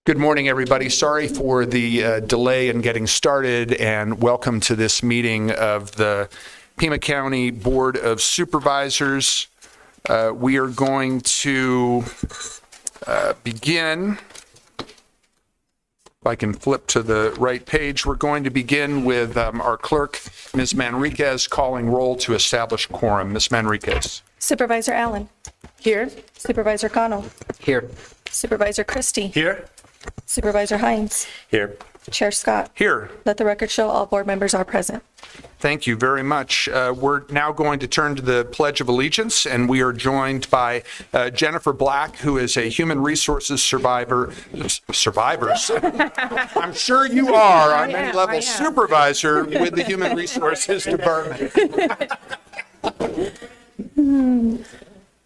Good morning, everybody. Sorry for the delay in getting started, and welcome to this meeting of the Pima County Board of Supervisors. We are going to begin. If I can flip to the right page, we're going to begin with our clerk, Ms. Manriquez, calling roll to establish quorum. Ms. Manriquez. Supervisor Allen. Here. Supervisor Connell. Here. Supervisor Christie. Here. Supervisor Hines. Here. Chair Scott. Here. Let the record show all board members are present. Thank you very much. We're now going to turn to the Pledge of Allegiance, and we are joined by Jennifer Black, who is a human resources survivors. I'm sure you are on many levels, supervisor with the Human Resources Department.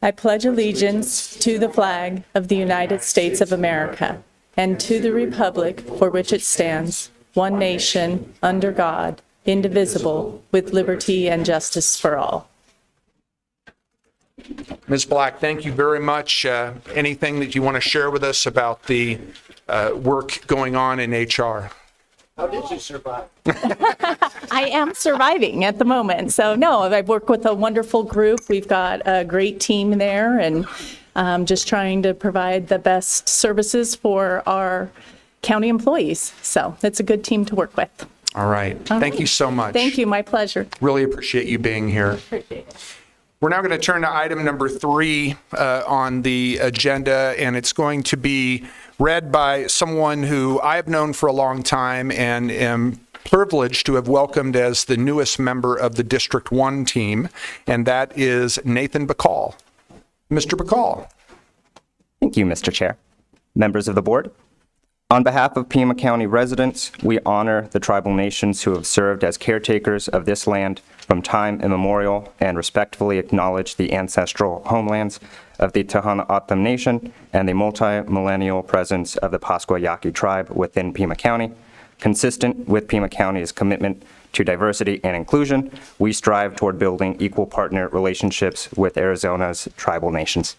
I pledge allegiance to the flag of the United States of America and to the republic for which it stands, one nation, under God, indivisible, with liberty and justice for all. Ms. Black, thank you very much. Anything that you want to share with us about the work going on in HR? How did you survive? I am surviving at the moment. So no, I work with a wonderful group. We've got a great team there and just trying to provide the best services for our county employees. So it's a good team to work with. All right. Thank you so much. Thank you. My pleasure. Really appreciate you being here. Appreciate it. We're now going to turn to item number 3 on the agenda, and it's going to be read by someone who I have known for a long time and am privileged to have welcomed as the newest member of the District 1 team, and that is Nathan Bacall. Mr. Bacall. Thank you, Mr. Chair. Members of the board, on behalf of Pima County residents, we honor the tribal nations who have served as caretakers of this land from time immemorial and respectfully acknowledge the ancestral homelands of the Tohono O'odham Nation and the multi-millennial presence of the Pascua Yaqui tribe within Pima County. Consistent with Pima County's commitment to diversity and inclusion, we strive toward building equal partner relationships with Arizona's tribal nations.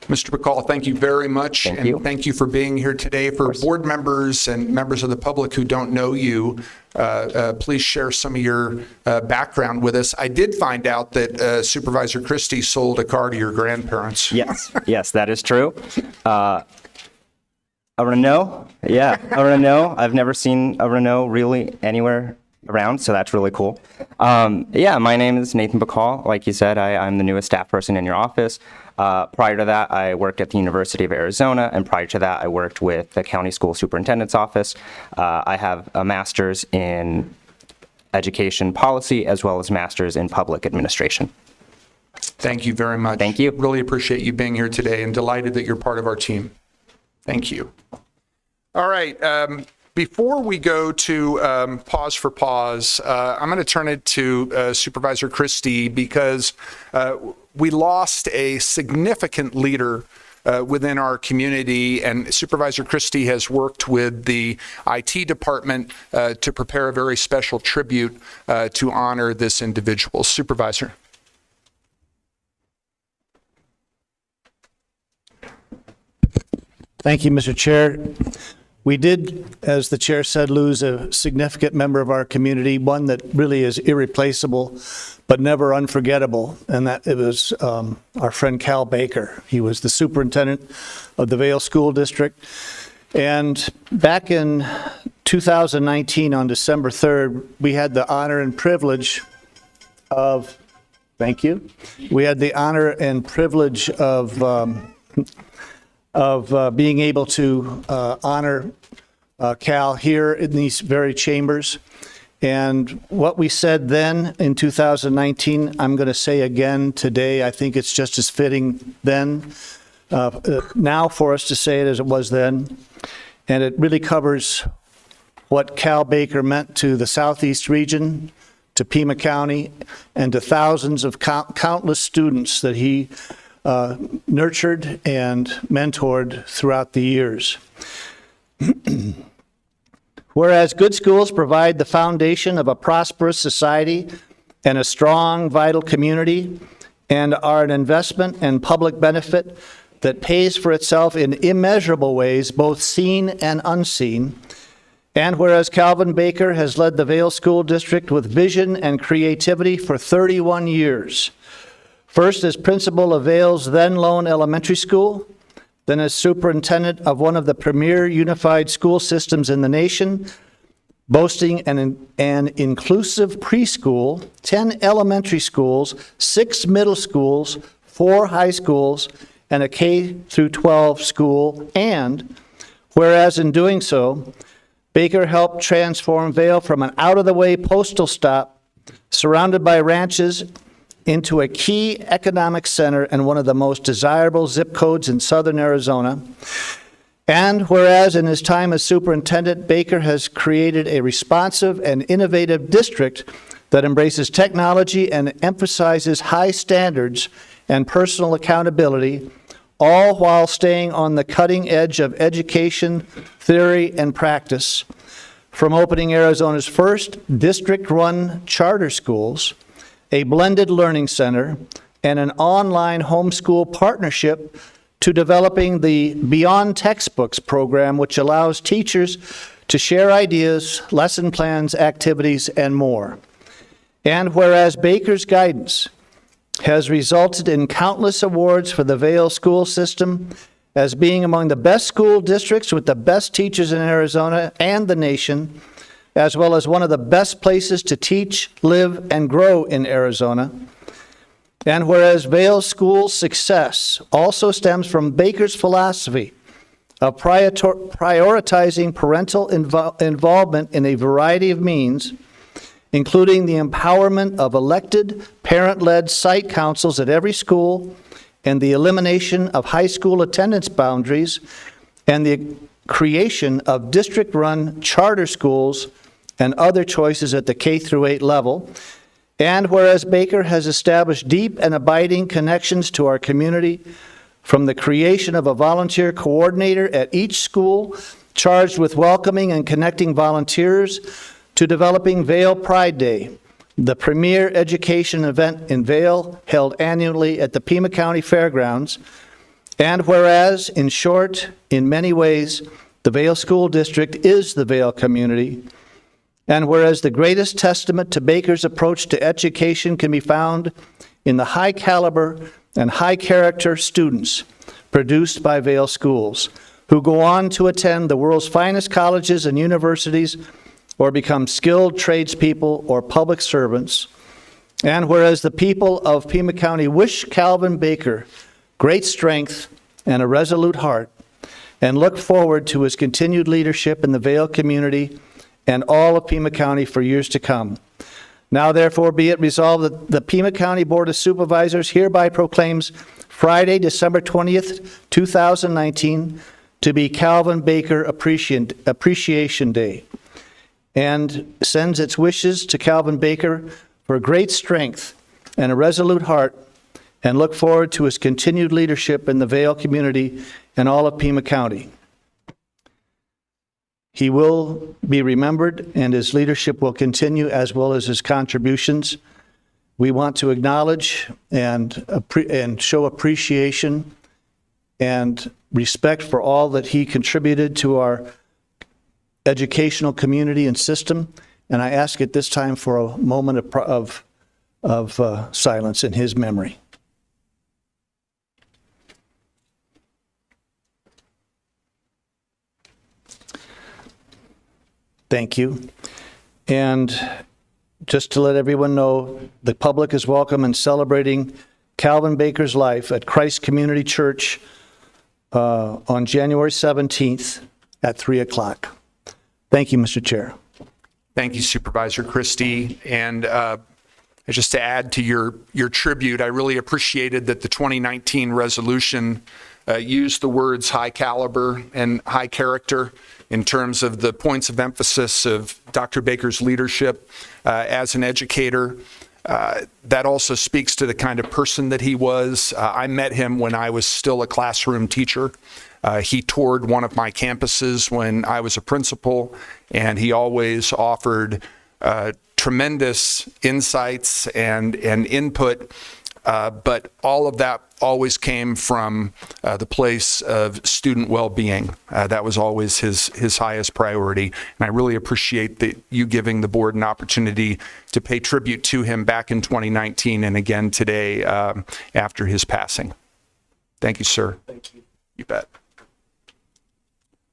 Mr. Bacall, thank you very much. Thank you for being here today. For board members and members of the public who don't know you, please share some of your background with us. I did find out that Supervisor Christie sold a car to your grandparents. Yes, that is true. A Renault? Yeah, a Renault. I've never seen a Renault really anywhere around, so that's really cool. Yeah, my name is Nathan Bacall. Like you said, I'm the newest staff person in your office. Prior to that, I worked at the University of Arizona, and prior to that, I worked with the County School Superintendent's Office. I have a master's in education policy as well as master's in public administration. Thank you very much. Thank you. Really appreciate you being here today and delighted that you're part of our team. Thank you. All right. Before we go to pause for pause, I'm going to turn it to Supervisor Christie because we lost a significant leader within our community, and Supervisor Christie has worked with the IT department to prepare a very special tribute to honor this individual. Supervisor. Thank you, Mr. Chair. We did, as the chair said, lose a significant member of our community, one that really is irreplaceable, but never unforgettable, and that it was our friend Cal Baker. He was the superintendent of the Vail School District. And back in 2019, on December 3rd, we had the honor and privilege of, thank you, we had the honor and privilege of being able to honor Cal here in these very chambers. And what we said then in 2019, I'm going to say again today. I think it's just as fitting then, now for us to say it as it was then. And it really covers what Cal Baker meant to the Southeast region, to Pima County, and to thousands of countless students that he nurtured and mentored throughout the years. Whereas good schools provide the foundation of a prosperous society and a strong, vital community, and are an investment and public benefit that pays for itself in immeasurable ways, both seen and unseen. And whereas Calvin Baker has led the Vail School District with vision and creativity for 31 years, first as principal of Vail's then lone elementary school, then as superintendent of one of the premier unified school systems in the nation, boasting an inclusive preschool, 10 elementary schools, 6 middle schools, 4 high schools, and a K through 12 school. And whereas in doing so, Baker helped transform Vail from an out-of-the-way postal stop surrounded by ranches into a key economic center and one of the most desirable zip codes in southern Arizona. And whereas in his time as superintendent, Baker has created a responsive and innovative district that embraces technology and emphasizes high standards and personal accountability, all while staying on the cutting edge of education, theory, and practice, from opening Arizona's first district-run charter schools, a blended learning center, and an online homeschool partnership, to developing the Beyond Textbooks program, which allows teachers to share ideas, lesson plans, activities, and more. And whereas Baker's guidance has resulted in countless awards for the Vail school system as being among the best school districts with the best teachers in Arizona and the nation, as well as one of the best places to teach, live, and grow in Arizona. And whereas Vail school success also stems from Baker's philosophy of prioritizing parental involvement in a variety of means, including the empowerment of elected, parent-led site councils at every school, and the elimination of high school attendance boundaries, and the creation of district-run charter schools and other choices at the K through 8 level. And whereas Baker has established deep and abiding connections to our community, from the creation of a volunteer coordinator at each school charged with welcoming and connecting volunteers, to developing Vail Pride Day, the premier education event in Vail held annually at the Pima County Fairgrounds. And whereas, in short, in many ways, the Vail School District is the Vail community. And whereas the greatest testament to Baker's approach to education can be found in the high caliber and high character students produced by Vail schools, who go on to attend the world's finest colleges and universities, or become skilled tradespeople or public servants. And whereas the people of Pima County wish Calvin Baker great strength and a resolute heart, and look forward to his continued leadership in the Vail community and all of Pima County for years to come. Now therefore be it resolved that the Pima County Board of Supervisors hereby proclaims Friday, December 20th, 2019 to be Calvin Baker Appreciation Day, and sends its wishes to Calvin Baker for great strength and a resolute heart, and look forward to his continued leadership in the Vail community and all of Pima County. He will be remembered, and his leadership will continue, as well as his contributions. We want to acknowledge and show appreciation and respect for all that he contributed to our educational community and system. And I ask at this time for a moment of silence in his memory. Thank you. And just to let everyone know, the public is welcome in celebrating Calvin Baker's life at Christ Community Church on January 17th at 3 o'clock. Thank you, Mr. Chair. Thank you, Supervisor Christie. And just to add to your tribute, I really appreciated that the 2019 resolution used the words high caliber and high character in terms of the points of emphasis of Dr. Baker's leadership as an educator. That also speaks to the kind of person that he was. I met him when I was still a classroom teacher. He toured one of my campuses when I was a principal, and he always offered tremendous insights and input but all of that always came from the place of student well-being. That was always his highest priority, and I really appreciate you giving the board an opportunity to pay tribute to him back in 2019 and again today after his passing. Thank you, sir. Thank you. You bet.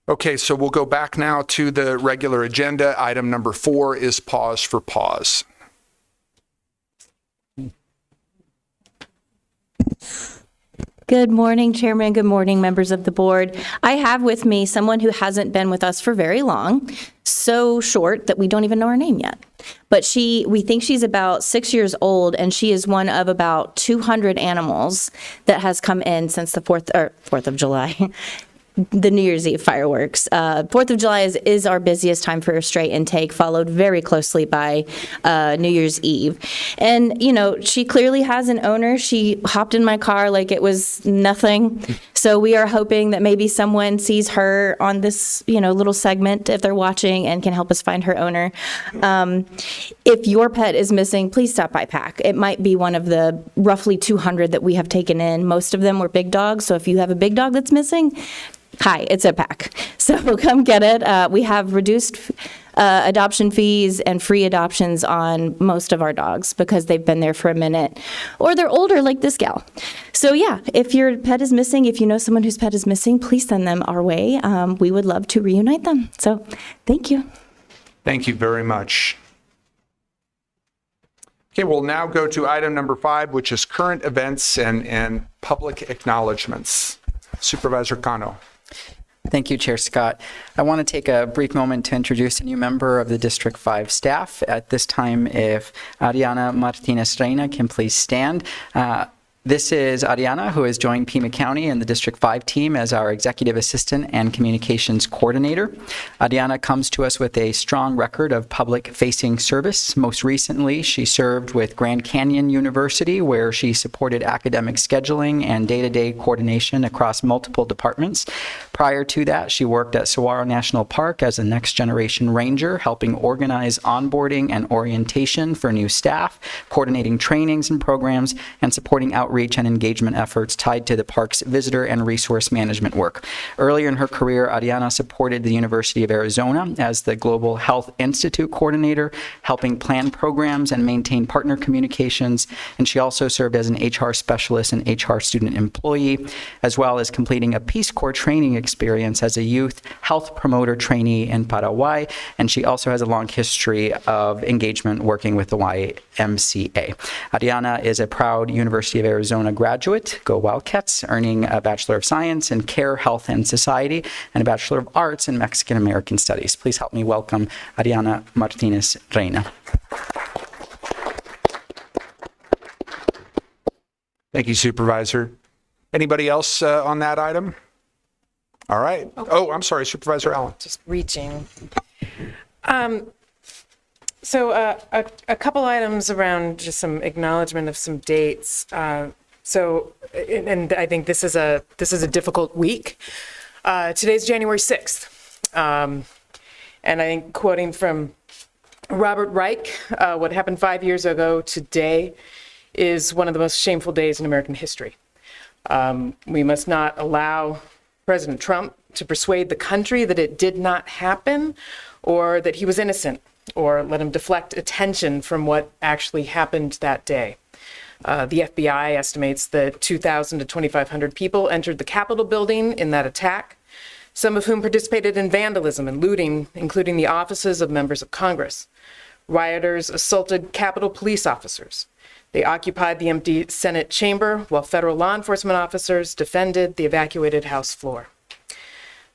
Okay, so we'll go back now to the regular agenda. Item number 4 is pause for pause. Good morning, Chairman. Good morning, members of the board. I have with me someone who hasn't been with us for very long, so short that we don't even know her name yet. But we think she's about 6 years old, and she is one of about 200 animals that has come in since the 4th of July. The New Year's Eve fireworks. 4th of July is our busiest time for a stray intake, followed very closely by New Year's Eve. And, she clearly has an owner. She hopped in my car like it was nothing. So we are hoping that maybe someone sees her on this, little segment if they're watching and can help us find her owner. If your pet is missing, please stop by PAC. It might be one of the roughly 200 that we have taken in. Most of them were big dogs. So if you have a big dog that's missing, hi, it's a PAC. So come get it. We have reduced adoption fees and free adoptions on most of our dogs because they've been there for a minute or they're older like this gal. So yeah, if your pet is missing, if you know someone whose pet is missing, please send them our way. We would love to reunite them. So thank you. Thank you very much. Okay, we'll now go to item number 5, which is current events and public acknowledgements. Supervisor Cano. Thank you, Chair Scott. I want to take a brief moment to introduce a new member of the District 5 staff. At this time, if Ariana Martinez-Reina can please stand. This is Ariana, who has joined Pima County and the District 5 team as our Executive Assistant and Communications Coordinator. Ariana comes to us with a strong record of public-facing service. Most recently, she served with Grand Canyon University, where she supported academic scheduling and day-to-day coordination across multiple departments. Prior to that, she worked at Saguaro National Park as a next-generation ranger, helping organize onboarding and orientation for new staff, coordinating trainings and programs, and supporting outreach and engagement efforts tied to the park's visitor and resource management work. Earlier in her career, Ariana supported the University of Arizona as the Global Health Institute Coordinator, helping plan programs and maintain partner communications, and she also served as an HR specialist and HR student employee, as well as completing a Peace Corps training experience as a youth health promoter trainee in Paraguay, and she also has a long history of engagement working with the YMCA. Ariana is a proud University of Arizona graduate, go Wildcats, earning a Bachelor of Science in Care, Health, and Society, and a Bachelor of Arts in Mexican American Studies. Please help me welcome Ariana Martinez-Reina. Thank you, Supervisor. Anybody else on that item? All right. Oh, I'm sorry, Supervisor Allen. Just reaching. So a couple items around just some acknowledgement of some dates. And I think this is a difficult week. Today's January 6th. And I think quoting from Robert Reich, what happened 5 years ago today is one of the most shameful days in American history. We must not allow President Trump to persuade the country that it did not happen or that he was innocent, or let him deflect attention from what actually happened that day. The FBI estimates that 2,000 to 2,500 people entered the Capitol building in that attack, some of whom participated in vandalism and looting, including the offices of members of Congress. Rioters assaulted Capitol police officers. They occupied the empty Senate chamber while federal law enforcement officers defended the evacuated House floor.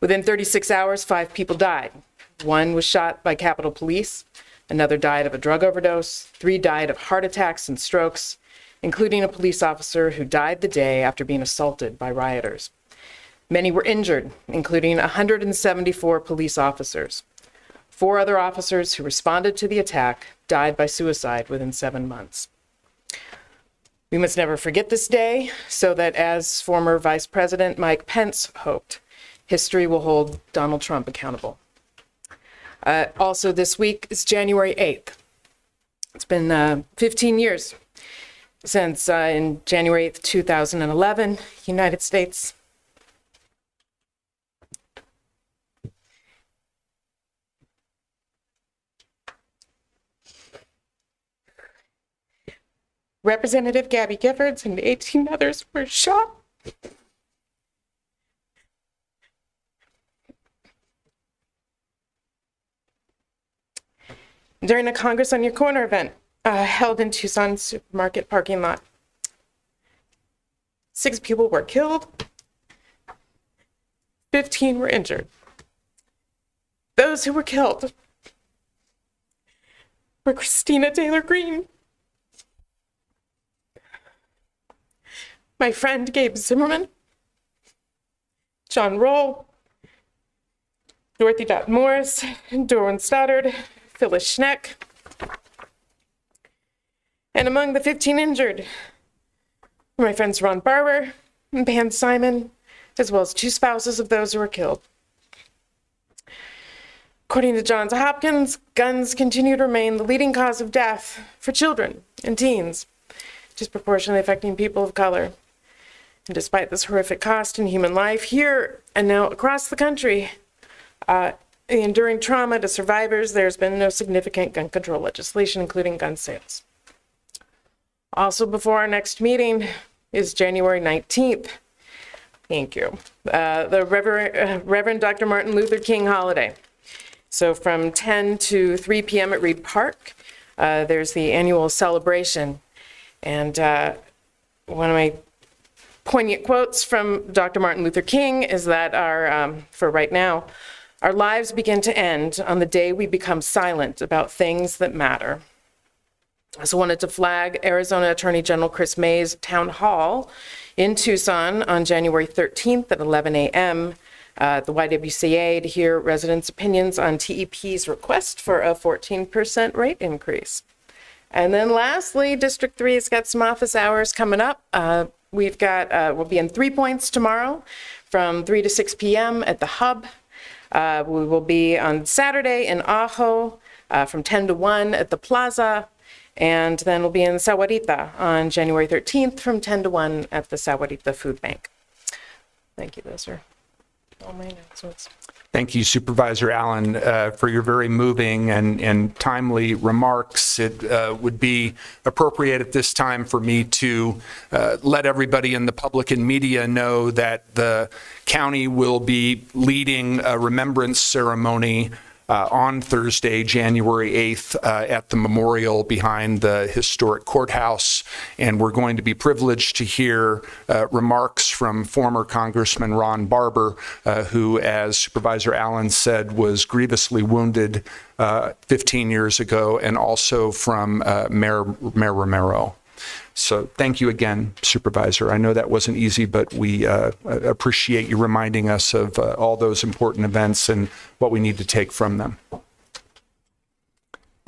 Within 36 hours, 5 people died. 1 was shot by Capitol Police, another died of a drug overdose, 3 died of heart attacks and strokes, including a police officer who died the day after being assaulted by rioters. Many were injured, including 174 police officers. 4 other officers who responded to the attack died by suicide within 7 months. We must never forget this day, so that, as former Vice President Mike Pence hoped, history will hold Donald Trump accountable. Also this week is January 8th. It's been 15 years since in January 8th, 2011, United States. Representative Gabby Giffords and 18 others were shot. During a Congress on Your Corner event held in Tucson supermarket parking lot. 6 people were killed, 15 were injured. Those who were killed were Christina Taylor Greene, my friend Gabe Zimmerman, John Roll, Dorothy Dot Morris, Dorwin Stoddard, Phyllis Schneck. And among the 15 injured were my friends Ron Barber and Pam Simon, as well as 2 spouses of those who were killed. According to Johns Hopkins, guns continue to remain the leading cause of death for children and teens, disproportionately affecting people of color. And despite this horrific cost in human life here and now across the country, the enduring trauma to survivors, there's been no significant gun control legislation, including gun sales. Also before our next meeting is January 19th. Thank you. The Reverend Dr. Martin Luther King holiday. So from 10 to 3 p.m. at Reed Park, there's the annual celebration. And one of my poignant quotes from Dr. Martin Luther King is that for right now, our lives begin to end on the day we become silent about things that matter. I also wanted to flag Arizona Attorney General Chris May's town hall in Tucson on January 13th at 11 a.m. At the YWCA to hear residents' opinions on TEP's request for a 14% rate increase. And then lastly, District 3 has got some office hours coming up. We'll be in 3 Points tomorrow from 3 to 6 p.m. at the Hub. We will be on Saturday in Ajo from 10 to 1 at the Plaza. And then we'll be in Sahuarita on January 13th from 10 to 1 at the Sahuarita Food Bank. Thank you. Those are all my announcements. Thank you, Supervisor Allen, for your very moving and timely remarks. It would be appropriate at this time for me to let everybody in the public and media know that the county will be leading a remembrance ceremony on Thursday, January 8th, at the memorial behind the historic courthouse. And we're going to be privileged to hear remarks from former Congressman Ron Barber, who, as Supervisor Allen said, was grievously wounded 15 years ago, and also from Mayor Romero. So thank you again, Supervisor. I know that wasn't easy, but we appreciate you reminding us of all those important events and what we need to take from them.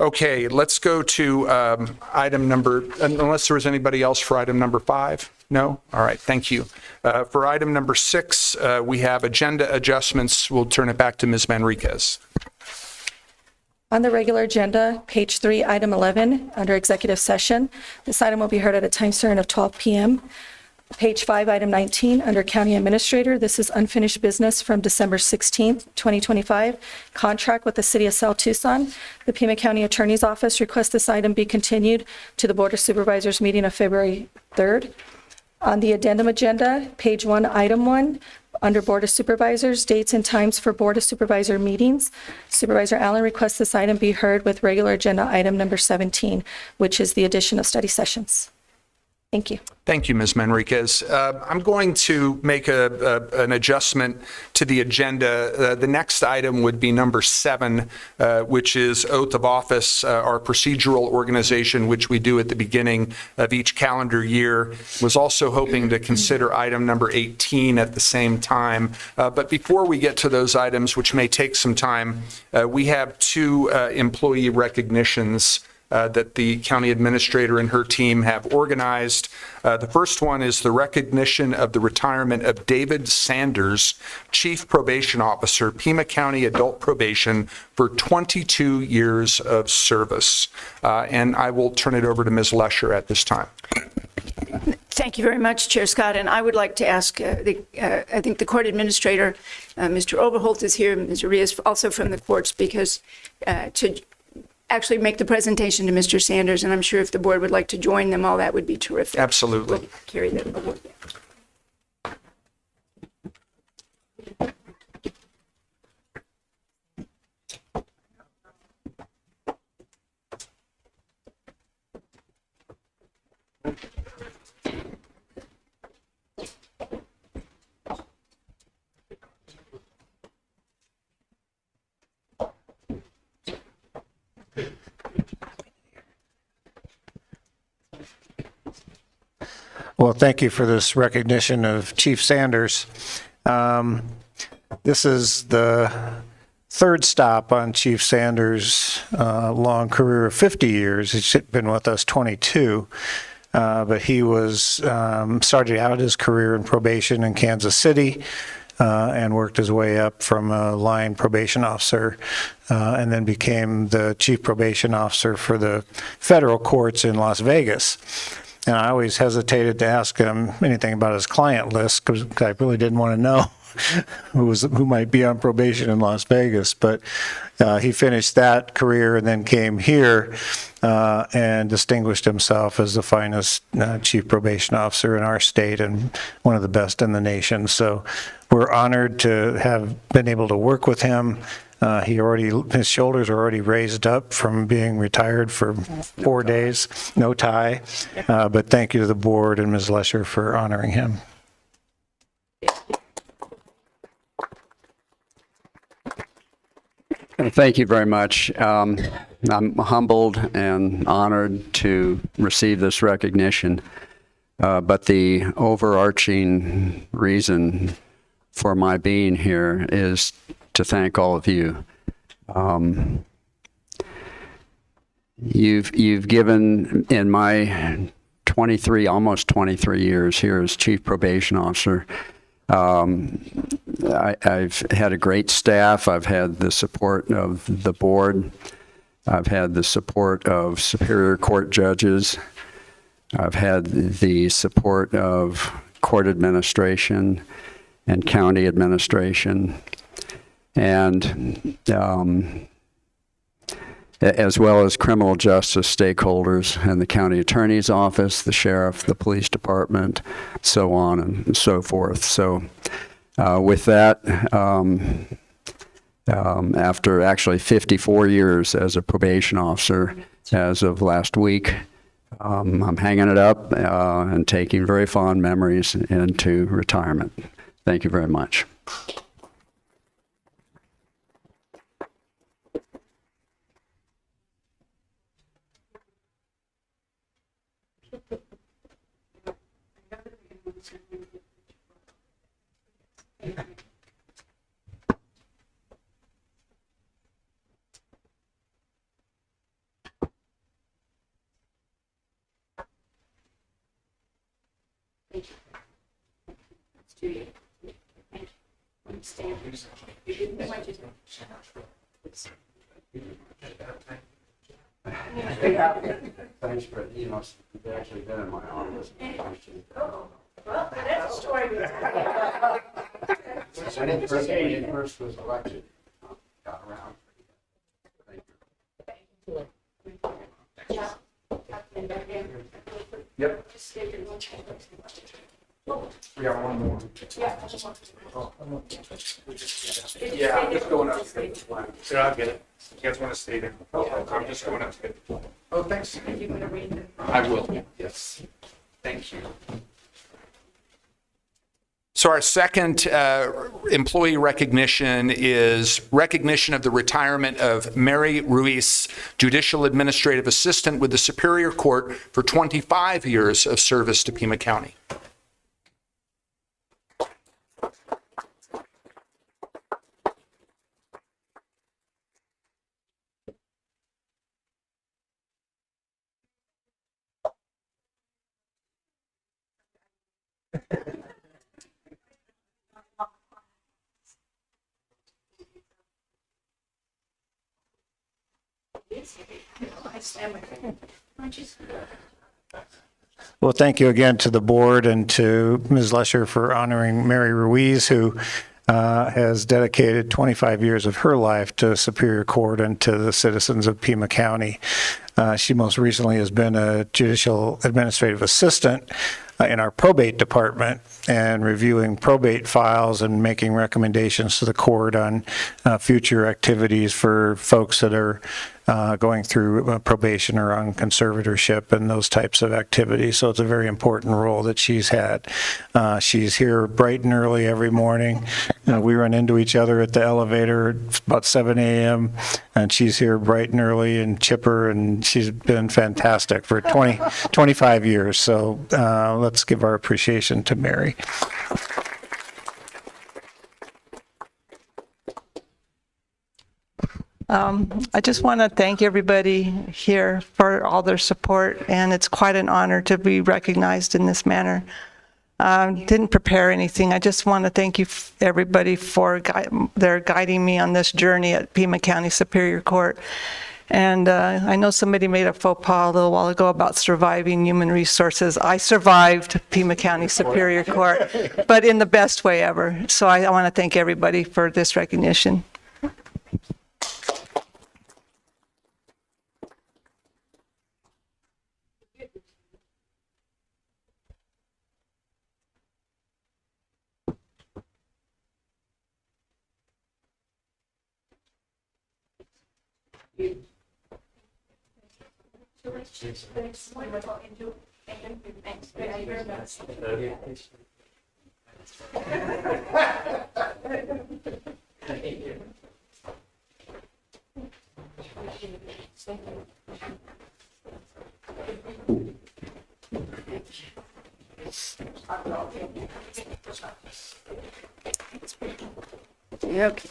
Okay, let's go to item number, unless there was anybody else for item number 5? No? All right, thank you. For item number 6, we have agenda adjustments. We'll turn it back to Ms. Manriquez. On the regular agenda, page 3, item 11, under executive session. This item will be heard at a time certain of 12 p.m. Page 5, item 19, under county administrator. This is unfinished business from December 16th, 2025. Contract with the city of South Tucson. The Pima County Attorney's Office requests this item be continued to the Board of Supervisors meeting of February 3rd. On the addendum agenda, page 1, item 1, under Board of Supervisors, dates and times for Board of Supervisor meetings. Supervisor Allen requests this item be heard with regular agenda item number 17, which is the addition of study sessions. Thank you. Thank you, Ms. Manriquez. I'm going to make an adjustment to the agenda. The next item would be number 7, which is oath of office, our procedural organization, which we do at the beginning of each calendar year. Was also hoping to consider item number 18 at the same time. But before we get to those items, which may take some time, we have 2 employee recognitions that the county administrator and her team have organized. The first one is the recognition of the retirement of David Sanders, Chief Probation Officer, Pima County Adult Probation, for 22 years of service. And I will turn it over to Ms. Lesher at this time. Thank you very much, Chair Scott. And I would like to ask, I think the court administrator, Mr. Oberholt is here, Ms. Urias also from the courts, because to actually make the presentation to Mr. Sanders, and I'm sure if the board would like to join them all, that would be terrific. Absolutely. We'll carry that forward. Well, thank you for this recognition of Chief Sanders. This is the third stop on Chief Sanders' long career of 50 years. He's been with us 22, but he was started out his career in probation in Kansas City and worked his way up from a line probation officer and then became the chief probation officer for the federal courts in Las Vegas. And I always hesitated to ask him anything about his client list because I really didn't want to know who might be on probation in Las Vegas. But he finished that career and then came here and distinguished himself as the finest chief probation officer in our state and one of the best in the nation. So we're honored to have been able to work with him. His shoulders are already raised up from being retired for 4 days, no tie. But thank you to the board and Ms. Lesher for honoring him. Thank you very much. I'm humbled and honored to receive this recognition. But the overarching reason for my being here is to thank all of you. You've given, in my almost 23 years here as Chief Probation Officer, I've had a great staff. I've had the support of the board. I've had the support of Superior Court judges. I've had the support of court administration and county administration, and as well as criminal justice stakeholders and the county attorney's office, the sheriff, the police department, so on and so forth. So with that, after actually 54 years as a probation officer as of last week, I'm hanging it up and taking very fond memories into retirement. Thank you very much. Thanks for, you've actually been in my office. That's a story. When he first was elected, got around. Thank you. Yep. We got one more. Yeah, I'm just going up to get the flag. So I'll get it. You guys want to stay there? I'm just going up to get the flag. Oh, thanks. Are you going to read them? I will, yes. Thank you. So our second employee recognition is recognition of the retirement of Mary Ruiz, Judicial Administrative Assistant with the Superior Court for 25 years of service to Pima County. Well, thank you again to the board and to Ms. Lesher for honoring Mary Ruiz, who has dedicated 25 years of her life to Superior Court and to the citizens of Pima County. She most recently has been a judicial administrative assistant in our probate department and reviewing probate files and making recommendations to the court on future activities for folks that are going through probation or on conservatorship and those types of activities. So it's a very important role that she's had. She's here bright and early every morning. We run into each other at the elevator at about 7 a.m. and she's here bright and early and chipper, and she's been fantastic for 25 years. So let's give our appreciation to Mary. I just want to thank everybody here for all their support, and it's quite an honor to be recognized in this manner. Didn't prepare anything. I just want to thank you, everybody, for their guiding me on this journey at Pima County Superior Court. And I know somebody made a faux pas a little while ago about surviving human resources. I survived Pima County Superior Court, but in the best way ever. So I want to thank everybody for this recognition. Okay.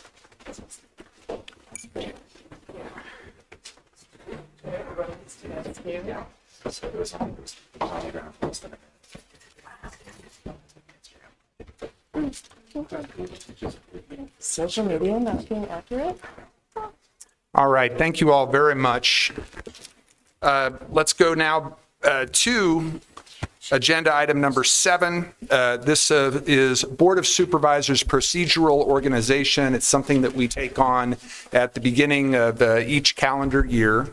Social media not being accurate? All right, thank you all very much. Let's go now to agenda item number 7. This is Board of Supervisors procedural organization. It's something that we take on at the beginning of each calendar year.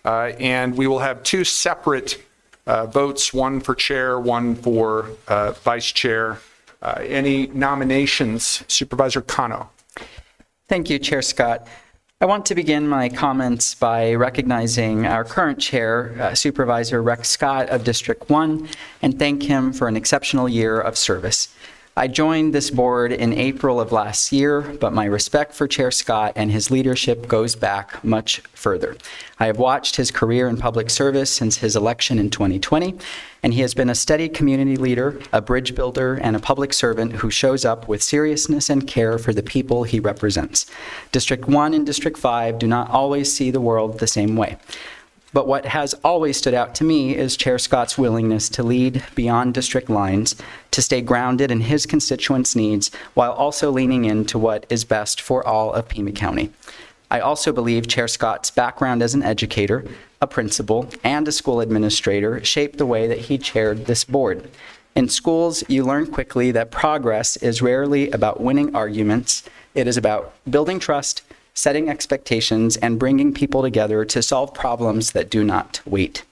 And we will have 2 separate votes, one for chair, one for vice chair. Any nominations? Supervisor Cano. Thank you, Chair Scott. I want to begin my comments by recognizing our current chair, Supervisor Rex Scott of District 1, and thank him for an exceptional year of service. I joined this board in April of last year, but my respect for Chair Scott and his leadership goes back much further. I have watched his career in public service since his election in 2020, and he has been a steady community leader, a bridge builder, and a public servant who shows up with seriousness and care for the people he represents. District 1 and District 5 do not always see the world the same way. But what has always stood out to me is Chair Scott's willingness to lead beyond district lines, to stay grounded in his constituents' needs, while also leaning into what is best for all of Pima County. I also believe Chair Scott's background as an educator, a principal, and a school administrator shaped the way that he chaired this board. In schools, you learn quickly that progress is rarely about winning arguments. It is about building trust, setting expectations, and bringing people together to solve problems that do not wait.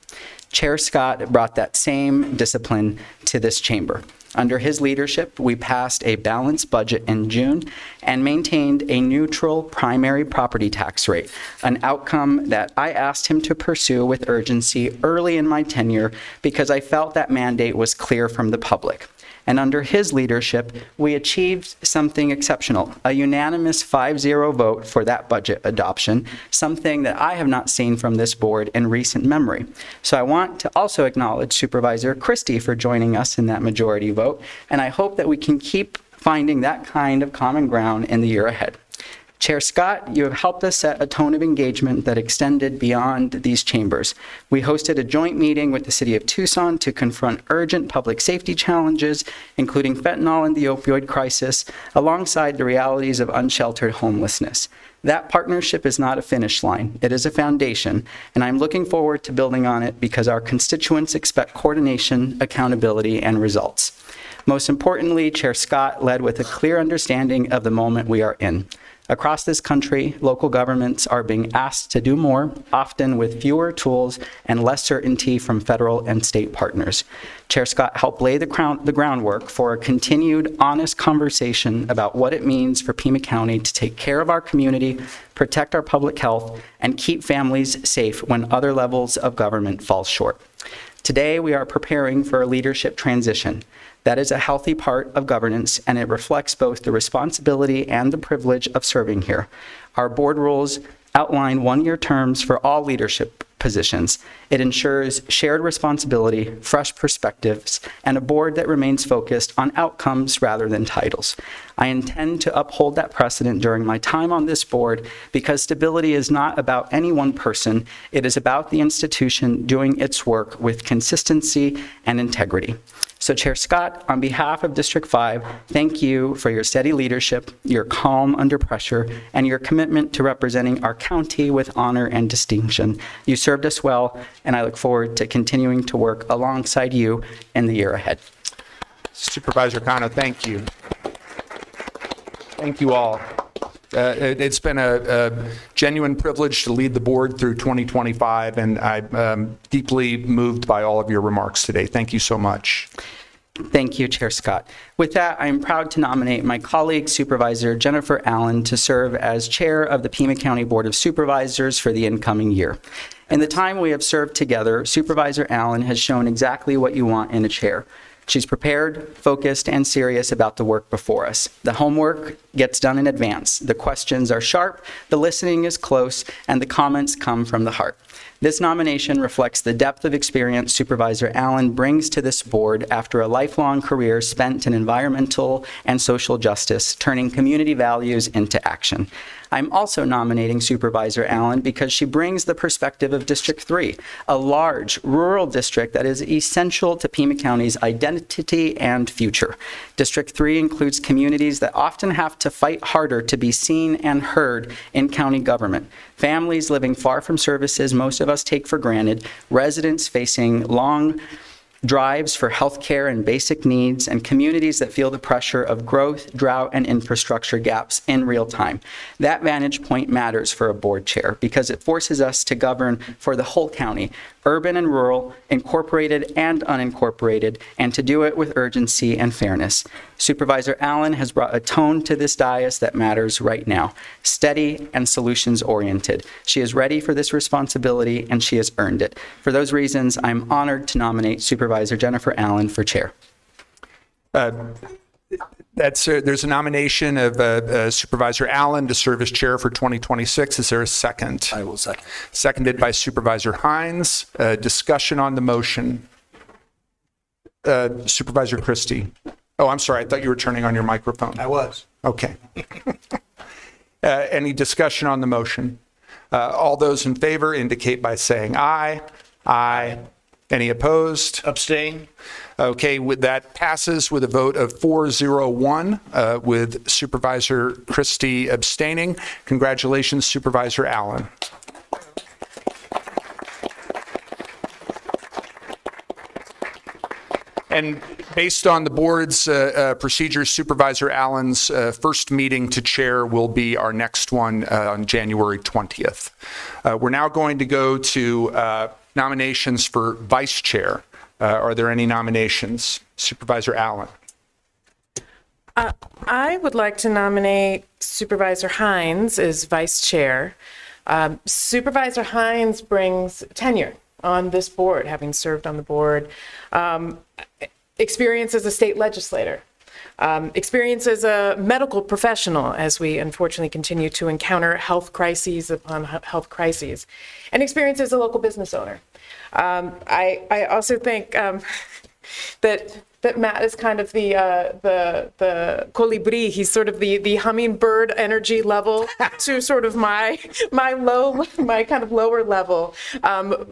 Chair Scott brought that same discipline to this chamber. Under his leadership, we passed a balanced budget in June and maintained a neutral primary property tax rate, an outcome that I asked him to pursue with urgency early in my tenure because I felt that mandate was clear from the public. And under his leadership, we achieved something exceptional, a unanimous 5-0 vote for that budget adoption, something that I have not seen from this board in recent memory. So I want to also acknowledge Supervisor Christie for joining us in that majority vote, and I hope that we can keep finding that kind of common ground in the year ahead. Chair Scott, you have helped us set a tone of engagement that extended beyond these chambers. We hosted a joint meeting with the City of Tucson to confront urgent public safety challenges, including fentanyl and the opioid crisis, alongside the realities of unsheltered homelessness. That partnership is not a finish line. It is a foundation, and I'm looking forward to building on it because our constituents expect coordination, accountability, and results. Most importantly, Chair Scott led with a clear understanding of the moment we are in. Across this country, local governments are being asked to do more, often with fewer tools and less certainty from federal and state partners. Chair Scott helped lay the groundwork for a continued, honest conversation about what it means for Pima County to take care of our community, protect our public health, and keep families safe when other levels of government fall short. Today, we are preparing for a leadership transition. That is a healthy part of governance, and it reflects both the responsibility and the privilege of serving here. Our board rules outline one-year terms for all leadership positions. It ensures shared responsibility, fresh perspectives, and a board that remains focused on outcomes rather than titles. I intend to uphold that precedent during my time on this board because stability is not about any one person. It is about the institution doing its work with consistency and integrity. So Chair Scott, on behalf of District 5, thank you for your steady leadership, your calm under pressure, and your commitment to representing our county with honor and distinction. You served us well, and I look forward to continuing to work alongside you in the year ahead. Supervisor Cano, thank you. Thank you all. It's been a genuine privilege to lead the board through 2025, and I'm deeply moved by all of your remarks today. Thank you so much. Thank you, Chair Scott. With that, I am proud to nominate my colleague, Supervisor Jennifer Allen, to serve as Chair of the Pima County Board of Supervisors for the incoming year. In the time we have served together, Supervisor Allen has shown exactly what you want in a chair. She's prepared, focused, and serious about the work before us. The homework gets done in advance. The questions are sharp, the listening is close, and the comments come from the heart. This nomination reflects the depth of experience Supervisor Allen brings to this board after a lifelong career spent in environmental and social justice, turning community values into action. I'm also nominating Supervisor Allen because she brings the perspective of District 3, a large rural district that is essential to Pima County's identity and future. District 3 includes communities that often have to fight harder to be seen and heard in county government. Families living far from services most of us take for granted, residents facing long drives for healthcare and basic needs, and communities that feel the pressure of growth, drought, and infrastructure gaps in real time. That vantage point matters for a board chair because it forces us to govern for the whole county, urban and rural, incorporated and unincorporated, and to do it with urgency and fairness. Supervisor Allen has brought a tone to this dais that matters right now, steady and solutions-oriented. She is ready for this responsibility, and she has earned it. For those reasons, I'm honored to nominate Supervisor Jennifer Allen for chair. There's a nomination of Supervisor Allen to serve as chair for 2026. Is there a second? I will second. Seconded by Supervisor Hines. Discussion on the motion. Supervisor Christie. Oh, I'm sorry. I thought you were turning on your microphone. I was. Okay. Any discussion on the motion? All those in favor indicate by saying aye. Aye. Any opposed? Abstain? Okay, that passes with a vote of 401, with Supervisor Christie abstaining. Congratulations, Supervisor Allen. And based on the board's procedures, Supervisor Allen's first meeting to chair will be our next one on January 20th. We're now going to go to nominations for vice chair. Are there any nominations? Supervisor Allen. I would like to nominate Supervisor Hines as vice chair. Supervisor Hines brings tenure on this board, having served on the board, experience as a state legislator, experience as a medical professional, as we unfortunately continue to encounter health crises upon health crises, and experience as a local business owner. I also think that Matt is kind of the colibri. He's sort of the hummingbird energy level to sort of my kind of lower level.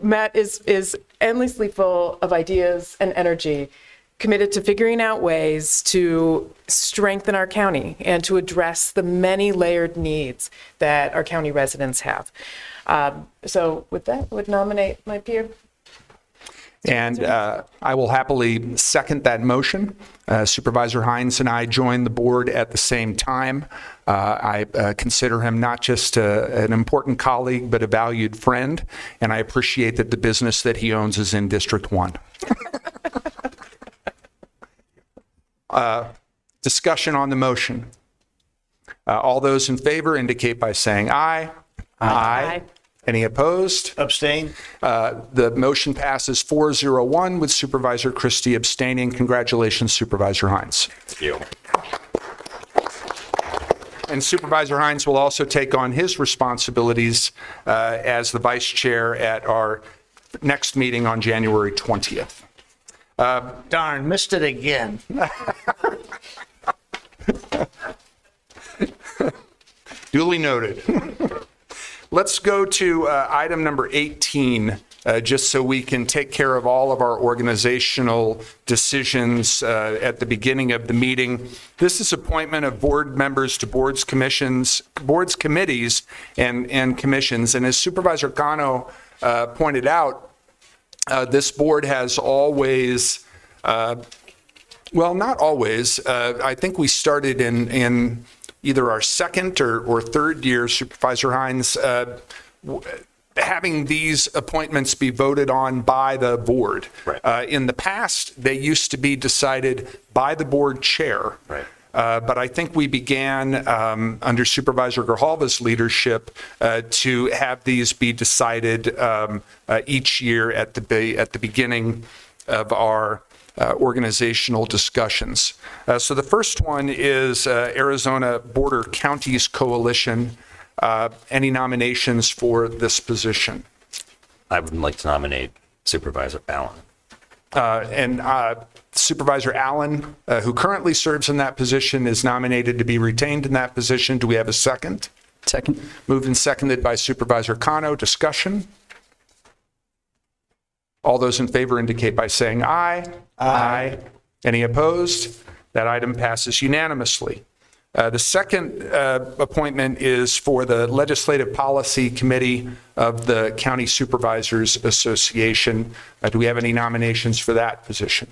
Matt is endlessly full of ideas and energy, committed to figuring out ways to strengthen our county and to address the many layered needs that our county residents have. So with that, I would nominate my peer. And I will happily second that motion. Supervisor Hines and I joined the board at the same time. I consider him not just an important colleague, but a valued friend, and I appreciate that the business that he owns is in District 1. Discussion on the motion. All those in favor indicate by saying aye. Aye. Any opposed? Abstain? The motion passes 401 with Supervisor Christie abstaining. Congratulations, Supervisor Hines. Thank you. And Supervisor Hines will also take on his responsibilities as the vice chair at our next meeting on January 20th. Darn, missed it again. Duly noted. Let's go to item number 18, just so we can take care of all of our organizational decisions at the beginning of the meeting. This is appointment of board members to boards, commissions, boards, committees, and commissions. And as Supervisor Cano pointed out, this board has always, well, not always. I think we started in either our second or third year, Supervisor Hines, having these appointments be voted on by the board. Right. In the past, they used to be decided by the board chair. Right. But I think we began under Supervisor Grijalva's leadership to have these be decided each year at the beginning of our organizational discussions. So the first one is Arizona Border Counties Coalition. Any nominations for this position? I would like to nominate Supervisor Allen. And Supervisor Allen, who currently serves in that position, is nominated to be retained in that position. Do we have a second? Second. Moved and seconded by Supervisor Cano. Discussion? All those in favor indicate by saying aye. Aye. Any opposed? That item passes unanimously. The second appointment is for the Legislative Policy Committee of the County Supervisors Association. Do we have any nominations for that position?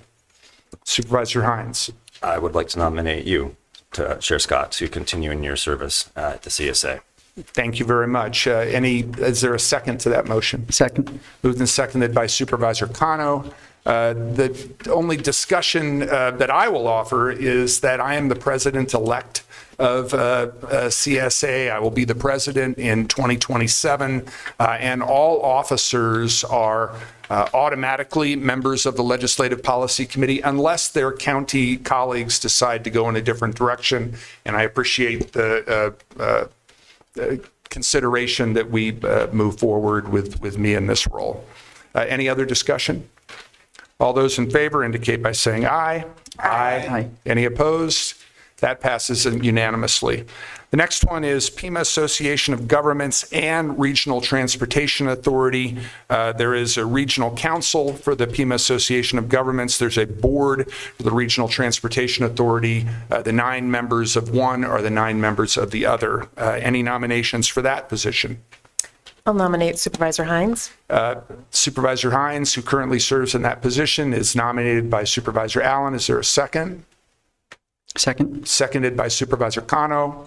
Supervisor Hines. I would like to nominate you, Chair Scott, to continue in your service at the CSA. Thank you very much. Is there a second to that motion? Second. Moved and seconded by Supervisor Cano. The only discussion that I will offer is that I am the president-elect of CSA. I will be the president in 2027, and all officers are automatically members of the Legislative Policy Committee unless their county colleagues decide to go in a different direction, and I appreciate the consideration that we move forward with me in this role. Any other discussion? All those in favor indicate by saying aye. Aye. Aye. Any opposed? That passes unanimously. The next one is Pima Association of Governments and Regional Transportation Authority. There is a regional council for the Pima Association of Governments. There's a board for the Regional Transportation Authority. The 9 members of one are the 9 members of the other. Any nominations for that position? I'll nominate Supervisor Hines. Supervisor Hines, who currently serves in that position, is nominated by Supervisor Allen. Is there a second? Second. Seconded by Supervisor Cano.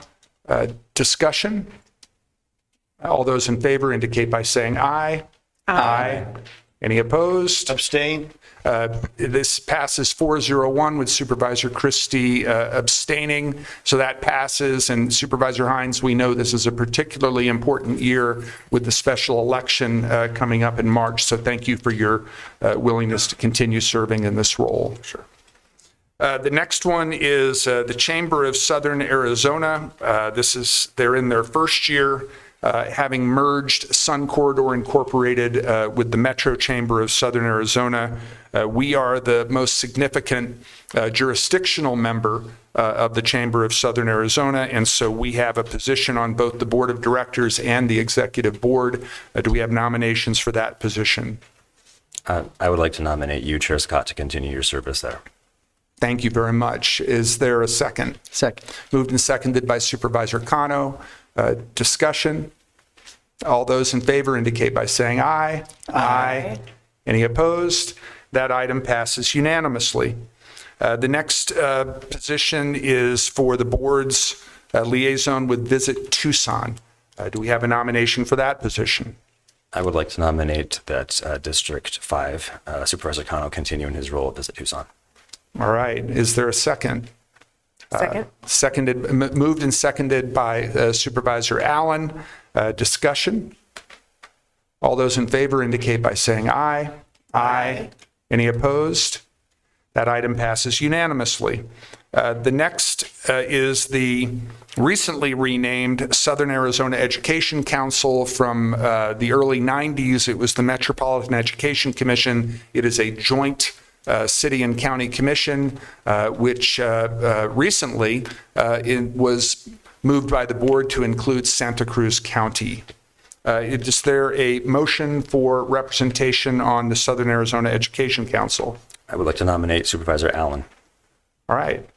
Discussion? All those in favor indicate by saying aye. Aye. Any opposed? Abstain? This passes 401 with Supervisor Christie abstaining. So that passes. And Supervisor Hines, we know this is a particularly important year with the special election coming up in March. So thank you for your willingness to continue serving in this role. Sure. The next one is the Chamber of Southern Arizona. They're in their first year, having merged Sun Corridor Incorporated with the Metro Chamber of Southern Arizona. We are the most significant jurisdictional member of the Chamber of Southern Arizona, and so we have a position on both the Board of Directors and the Executive Board. Do we have nominations for that position? I would like to nominate you, Chair Scott, to continue your service there. Thank you very much. Is there a second? Second. Moved and seconded by Supervisor Kano. Discussion? All those in favor indicate by saying aye. Aye. Any opposed? That item passes unanimously. The next position is for the board's liaison with Visit Tucson. Do we have a nomination for that position? I would like to nominate that District 5 Supervisor Kano continue in his role at Visit Tucson. All right. Is there a second? Second. Moved and seconded by Supervisor Allen. Discussion? All those in favor indicate by saying aye. Aye. Any opposed? That item passes unanimously. The next is the recently renamed Southern Arizona Education Council. From the early 90s, it was the Metropolitan Education Commission. It is a joint city and county commission, which recently it was moved by the board to include Santa Cruz County. Is there a motion for representation on the Southern Arizona Education Council? I would like to nominate Supervisor Allen. All right.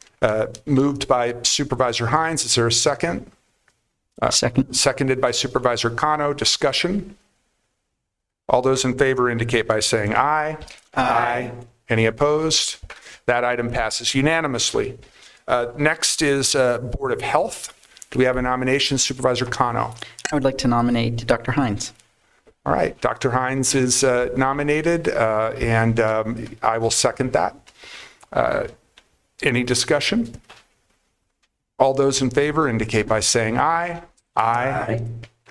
Moved by Supervisor Hines. Is there a second? Second. Seconded by Supervisor Kano. Discussion? All those in favor indicate by saying aye. Aye. Any opposed? That item passes unanimously. Next is Board of Health. Do we have a nomination? Supervisor Kano. I would like to nominate Dr. Hines. All right. Dr. Hines is nominated, and I will second that. Any discussion? All those in favor indicate by saying aye. Aye.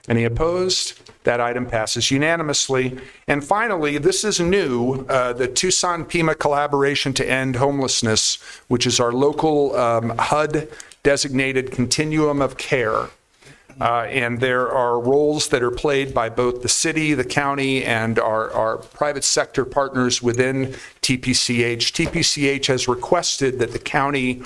Any opposed? That item passes unanimously. And finally, this is new, the Tucson Pima Collaboration to End Homelessness, which is our local HUD-designated continuum of care. And there are roles that are played by both the city, the county, and our private sector partners within TPCH. TPCH has requested that the county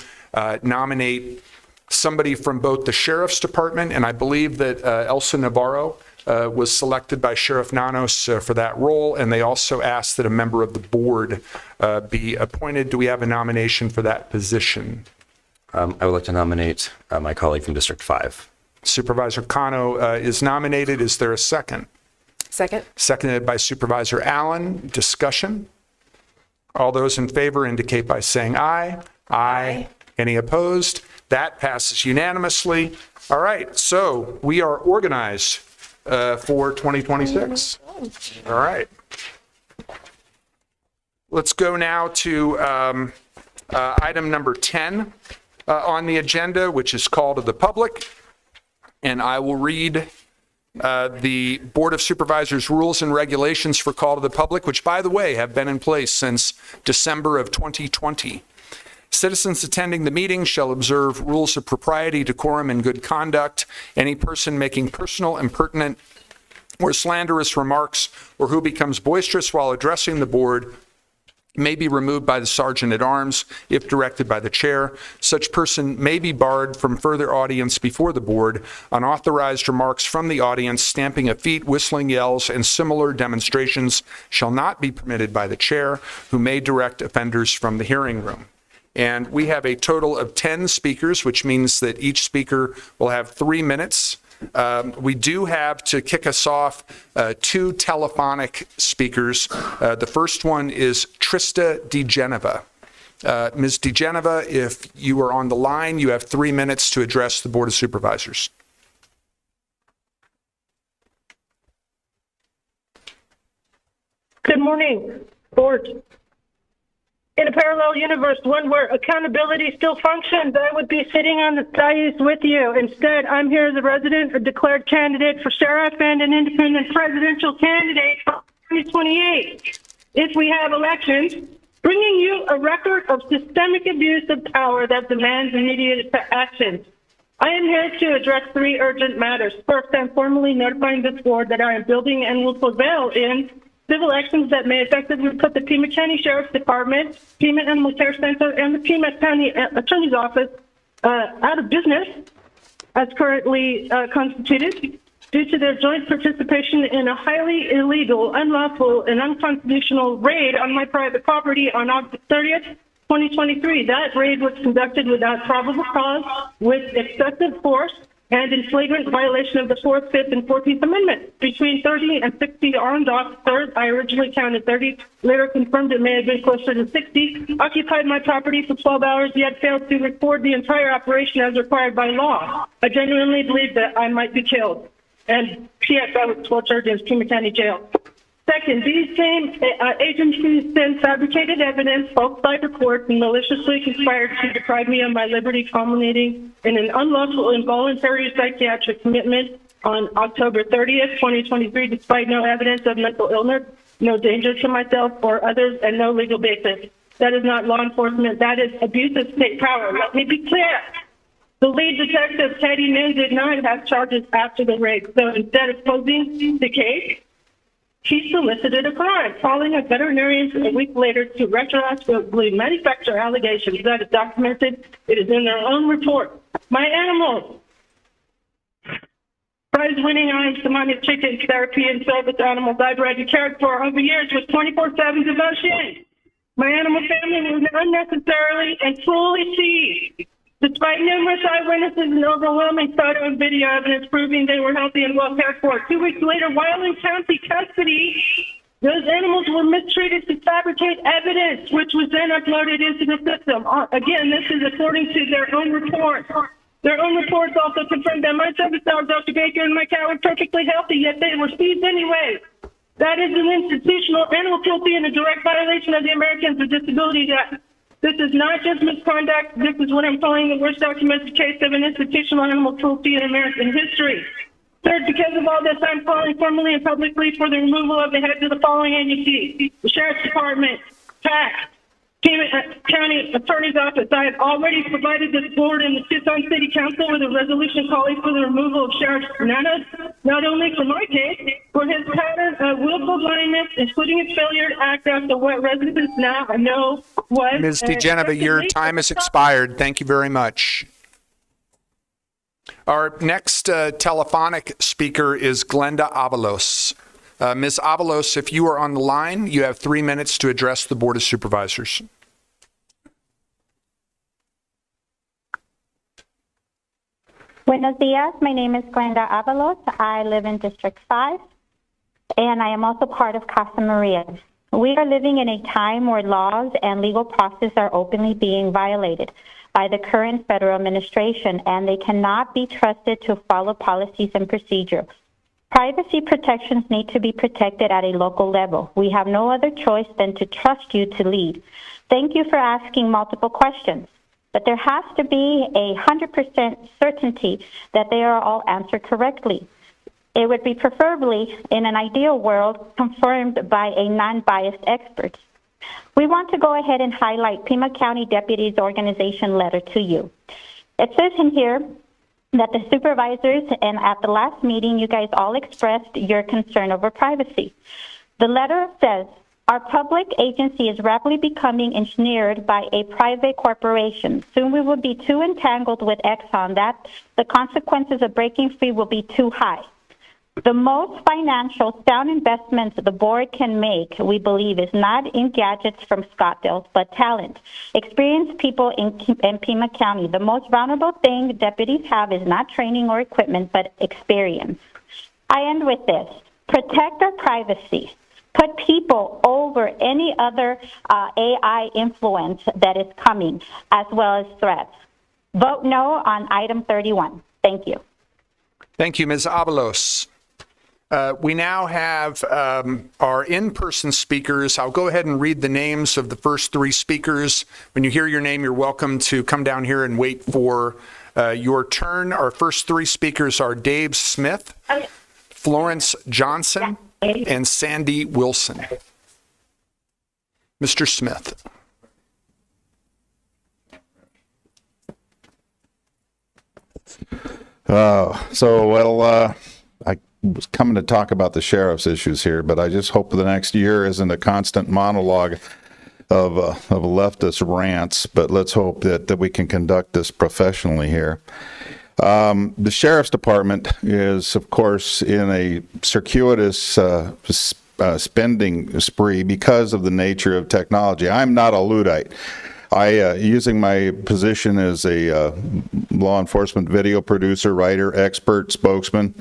nominate somebody from both the Sheriff's Department, and I believe that Elsa Navarro was selected by Sheriff Nanos for that role, and they also asked that a member of the board be appointed. Do we have a nomination for that position? I would like to nominate my colleague from District 5. Supervisor Kano is nominated. Is there a second? Second. Seconded by Supervisor Allen. Discussion? All those in favor indicate by saying aye. Aye. Any opposed? That passes unanimously. All right, so we are organized for 2026. All right. Let's go now to item number 10 on the agenda, which is call to the public. And I will read the Board of Supervisors rules and regulations for call to the public, which, by the way, have been in place since December of 2020. Citizens attending the meeting shall observe rules of propriety, decorum, and good conduct. Any person making personal, impertinent, or slanderous remarks, or who becomes boisterous while addressing the board, may be removed by the Sergeant at Arms if directed by the chair. Such person may be barred from further audience before the board. Unauthorized remarks from the audience, stamping of feet, whistling yells, and similar demonstrations shall not be permitted by the chair, who may direct offenders from the hearing room. And we have a total of 10 speakers, which means that each speaker will have 3 minutes. We do have, to kick us off, 2 telephonic speakers. The first one is Trista DeGeneva. Ms. DeGeneva, if you are on the line, you have 3 minutes to address the Board of Supervisors. Good morning, Board. In a parallel universe, one where accountability still functions, I would be sitting on the dais with you. Instead, I'm here as a resident or declared candidate for sheriff and an independent presidential candidate for 2028. If we have elections, bringing you a record of systemic abuse of power that demands immediate action. I am here to address 3 urgent matters. First, I'm formally notifying this board that I am building and will prevail in civil actions that may effectively put the Pima County Sheriff's Department, Pima Animal Care Center, and the Pima County Attorney's Office out of business as currently constituted due to their joint participation in a highly illegal, unlawful, and unconstitutional raid on my private property on August 30th, 2023. That raid was conducted without probable cause, with excessive force, and in flagrant violation of the 4th, 5th, and 14th Amendment. Between 30 and 60 armed officers, I originally counted 30, later confirmed it may have been closer to 60, occupied my property for 12 hours, yet failed to record the entire operation as required by law. I genuinely believed that I might be killed. And P.S. I was tortured in Pima County Jail. Second, these same agencies then fabricated evidence, falsified reports, and maliciously conspired to deprive me of my liberty, culminating in an unlawful involuntary psychiatric commitment on October 30th, 2023, despite no evidence of mental illness, no danger to myself or others, and no legal basis. That is not law enforcement. That is abuse of state power. Let me be clear. The lead detective, Teddy Noon, did not have charges after the raid. So instead of posing the case, he solicited a crime, calling a veterinarian a week later to retroactively manufacture allegations. That is documented. It is in their own report. My animals, prize-winning items, Samani chicken, therapy, and service animals I bred and cared for over years with 24/7 devotion. My animal family was unnecessarily and cruelly seized. Despite numerous eyewitnesses and overwhelming photo and video evidence proving they were healthy and well cared for, 2 weeks later, while in county custody, those animals were mistreated to fabricate evidence, which was then uploaded into the system. Again, this is according to their own report. Their own reports also confirmed that my service dog, Dr. Baker, and my cat were perfectly healthy, yet they were seized anyway. That is an institutional animal cruelty and a direct violation of the Americans with Disabilities Act. This is not just misconduct. This is what I'm calling the worst documented case of an institutional animal cruelty in American history. Third, because of all this, I'm calling formally and publicly for the removal of the heads of the following agencies: the Sheriff's Department, PAC, Pima County Attorney's Office. I have already provided this board and the Tucson City Council with a resolution calling for the removal of Sheriff Nanas, not only for my case, for his pattern of willful blindness, including his failure to act after what residents now know was. Ms. DeGeneva, your time has expired. Thank you very much. Our next telephonic speaker is Glenda Avalos. Ms. Avalos, if you are on the line, you have 3 minutes to address the Board of Supervisors. Buenos dias. My name is Glenda Avalos. I live in District 5, and I am also part of Casa Maria. We are living in a time where laws and legal process are openly being violated by the current federal administration, and they cannot be trusted to follow policies and procedures. Privacy protections need to be protected at a local level. We have no other choice than to trust you to lead. Thank you for asking multiple questions, but there has to be 100% certainty that they are all answered correctly. It would be preferably, in an ideal world, confirmed by a non-biased expert. We want to go ahead and highlight Pima County Deputies Organization letter to you. It says in here that the supervisors, and at the last meeting, you guys all expressed your concern over privacy. The letter says, our public agency is rapidly becoming engineered by a private corporation. Soon we will be too entangled with Exxon that the consequences of breaking free will be too high. The most financial sound investments the board can make, we believe, is not in gadgets from Scottsdale, but talent. Experienced people in Pima County. The most vulnerable thing deputies have is not training or equipment, but experience. I end with this. Protect our privacy. Put people over any other AI influence that is coming, as well as threats. Vote no on item 31. Thank you. Thank you, Ms. Avalos. We now have our in-person speakers. I'll go ahead and read the names of the first 3 speakers. When you hear your name, you're welcome to come down here and wait for your turn. Our first 3 speakers are Dave Smith, Florence Johnson, and Sandy Wilson. Mr. Smith. I was coming to talk about the sheriff's issues here, but I just hope the next year isn't a constant monologue of leftist rants, but let's hope that we can conduct this professionally here. The sheriff's department is, of course, in a circuitous spending spree because of the nature of technology. I'm not a Luddite. Using my position as a law enforcement video producer, writer, expert, spokesman,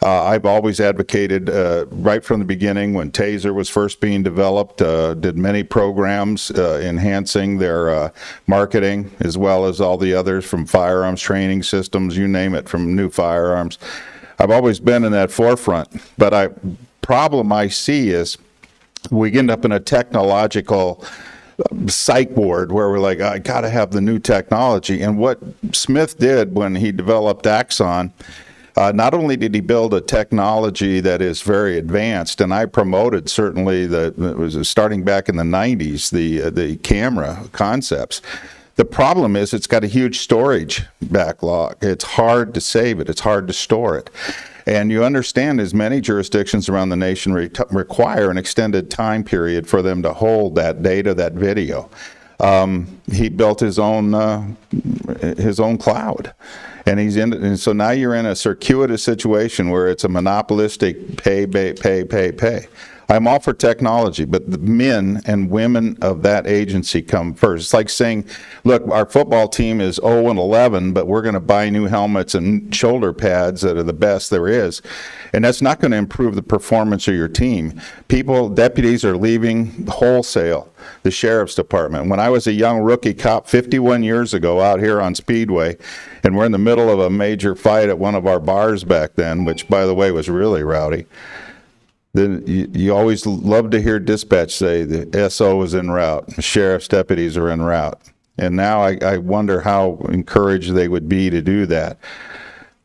I've always advocated right from the beginning when TASER was first being developed, did many programs enhancing their marketing, as well as all the others from firearms training systems, you name it, from new firearms. I've always been in that forefront, but problem I see is we end up in a technological psych ward where we're like, I got to have the new technology. And what Smith did when he developed Axon, not only did he build a technology that is very advanced, and I promoted certainly it was starting back in the 90s, the camera concepts. The problem is it's got a huge storage backlog. It's hard to save it. It's hard to store it. And you understand as many jurisdictions around the nation require an extended time period for them to hold that data, that video. He built his own cloud. And so now you're in a circuitous situation where it's a monopolistic pay. I'm all for technology, but the men and women of that agency come first. It's like saying, look, our football team is 0-11, but we're going to buy new helmets and shoulder pads that are the best there is. And that's not going to improve the performance of your team. Deputies are leaving wholesale the sheriff's department. When I was a young rookie cop 51 years ago out here on Speedway, and we're in the middle of a major fight at one of our bars back then, which, by the way, was really rowdy, then you always love to hear dispatch say the SO is en route, the sheriff's deputies are en route. And now I wonder how encouraged they would be to do that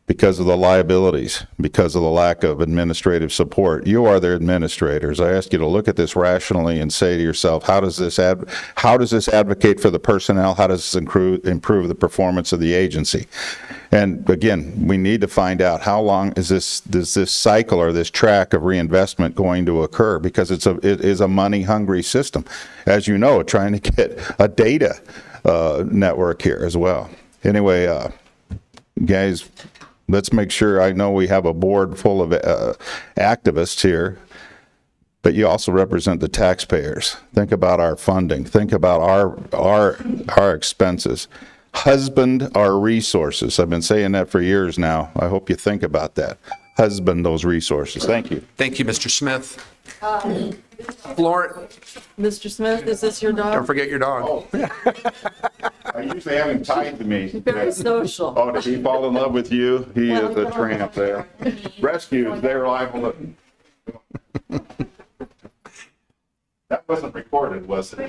because of the liabilities, because of the lack of administrative support. You are their administrators. I ask you to look at this rationally and say to yourself, how does this advocate for the personnel? How does this improve the performance of the agency? And again, we need to find out how long is this cycle or this track of reinvestment going to occur, because it is a money-hungry system. As you know, trying to get a data network here as well. Anyway, guys, let's make sure, I know we have a board full of activists here, but you also represent the taxpayers. Think about our funding. Think about our expenses. Husband our resources. I've been saying that for years now. I hope you think about that. Husband those resources. Thank you. Thank you, Mr. Smith. Lauren, Mr. Smith, is this your dog? don't forget your dog. I usually have him tied to me. Very social. Oh, did he fall in love with you? He is a tramp there. Rescues, they're liable to... That wasn't recorded, was it?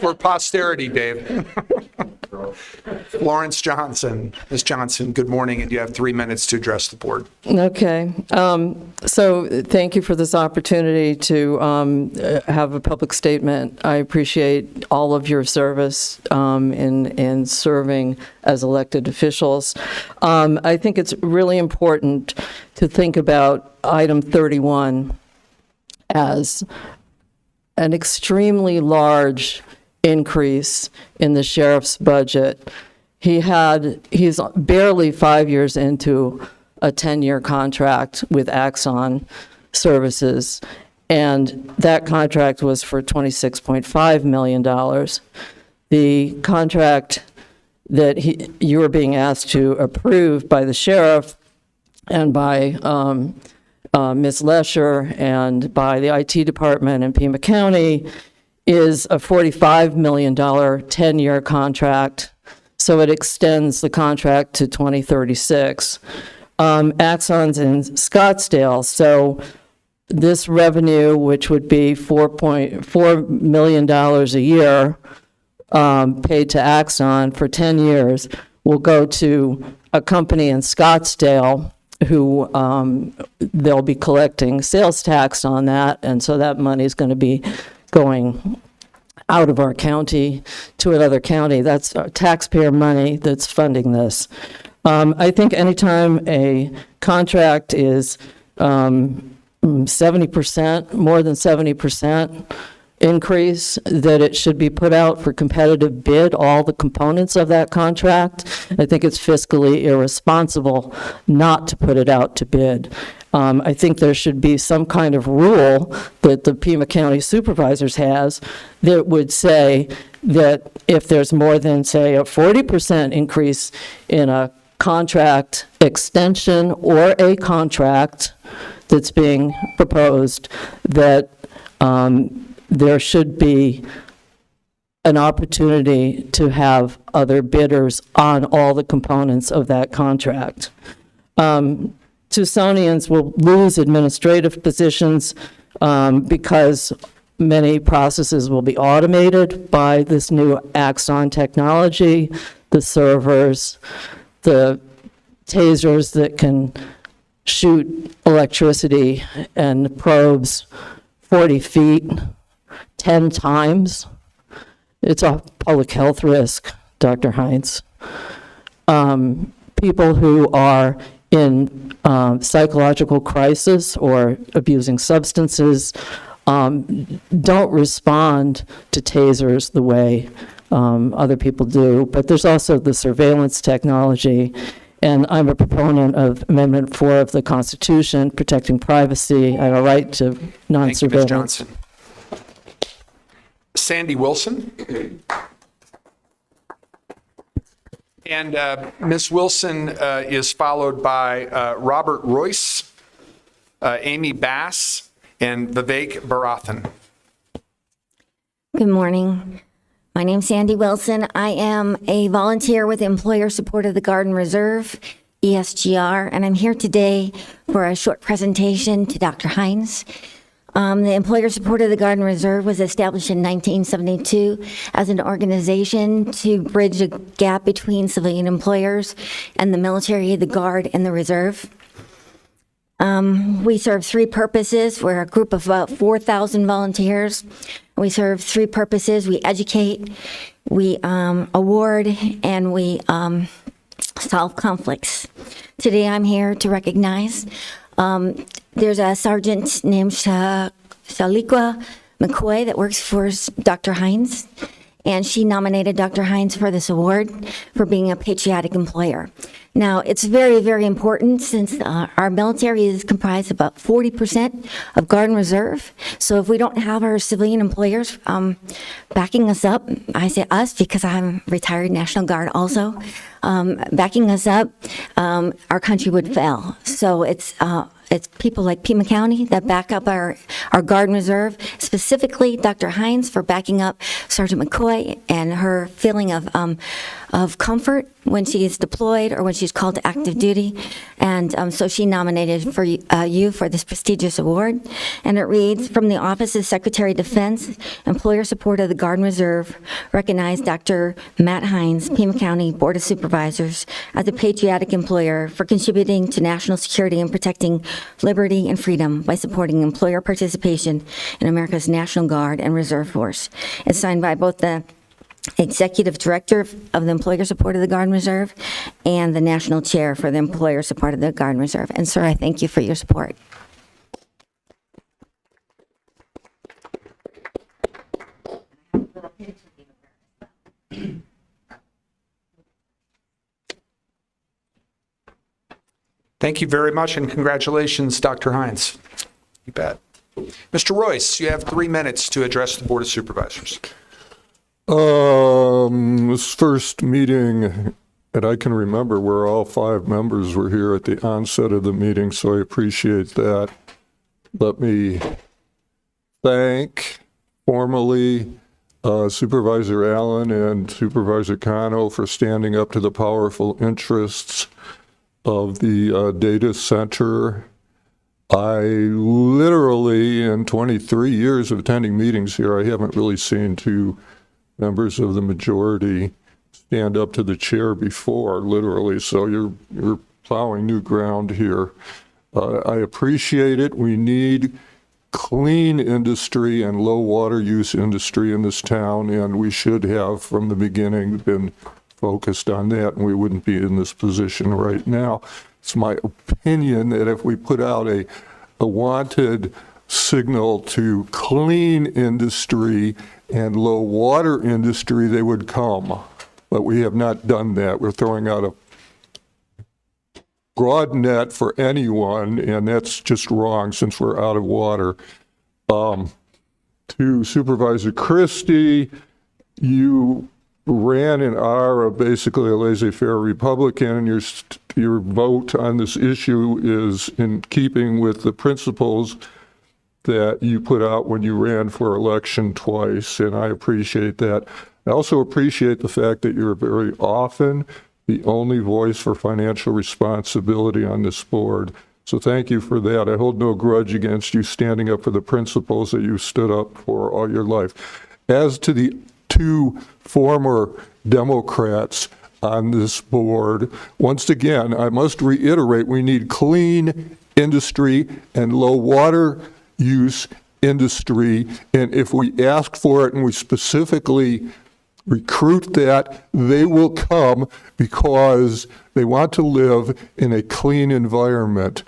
For posterity, Dave. Florence Johnson. Ms. Johnson, good morning, and you have 3 minutes to address the board. Okay. So thank you for this opportunity to have a public statement. I appreciate all of your service in serving as elected officials. I think it's really important to think about item 31 as an extremely large increase in the sheriff's budget. He's barely 5 years into a 10-year contract with Axon Services, and that contract was for $26.5 million. The contract that you are being asked to approve by the sheriff and by Ms. Lesher and by the IT department in Pima County is a $45 million 10-year contract, so it extends the contract to 2036. Axon's in Scottsdale, so this revenue, which would be $4.4 million a year paid to Axon for 10 years, will go to a company in Scottsdale who they'll be collecting sales tax on that, and so that money is going to be going out of our county to another county. That's taxpayer money that's funding this. I think anytime a contract is 70%, more than 70%, increase, that it should be put out for competitive bid, all the components of that contract. I think it's fiscally irresponsible not to put it out to bid. I think there should be some kind of rule that the Pima County Supervisors has that would say that if there's more than, say, a 40% increase in a contract extension or a contract that's being proposed, that there should be an opportunity to have other bidders on all the components of that contract. Tucsonians will lose administrative positions because many processes will be automated by this new Axon technology, the servers, the tasers that can shoot electricity and probes 40 feet 10 times. It's a public health risk, Dr. Hines. People who are in psychological crisis or abusing substances don't respond to tasers the way other people do. But there's also the surveillance technology. And I'm a proponent of Amendment 4 of the Constitution, protecting privacy and a right to non-surveillance. Thank you, Ms. Johnson. Sandy Wilson. And Ms. Wilson is followed by Robert Royce, Amy Bass, and Vivek Barathan. Good morning. My name's Sandy Wilson. I am a volunteer with Employer Support of the Guard and Reserve, ESGR, and I'm here today for a short presentation to Dr. Hines. The Employer Support of the Guard and Reserve was established in 1972 as an organization to bridge a gap between civilian employers and the military, the Guard, and the Reserve. We serve three purposes. We're a group of about 4,000 volunteers. We serve three purposes. We educate, we award, and we solve conflicts. Today I'm here to recognize there's a sergeant named Shaliqua McCoy that works for Dr. Hines, and she nominated Dr. Hines for this award for being a patriotic employer. Now, it's very, very important since our military is comprised of about 40% of Guard and Reserve. So if we don't have our civilian employers backing us up, I say us because I'm retired National Guard also, backing us up, our country would fail. So it's people like Pima County that back up our Guard and Reserve, specifically Dr. Hines for backing up Sergeant McCoy and her feeling of comfort when she is deployed or when she's called to active duty. And so she nominated for you for this prestigious award. And it reads, from the Office of Secretary of Defense, Employer Support of the Guard and Reserve, recognize Dr. Matt Hines, Pima County Board of Supervisors, as a patriotic employer for contributing to national security and protecting liberty and freedom by supporting employer participation in America's National Guard and Reserve Force. It's signed by both the Executive Director of the Employer Support of the Guard and Reserve and the National Chair for the Employer Support of the Guard and Reserve. And sir, I thank you for your support. Thank you very much, and congratulations, Dr. Hines. You bet. Mr. Royce, you have 3 minutes to address the Board of Supervisors. This first meeting that I can remember where all 5 members were here at the onset of the meeting, so I appreciate that. Let me thank formally Supervisor Allen and Supervisor Cano for standing up to the powerful interests of the data center. I literally, in 23 years of attending meetings here, I haven't really seen 2 members of the majority stand up to the chair before, literally, so you're plowing new ground here. I appreciate it. We need clean industry and low water use industry in this town, and we should have, from the beginning, been focused on that, and we wouldn't be in this position right now. It's my opinion that if we put out a wanted signal to clean industry and low water industry, they would come. But we have not done that. We're throwing out a broad net for anyone, and that's just wrong since we're out of water. To Supervisor Christie, you ran and are basically a laissez-faire Republican, and your vote on this issue is in keeping with the principles that you put out when you ran for election twice, and I appreciate that. I also appreciate the fact that you're very often the only voice for financial responsibility on this board. So thank you for that. I hold no grudge against you standing up for the principles that you stood up for all your life. As to the two former Democrats on this board, once again, I must reiterate, we need clean industry and low water use industry. And if we ask for it and we specifically recruit that, they will come because they want to live in a clean environment.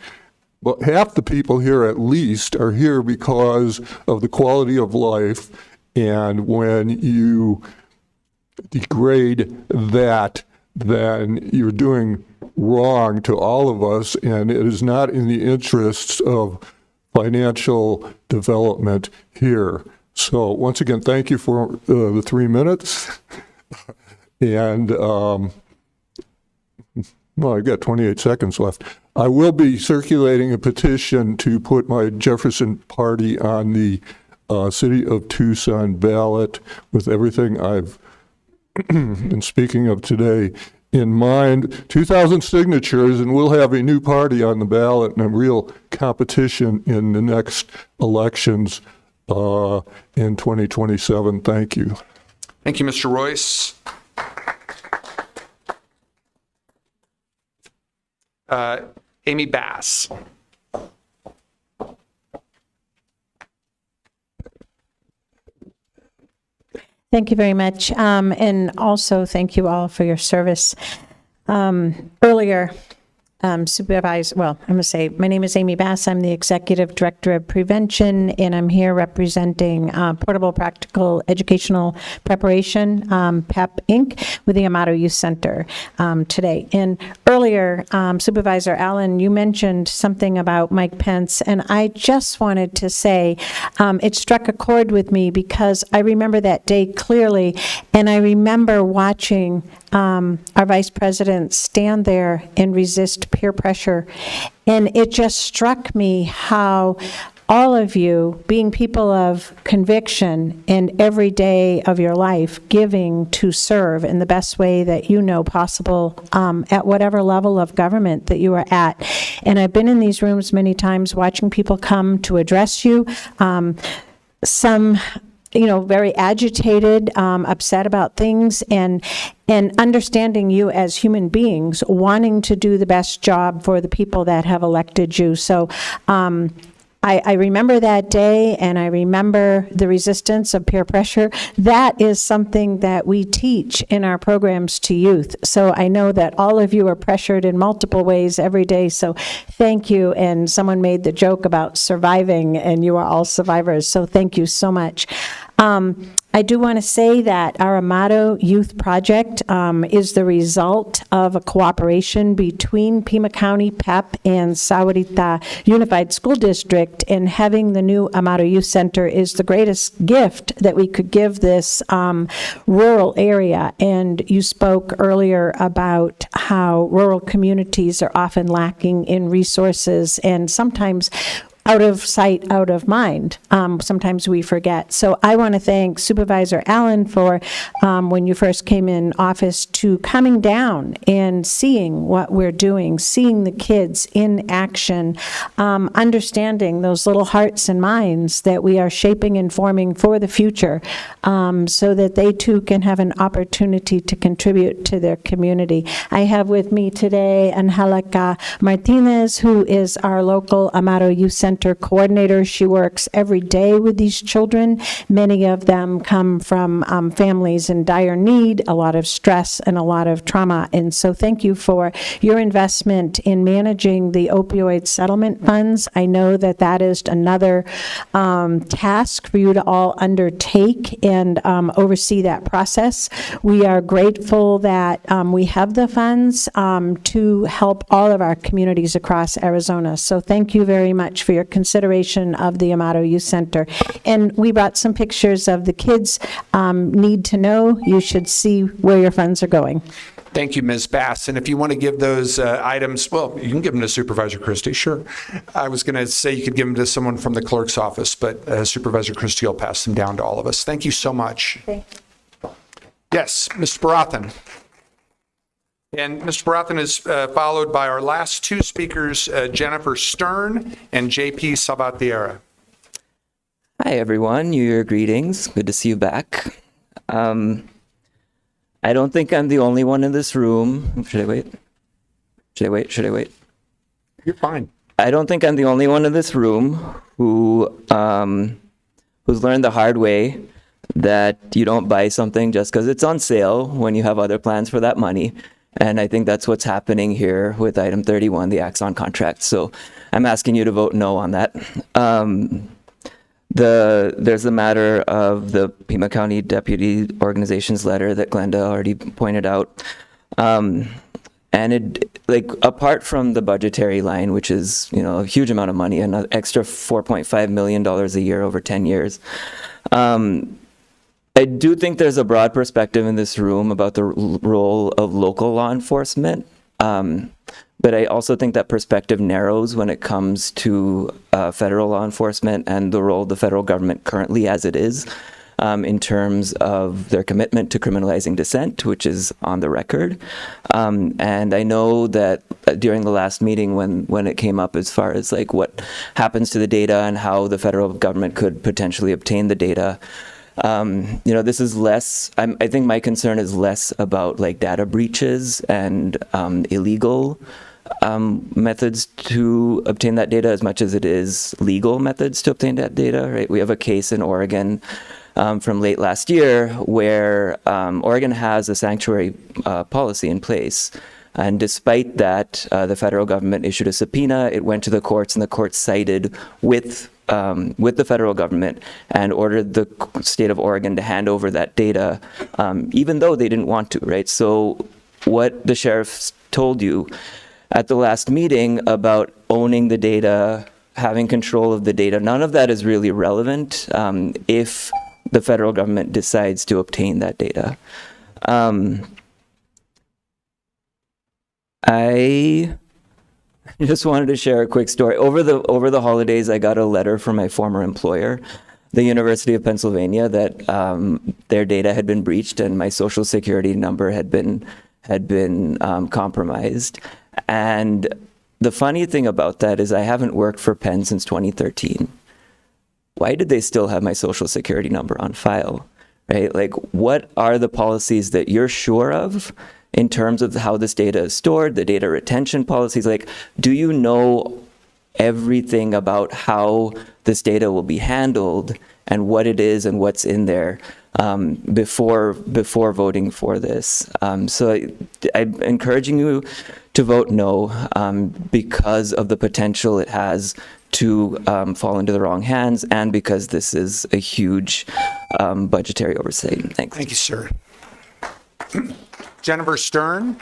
But half the people here at least are here because of the quality of life, and when you degrade that, then you're doing wrong to all of us, and it is not in the interests of financial development here. So once again, thank you for the 3 minutes. And, well, I've got 28 seconds left. I will be circulating a petition to put my Jefferson party on the City of Tucson ballot with everything I've been speaking of today in mind. 2,000 signatures, and we'll have a new party on the ballot and a real competition in the next elections in 2027. Thank you. Thank you, Mr. Royce. Amy Bass. Thank you very much. And also thank you all for your service. Earlier, Supervisor, well, I'm going to say, my name is Amy Bass. I'm the Executive Director of Prevention, and I'm here representing Portable Practical Educational Preparation, PEP, Inc., with the Amato Youth Center today. And earlier, Supervisor Allen, you mentioned something about Mike Pence, and I just wanted to say it struck a chord with me because I remember that day clearly, and I remember watching our Vice President stand there and resist peer pressure. And it just struck me how all of you, being people of conviction in every day of your life, giving to serve in the best way that you know possible at whatever level of government that you are at. And I've been in these rooms many times watching people come to address you. Some very agitated, upset about things, and understanding you as human beings, wanting to do the best job for the people that have elected you. So I remember that day, and I remember the resistance of peer pressure. That is something that we teach in our programs to youth. So I know that all of you are pressured in multiple ways every day. So thank you. And someone made the joke about surviving, and you are all survivors. So thank you so much. I do want to say that our Amato Youth Project is the result of a cooperation between Pima County PEP and Sahuarita Unified School District, and having the new Amato Youth Center is the greatest gift that we could give this rural area. And you spoke earlier about how rural communities are often lacking in resources, and sometimes out of sight, out of mind. Sometimes we forget. So I want to thank Supervisor Allen for, when you first came in office, to coming down and seeing what we're doing, seeing the kids in action, understanding those little hearts and minds that we are shaping and forming for the future, so that they too can have an opportunity to contribute to their community. I have with me today Angelica Martinez, who is our local Amato Youth Center Center coordinator. She works every day with these children. Many of them come from families in dire need, a lot of stress, and a lot of trauma. And so thank you for your investment in managing the opioid settlement funds. I know that that is another task for you to all undertake and oversee that process. We are grateful that we have the funds to help all of our communities across Arizona. So thank you very much for your consideration of the Amato Youth Center. And we brought some pictures of the kids need to know. You should see where your funds are going. Thank you, Ms. Bass. And if you want to give those items, well, you can give them to Supervisor Christie, sure. I was going to say you could give them to someone from the clerk's office, but Supervisor Christie will pass them down to all of us. Thank you so much. Yes, Mr. Barathan. And Mr. Barathan is followed by our last two speakers, Jennifer Stern and JP Sabatiera. Hi, everyone. New Year greetings. Good to see you back. I don't think I'm the only one in this room. Should I wait? Should I wait? Should I wait? You're fine. I don't think I'm the only one in this room who's learned the hard way that you don't buy something just because it's on sale when you have other plans for that money. And I think that's what's happening here with item 31, the Axon contract. So I'm asking you to vote no on that. There's the matter of the Pima County Deputy Organization's letter that Glenda already pointed out. And it, like, apart from the budgetary line, which is, you know, a huge amount of money, an extra $4.5 million a year over 10 years, I do think there's a broad perspective in this room about the role of local law enforcement. But I also think that perspective narrows when it comes to federal law enforcement and the role of the federal government currently as it is in terms of their commitment to criminalizing dissent, which is on the record. And I know that during the last meeting when it came up as far as like what happens to the data and how the federal government could potentially obtain the data, you know, this is less, I think my concern is less about like data breaches and illegal methods to obtain that data as much as it is legal methods to obtain that data, right? We have a case in Oregon from late last year where Oregon has a sanctuary policy in place. And despite that, the federal government issued a subpoena. It went to the courts, and the courts sided with the federal government and ordered the state of Oregon to hand over that data, even though they didn't want to, right? So what the sheriff told you at the last meeting about owning the data, having control of the data, none of that is really relevant if the federal government decides to obtain that data. I just wanted to share a quick story. Over the holidays, I got a letter from my former employer, the University of Pennsylvania, that their data had been breached and my social security number had been compromised. And the funny thing about that is I haven't worked for Penn since 2013. Why did they still have my social security number on file, right? Like, what are the policies that you're sure of in terms of how this data is stored, the data retention policies? Like, do you know everything about how this data will be handled and what it is and what's in there before voting for this? So I'm encouraging you to vote no because of the potential it has to fall into the wrong hands and because this is a huge budgetary oversight. Thanks. Thank you, sir. Jennifer Stern.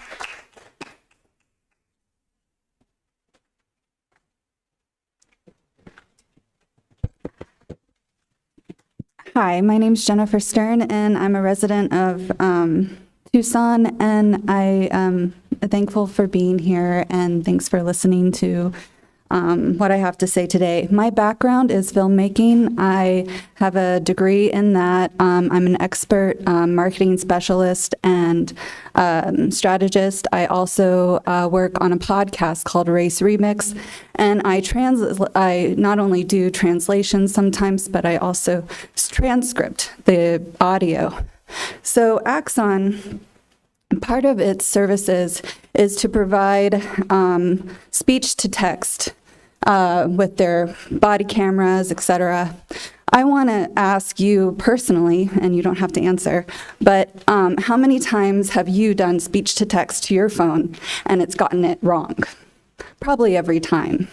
Hi, my name is Jennifer Stern, and I'm a resident of Tucson, and I am thankful for being here, and thanks for listening to what I have to say today. My background is filmmaking. I have a degree in that. I'm an expert marketing specialist and strategist. I also work on a podcast called Race Remix, and I not only do translations sometimes, but I also transcript the audio. So Axon, part of its services is to provide speech to text with their body cameras, etc. I want to ask you personally, and you don't have to answer, but how many times have you done speech to text to your phone and it's gotten it wrong? Probably every time.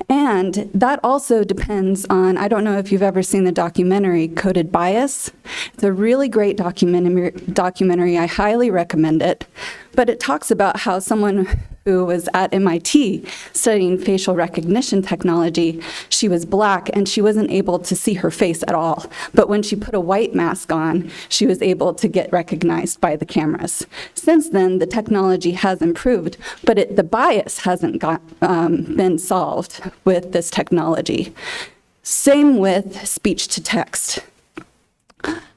And that also depends on, I don't know if you've ever seen the documentary Coded Bias. It's a really great documentary. I highly recommend it. But it talks about how someone who was at MIT studying facial recognition technology, she was black and she wasn't able to see her face at all. But when she put a white mask on, she was able to get recognized by the cameras. Since then, the technology has improved, but the bias hasn't been solved with this technology. Same with speech to text.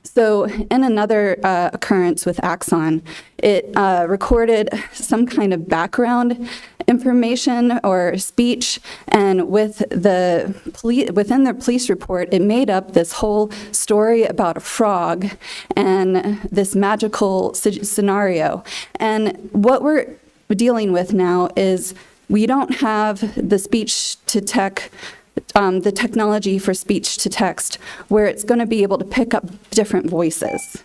So in another occurrence with Axon, it recorded some kind of background information or speech, and within the police report, it made up this whole story about a frog and this magical scenario. And what we're dealing with now is we don't have the speech to text, the technology for speech to text, where it's going to be able to pick up different voices.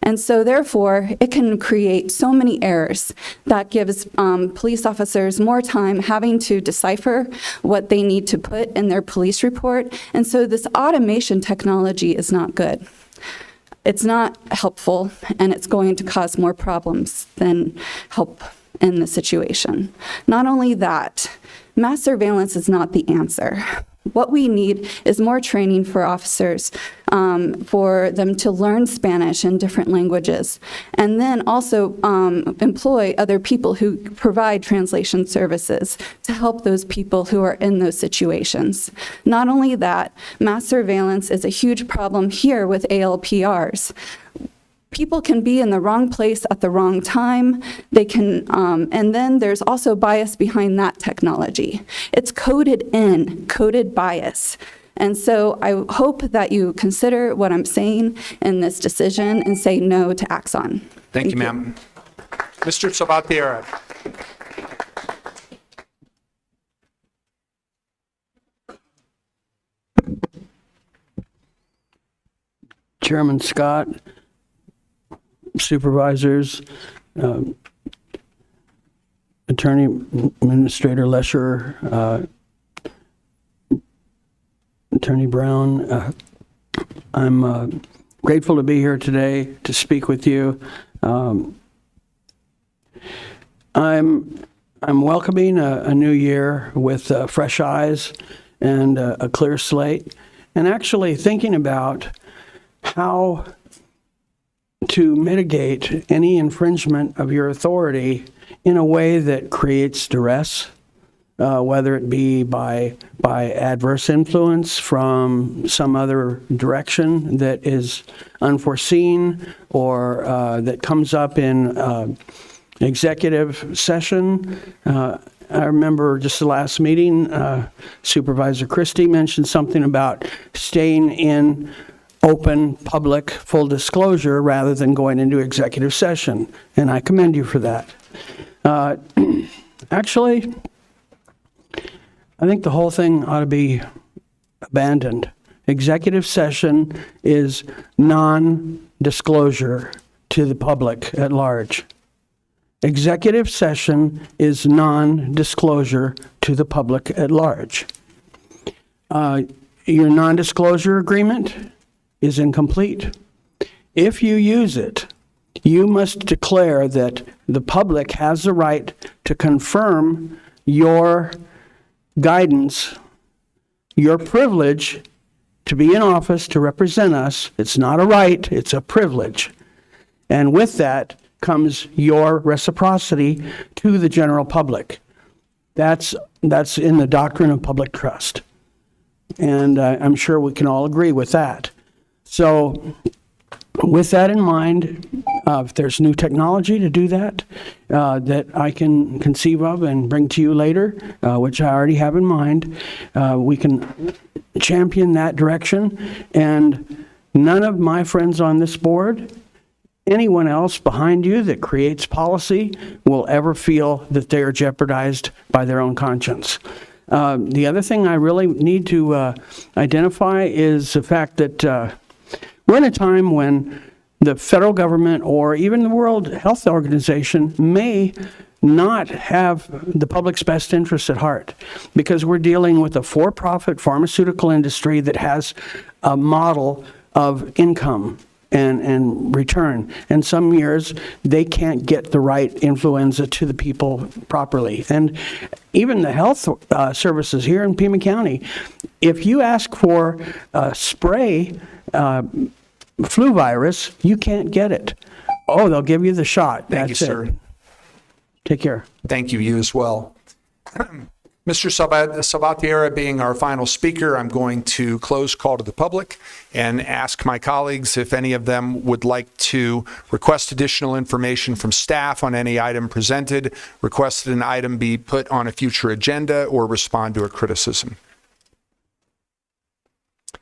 And so therefore, it can create so many errors that gives police officers more time having to decipher what they need to put in their police report. And so this automation technology is not good. It's not helpful, and it's going to cause more problems than help in the situation. Not only that, mass surveillance is not the answer. What we need is more training for officers, for them to learn Spanish and different languages, and then also employ other people who provide translation services to help those people who are in those situations. Not only that, mass surveillance is a huge problem here with ALPRs. People can be in the wrong place at the wrong time. They can, and then there's also bias behind that technology. It's coded bias. And so I hope that you consider what I'm saying in this decision and say no to Axon. Thank you, ma'am. Mr. Salvatierra. Chairman Scott, Supervisors, Attorney Administrator Lesher, Attorney Brown, I'm grateful to be here today to speak with you. I'm welcoming a new year with fresh eyes and a clear slate, and actually thinking about how to mitigate any infringement of your authority in a way that creates duress, whether it be by adverse influence from some other direction that is unforeseen or that comes up in executive session. I remember just the last meeting, Supervisor Christie mentioned something about staying in open, public, full disclosure rather than going into executive session, and I commend you for that. Actually, I think the whole thing ought to be abandoned. Executive session is non-disclosure to the public at large. Executive session is non-disclosure to the public at large. Your non-disclosure agreement is incomplete. If you use it, you must declare that the public has the right to confirm your guidance, your privilege to be in office to represent us. It's not a right, it's a privilege. And with that comes your reciprocity to the general public. That's in the doctrine of public trust. And I'm sure we can all agree with that. So with that in mind, if there's new technology to do that, that I can conceive of and bring to you later, which I already have in mind, we can champion that direction. And none of my friends on this board, anyone else behind you that creates policy, will ever feel that they are jeopardized by their own conscience. The other thing I really need to identify is the fact that we're in a time when the federal government or even the World Health Organization may not have the public's best interests at heart, because we're dealing with a for-profit pharmaceutical industry that has a model of income and return. And some years, they can't get the right influenza to the people properly. And even the health services here in Pima County, if you ask for a spray flu virus, you can't get it. Oh, they'll give you the shot. Thank you, sir. Take care. Thank you. You as well. Mr. Salvatierra being our final speaker, I'm going to close call to the public and ask my colleagues if any of them would like to request additional information from staff on any item presented, request that an item be put on a future agenda, or respond to a criticism.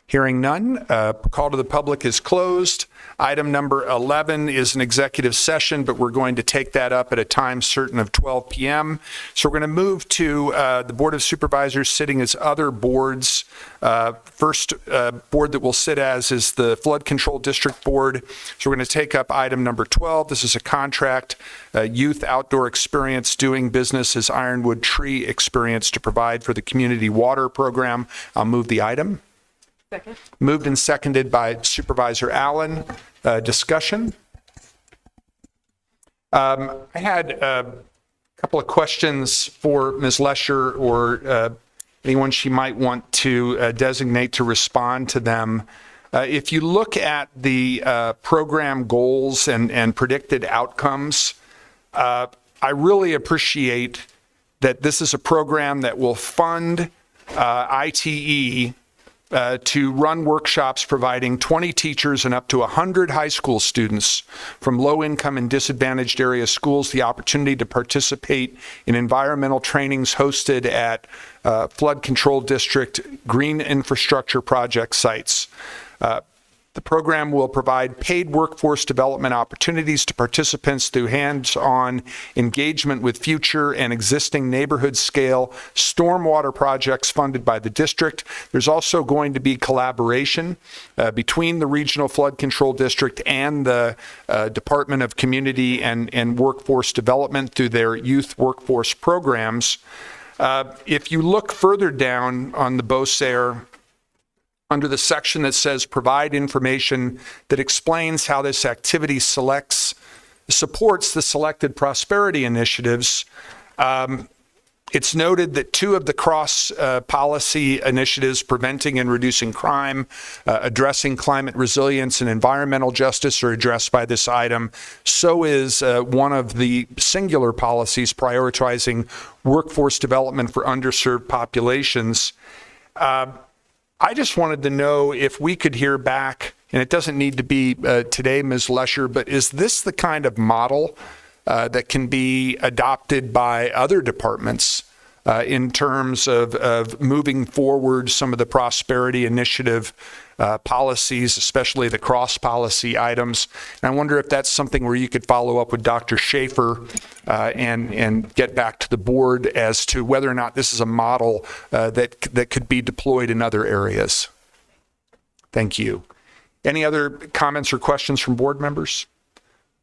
Hearing none, call to the public is closed. Item number 11 is an executive session, but we're going to take that up at a time certain of 12 p.m. So we're going to move to the Board of Supervisors sitting as other boards. First board that we'll sit as is the Flood Control District Board. So we're going to take up item number 12. This is a contract, youth outdoor experience doing business as Ironwood Tree Experience to provide for the community water program. I'll move the item. Second. Moved and seconded by Supervisor Allen. Discussion. I had a couple of questions for Ms. Lesher or anyone she might want to designate to respond to them. If you look at the program goals and predicted outcomes, I really appreciate that this is a program that will fund ITE to run workshops providing 20 teachers and up to 100 high school students from low-income and disadvantaged area schools the opportunity to participate in environmental trainings hosted at Flood Control District green infrastructure project sites. The program will provide paid workforce development opportunities to participants through hands-on engagement with future and existing neighborhood-scale stormwater projects funded by the district. There's also going to be collaboration between the Regional Flood Control District and the Department of Community and Workforce Development through their youth workforce programs. If you look further down on the BOSAIR, under the section that says provide information that explains how this activity supports the selected prosperity initiatives, it's noted that 2 of the cross-policy initiatives, preventing and reducing crime, addressing climate resilience and environmental justice, are addressed by this item. So is one of the singular policies prioritizing workforce development for underserved populations. I just wanted to know if we could hear back, and it doesn't need to be today, Ms. Lesher, but is this the kind of model that can be adopted by other departments in terms of moving forward some of the prosperity initiative policies, especially the cross-policy items? And I wonder if that's something where you could follow up with Dr. Schaefer and get back to the board as to whether or not this is a model that could be deployed in other areas. Thank you. Any other comments or questions from board members?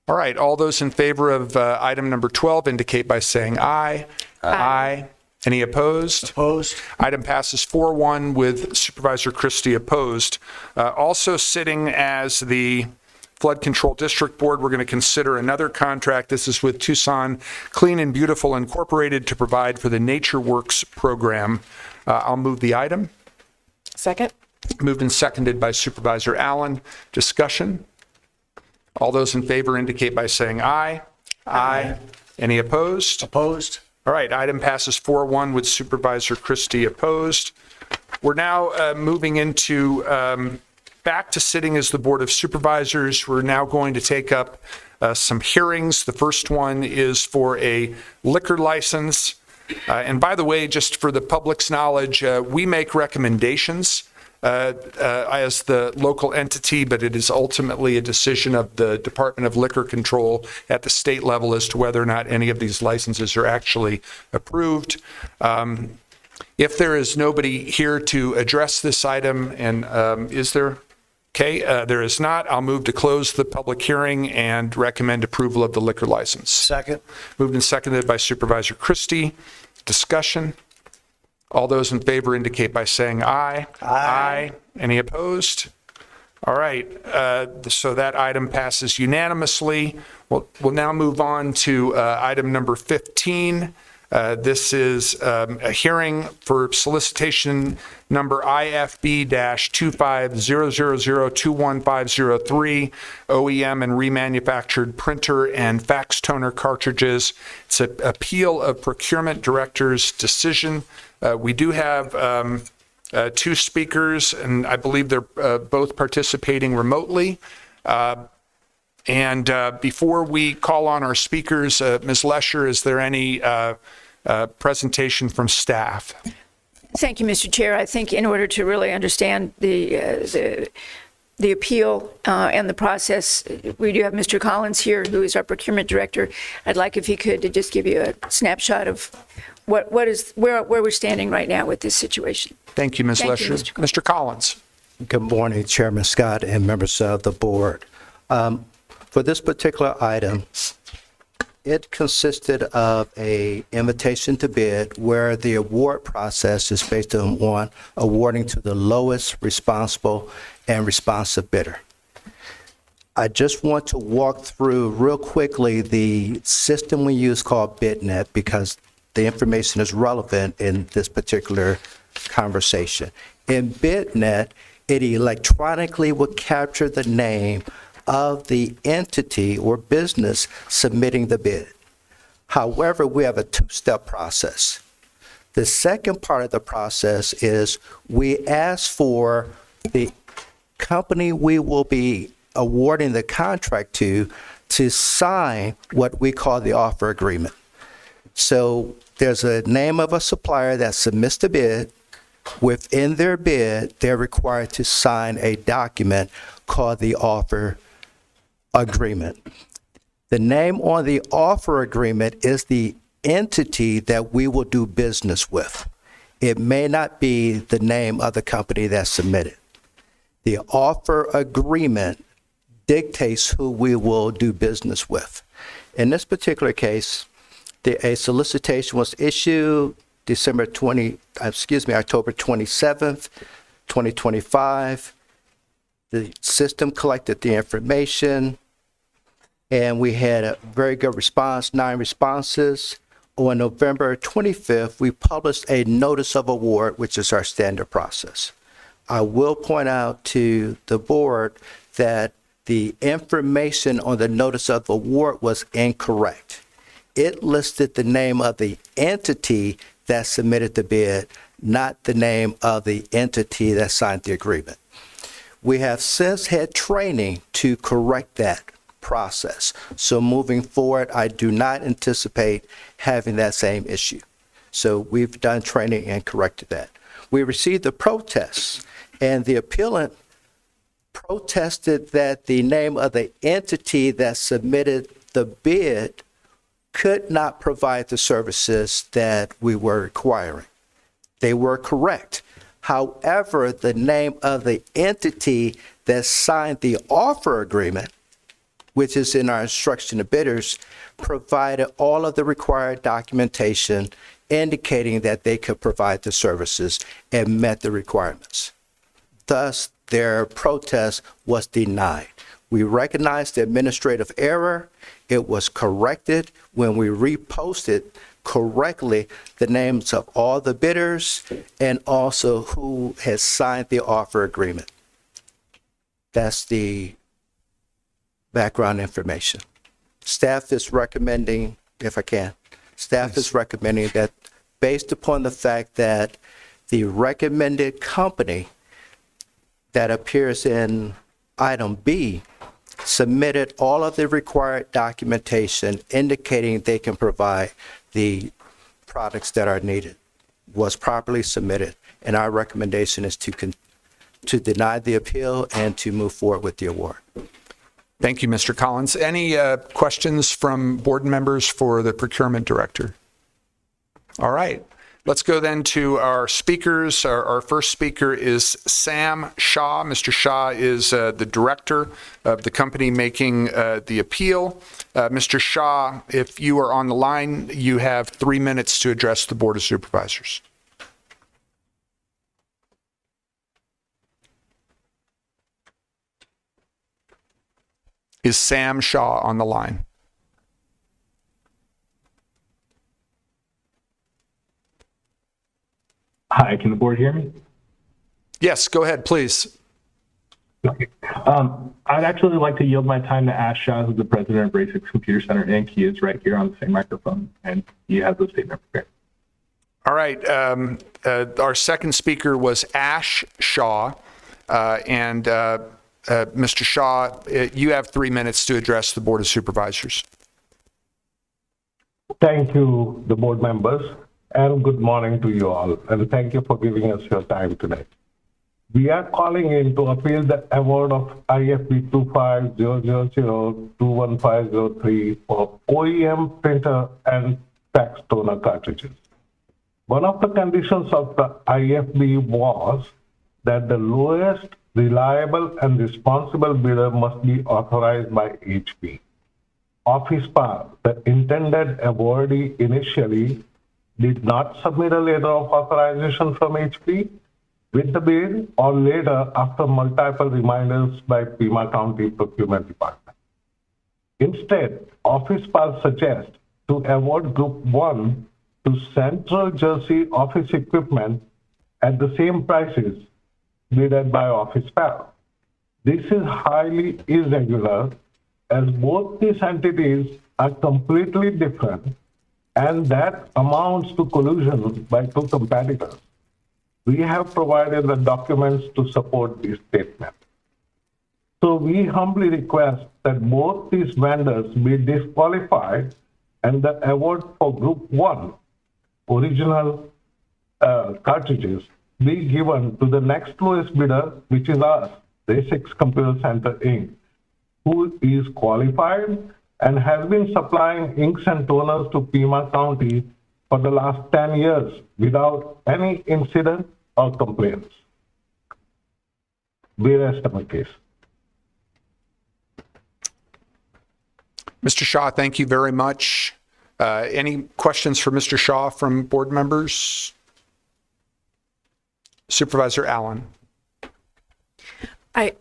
All right, all those in favor of item number 12 indicate by saying aye. Aye. Any opposed? Opposed. Item passes 4-1 with Supervisor Christie opposed. Also sitting as the Flood Control District Board, we're going to consider another contract. This is with Tucson Clean and Beautiful Incorporated to provide for the Nature Works program. I'll move the item. Second. Moved and seconded by Supervisor Allen. Discussion. All those in favor indicate by saying aye. Aye. Any opposed? Opposed. All right, item passes 4-1 with Supervisor Christie opposed. We're now moving into back to sitting as the Board of Supervisors. We're now going to take up some hearings. The first one is for a liquor license. And by the way, just for the public's knowledge, we make recommendations as the local entity, but it is ultimately a decision of the Department of Liquor Control at the state level as to whether or not any of these licenses are actually approved. If there is nobody here to address this item, and is there? Okay, there is not. I'll move to close the public hearing and recommend approval of the liquor license. Second. Moved and seconded by Supervisor Christie. Discussion. All those in favor indicate by saying aye. Aye. Any opposed? All right, so that item passes unanimously. We'll now move on to item number 15. This is a hearing for solicitation number IFB-250002150 OEM and remanufactured printer and fax toner cartridges. It's an appeal of procurement director's decision. We do have two speakers, and I believe they're both participating remotely. And before we call on our speakers, Ms. Lesher, is there any presentation from staff? Thank you, Mr. Chair. I think in order to really understand the appeal and the process, we do have Mr. Collins here, who is our procurement director. I'd like if he could to just give you a snapshot of where we're standing right now with this situation. Thank you, Ms. Lesher. Mr. Collins. Good morning, Chairman Scott and members of the board. For this particular item, it consisted of an invitation to bid where the award process is based on awarding to the lowest responsible and responsive bidder. I just want to walk through real quickly the system we use called BidNet because the information is relevant in this particular conversation. In BidNet, it electronically will capture the name of the entity or business submitting the bid. However, we have a two-step process. The second part of the process is we ask for the company we will be awarding the contract to sign what we call the offer agreement. So there's a name of a supplier that submits the bid. Within their bid, they're required to sign a document called the offer agreement. The name on the offer agreement is the entity that we will do business with. It may not be the name of the company that submitted. The offer agreement dictates who we will do business with. In this particular case, a solicitation was issued October 27th, 2025. The system collected the information, and we had a very good response, 9 responses. On November 25th, we published a notice of award, which is our standard process. I will point out to the board that the information on the notice of award was incorrect. It listed the name of the entity that submitted the bid, not the name of the entity that signed the agreement. We have since had training to correct that process. So moving forward, I do not anticipate having that same issue. So we've done training and corrected that. We received the protests, and the appellant protested that the name of the entity that submitted the bid could not provide the services that we were requiring. They were correct. However, the name of the entity that signed the offer agreement, which is in our instruction to bidders, provided all of the required documentation indicating that they could provide the services and met the requirements. Thus, their protest was denied. We recognized the administrative error. It was corrected when we reposted correctly the names of all the bidders and also who has signed the offer agreement. That's the background information. Staff is recommending, if I can, is recommending that based upon the fact that the recommended company that appears in item B submitted all of the required documentation indicating they can provide the products that are needed, was properly submitted, and our recommendation is to deny the appeal and to move forward with the award. Thank you, Mr. Collins. Any questions from board members for the procurement director? All right. Let's go then to our speakers. Our first speaker is Sam Shaw. Mr. Shaw is the director of the company making the appeal. Mr. Shaw, if you are on the line, you have 3 minutes to address the Board of Supervisors. Is Sam Shaw on the line? Hi, can the board hear me? Yes, go ahead, please. Okay. I'd actually like to yield my time to Ash Shah, who's the president of Ray 6 Computer Center, Inc. He is right here on the same microphone, and he has the statement prepared. All right. Our second speaker was Ash Shaw. Mr. Shaw, you have 3 minutes to address the Board of Supervisors. Thank you, the board members, and good morning to you all, and thank you for giving us your time today. We are calling in to appeal the award of IFB 25000-21503 for OEM printer and fax toner cartridges. One of the conditions of the IFB was that the lowest reliable and responsible bidder must be authorized by HP. Office Par, the intended awardee initially, did not submit a letter of authorization from HP with the bid or later after multiple reminders by Pima County Procurement Department. Instead, Office Par suggests to award Group 1 to Central Jersey Office Equipment at the same prices bidded by Office Par. This is highly irregular as both these entities are completely different, and that amounts to collusion by two competitors. We have provided the documents to support this statement. So we humbly request that both these vendors be disqualified and the award for Group 1, original cartridges, be given to the next lowest bidder, which is us, Ray 6 Computer Center, Inc., who is qualified and has been supplying inks and toners to Pima County for the last 10 years without any incident or complaints. We rest my case. Mr. Shaw, thank you very much. Any questions for Mr. Shaw from board members? Supervisor Allen. I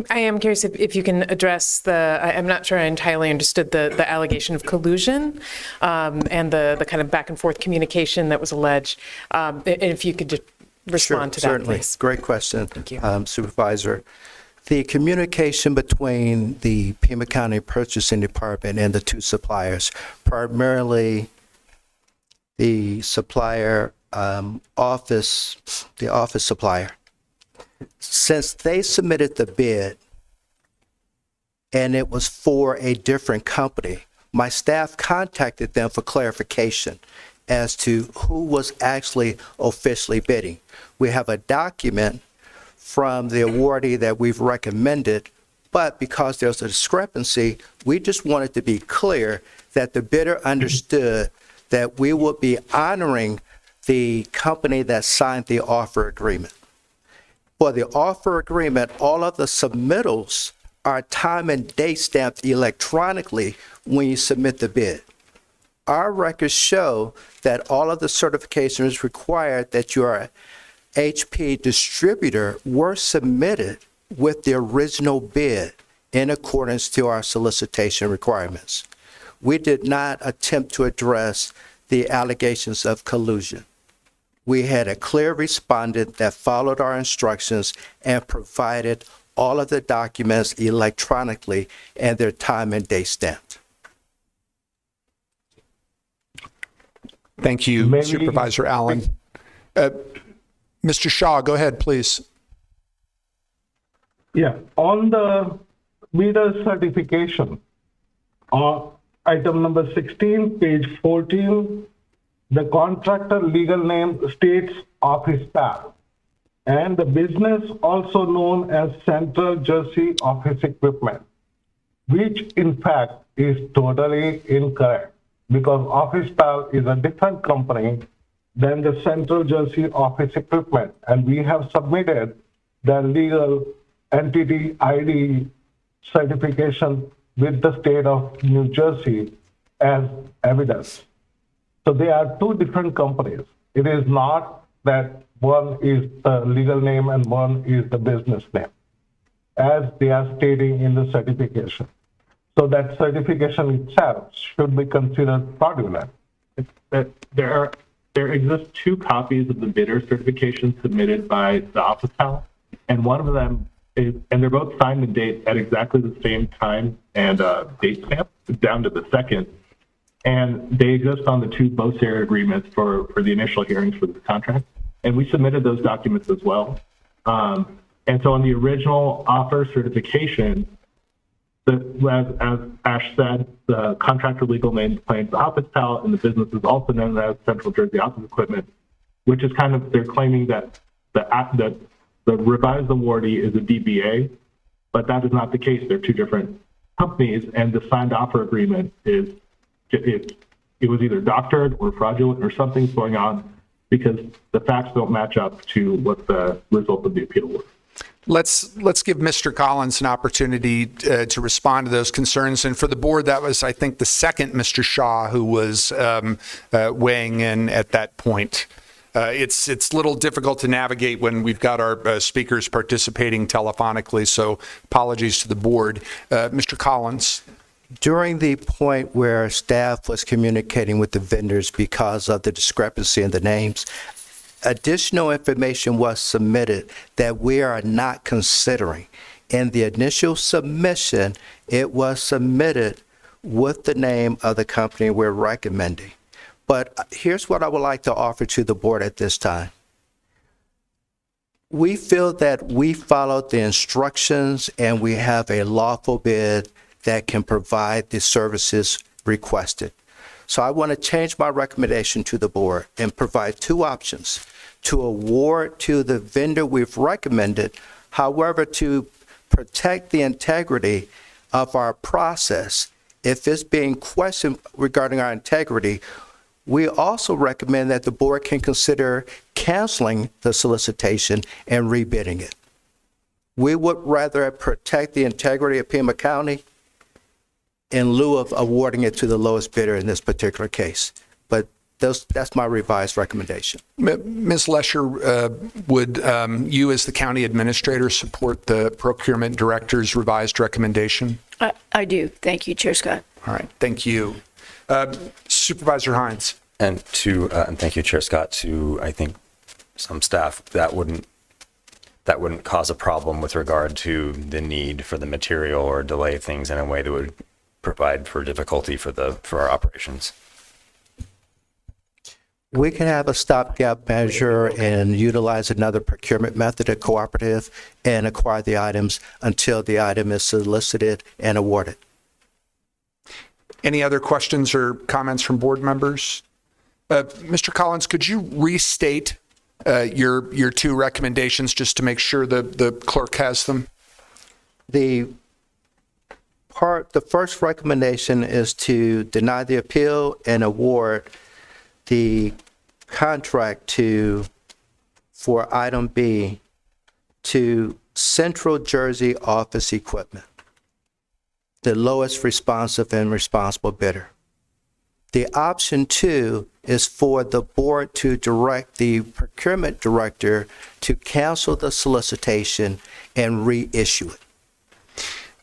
am curious if you can address I'm not sure I entirely understood the allegation of collusion and the kind of back and forth communication that was alleged. And if you could just respond to that, certainly. please. Great question, Thank you. Supervisor. The communication between the Pima County Purchasing Department and the two suppliers, primarily the supplier the office supplier, since they submitted the bid and it was for a different company, my staff contacted them for clarification as to who was actually officially bidding. We have a document from the awardee that we've recommended, but because there's a discrepancy, we just wanted to be clear that the bidder understood that we would be honoring the company that signed the offer agreement. For the offer agreement, all of the submittals are time and date stamped electronically when you submit the bid. Our records show that all of the certifications required that your HP distributor were submitted with the original bid in accordance to our solicitation requirements. We did not attempt to address the allegations of collusion. We had a clear respondent that followed our instructions and provided all of the documents electronically and their time and date stamped. Thank you, Supervisor Allen. Mr. Shaw, go ahead, please. Yeah, on the bidder certification, item number 16, page 14, the contractor legal name states Office Par, and the business also known as Central Jersey Office Equipment, which in fact is totally incorrect because Office Par is a different company then the Central Jersey office equipment. And we have submitted the legal entity ID certification with the state of New Jersey as evidence. So they are two different companies. It is not that one is the legal name and one is the business name, as they are stating in the certification. So that certification itself should be considered fraudulent. There exist two copies of the bidder certification submitted by the office house, and one of them is, and they're both signed and date at exactly the same time and date stamp down to the second. And they exist on the two BOSAR agreements for the initial hearings for this contract. And we submitted those documents as well. And so on the original offer certification, as Ash said, the contractor legal name claims the office pallet, and the business is also known as Central Jersey Office Equipment, which is kind of, they're claiming that the revised awardee is a DBA, but that is not the case. They're two different companies, and the signed offer agreement is, it was either doctored or fraudulent or something's going on because the facts don't match up to what the result of the appeal was. Let's give Mr. Collins an opportunity to respond to those concerns. And for the board, that was, I think, the second Mr. Shaw who was weighing in at that point. It's a little difficult to navigate when we've got our speakers participating telephonically, so apologies to the board. Mr. Collins. During the point where staff was communicating with the vendors because of the discrepancy in the names, additional information was submitted that we are not considering. In the initial submission, it was submitted with the name of the company we're recommending. But here's what I would like to offer to the board at this time. We feel that we followed the instructions and we have a lawful bid that can provide the services requested. So I want to change my recommendation to the board and provide two options: to award to the vendor we've recommended. However, to protect the integrity of our process, if it's being questioned regarding our integrity, we also recommend that the board can consider canceling the solicitation and rebidding it. We would rather protect the integrity of Pima County in lieu of awarding it to the lowest bidder in this particular case. But that's my revised recommendation. Ms. Lesher, would you as the county administrator support the procurement director's revised recommendation? I do. Thank you, Chair Scott. All right, thank you. Supervisor Hines. And thank you, Chair Scott, to, I think, some staff, that wouldn't cause a problem with regard to the need for the material or delay things in a way that would provide for difficulty for our operations. We can have a stopgap measure and utilize another procurement method, a cooperative, and acquire the items until the item is solicited and awarded. Any other questions or comments from board members? Mr. Collins, could you restate your two recommendations just to make sure the clerk has them? The first recommendation is to deny the appeal and award the contract for item B to Central Jersey Office Equipment, the lowest responsive and responsible bidder. The option 2 is for the board to direct the procurement director to cancel the solicitation and reissue it.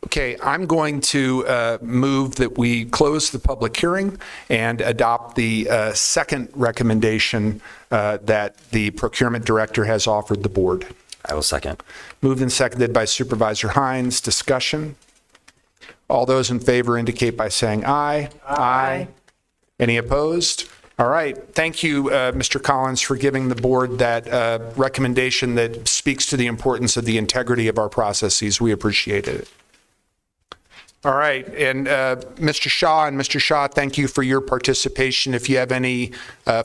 Okay, I'm going to move that we close the public hearing and adopt the second recommendation that the procurement director has offered the board. I will second. Moved and seconded by Supervisor Hines. Discussion? All those in favor indicate by saying aye. Aye. Any opposed? All right. Thank you, Mr. Collins, for giving the board that recommendation that speaks to the importance of the integrity of our processes. We appreciate it. All right. And Mr. Shaw, thank you for your participation. If you have any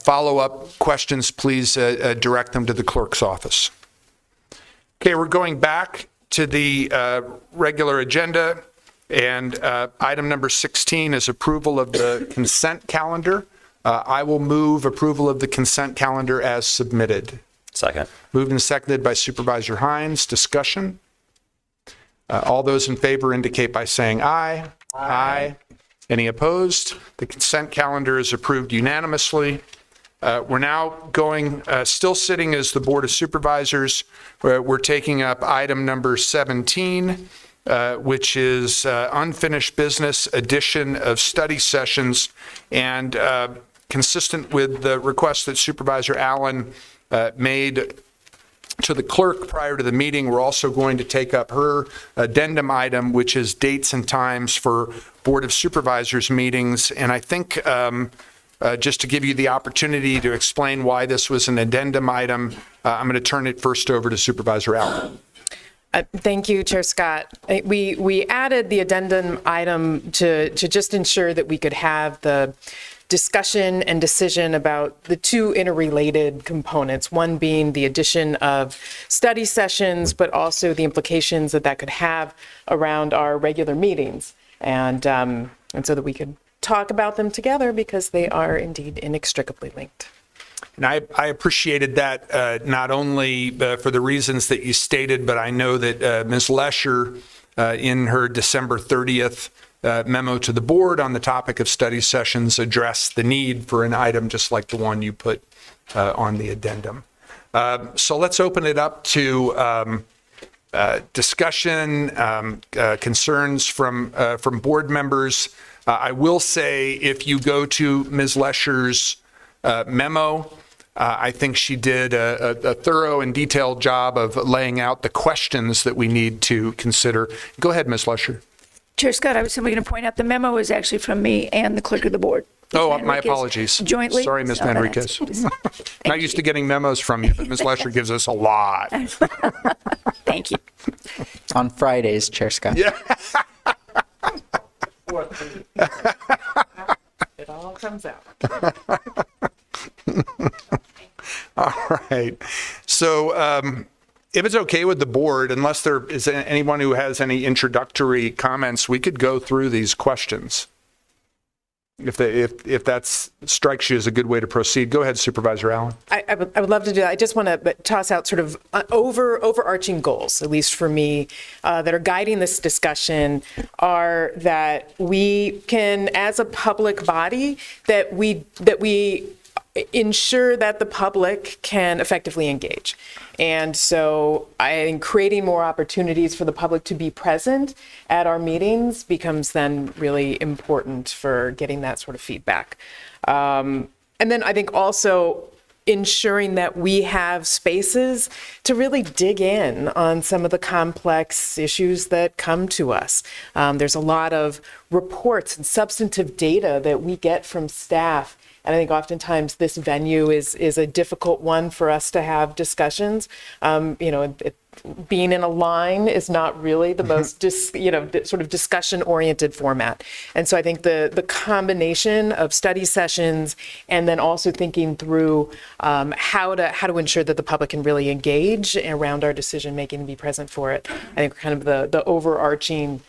follow-up questions, please direct them to the clerk's office. Okay, we're going back to the regular agenda. And item number 16 is approval of the consent calendar. I will move approval of the consent calendar as submitted. Second. Moved and seconded by Supervisor Hines. Discussion? All those in favor indicate by saying aye. Aye. Any opposed? The consent calendar is approved unanimously. We're now going, still sitting as the Board of Supervisors. We're taking up item number 17, which is unfinished business addition of study sessions. And consistent with the request that Supervisor Allen made to the clerk prior to the meeting, we're also going to take up her addendum item, which is dates and times for Board of Supervisors meetings. And I think just to give you the opportunity to explain why this was an addendum item, I'm going to turn it first over to Supervisor Allen. Thank you, Chair Scott. We added the addendum item to just ensure that we could have the discussion and decision about the two interrelated components, one being the addition of study sessions, but also the implications that that could have around our regular meetings. And so that we could talk about them together because they are indeed inextricably linked. And I appreciated that not only for the reasons that you stated, but I know that Ms. Lesher, in her December 30th memo to the board on the topic of study sessions, addressed the need for an item just like the one you put on the addendum. So let's open it up to discussion, concerns from board members. I will say, if you go to Ms. Lesher's memo, I think she did a thorough and detailed job of laying out the questions that we need to consider. Go ahead, Ms. Lesher. Chair Scott, I was simply going to point out the memo is actually from me and the clerk of the board. Oh, my apologies. Jointly. Sorry, Ms. So Manriquez. Not used to getting memos from you, but Ms. Lesher gives us a lot. Thank you. It's on Fridays, Chair Scott. Yeah. It all comes out. All right. So if it's okay with the board, unless there is anyone who has any introductory comments, we could go through these questions. If that strikes you as a good way to proceed, go ahead, Supervisor Allen. I would love to do that. I just want to toss out sort of overarching goals, at least for me, that are guiding this discussion, are that we can, as a public body, that we ensure that the public can effectively engage. And so I think creating more opportunities for the public to be present at our meetings becomes then really important for getting that sort of feedback. And then I think also ensuring that we have spaces to really dig in on some of the complex issues that come to us. There's a lot of reports and substantive data that we get from staff. And I think oftentimes this venue is a difficult one for us to have discussions. Being in a line is not really the most sort of discussion-oriented format. And so I think the combination of study sessions and then also thinking through how to ensure that the public can really engage around our decision-making and be present for it, I think are kind of the overarching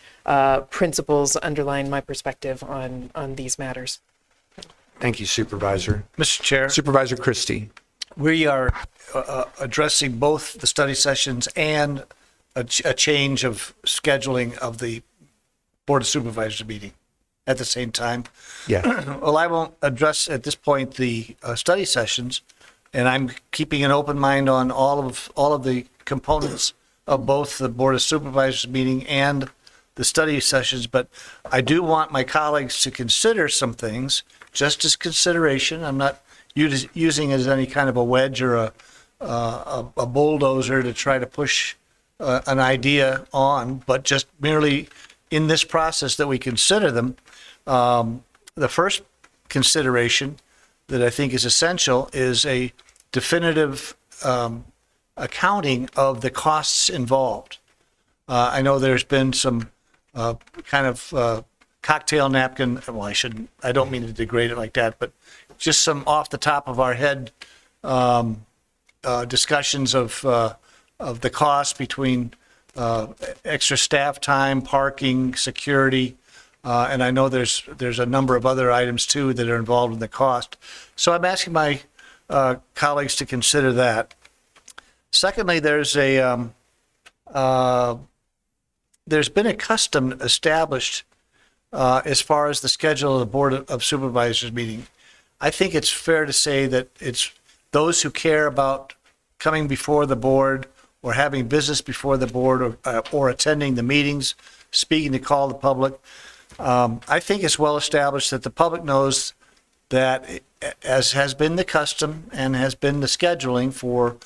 principles underlying my perspective on these matters. Thank you, Supervisor. Mr. Chair. Supervisor Christie. We are addressing both the study sessions and a change of scheduling of the Board of Supervisors meeting at the same time. Yeah. Well, I won't address at this point the study sessions, and I'm keeping an open mind on all of the components of both the Board of Supervisors meeting and the study sessions, but I do want my colleagues to consider some things, just as consideration. I'm not using it as any kind of a wedge or a bulldozer to try to push an idea on, but just merely in this process that we consider them. The first consideration that I think is essential is a definitive accounting of the costs involved. I know there's been some kind of cocktail napkin, well, I don't mean to degrade it like that, but just some off the top of our head discussions of the cost between extra staff time, parking, security, And I know there's a number of other items too that are involved in the cost. So I'm asking my colleagues to consider that. Secondly, there's been a custom established as far as the schedule of the Board of Supervisors meeting. I think it's fair to say that it's those who care about coming before the board or having business before the board or attending the meetings, speaking to call the public. I think it's well established that the public knows that, as has been the custom and has been the scheduling for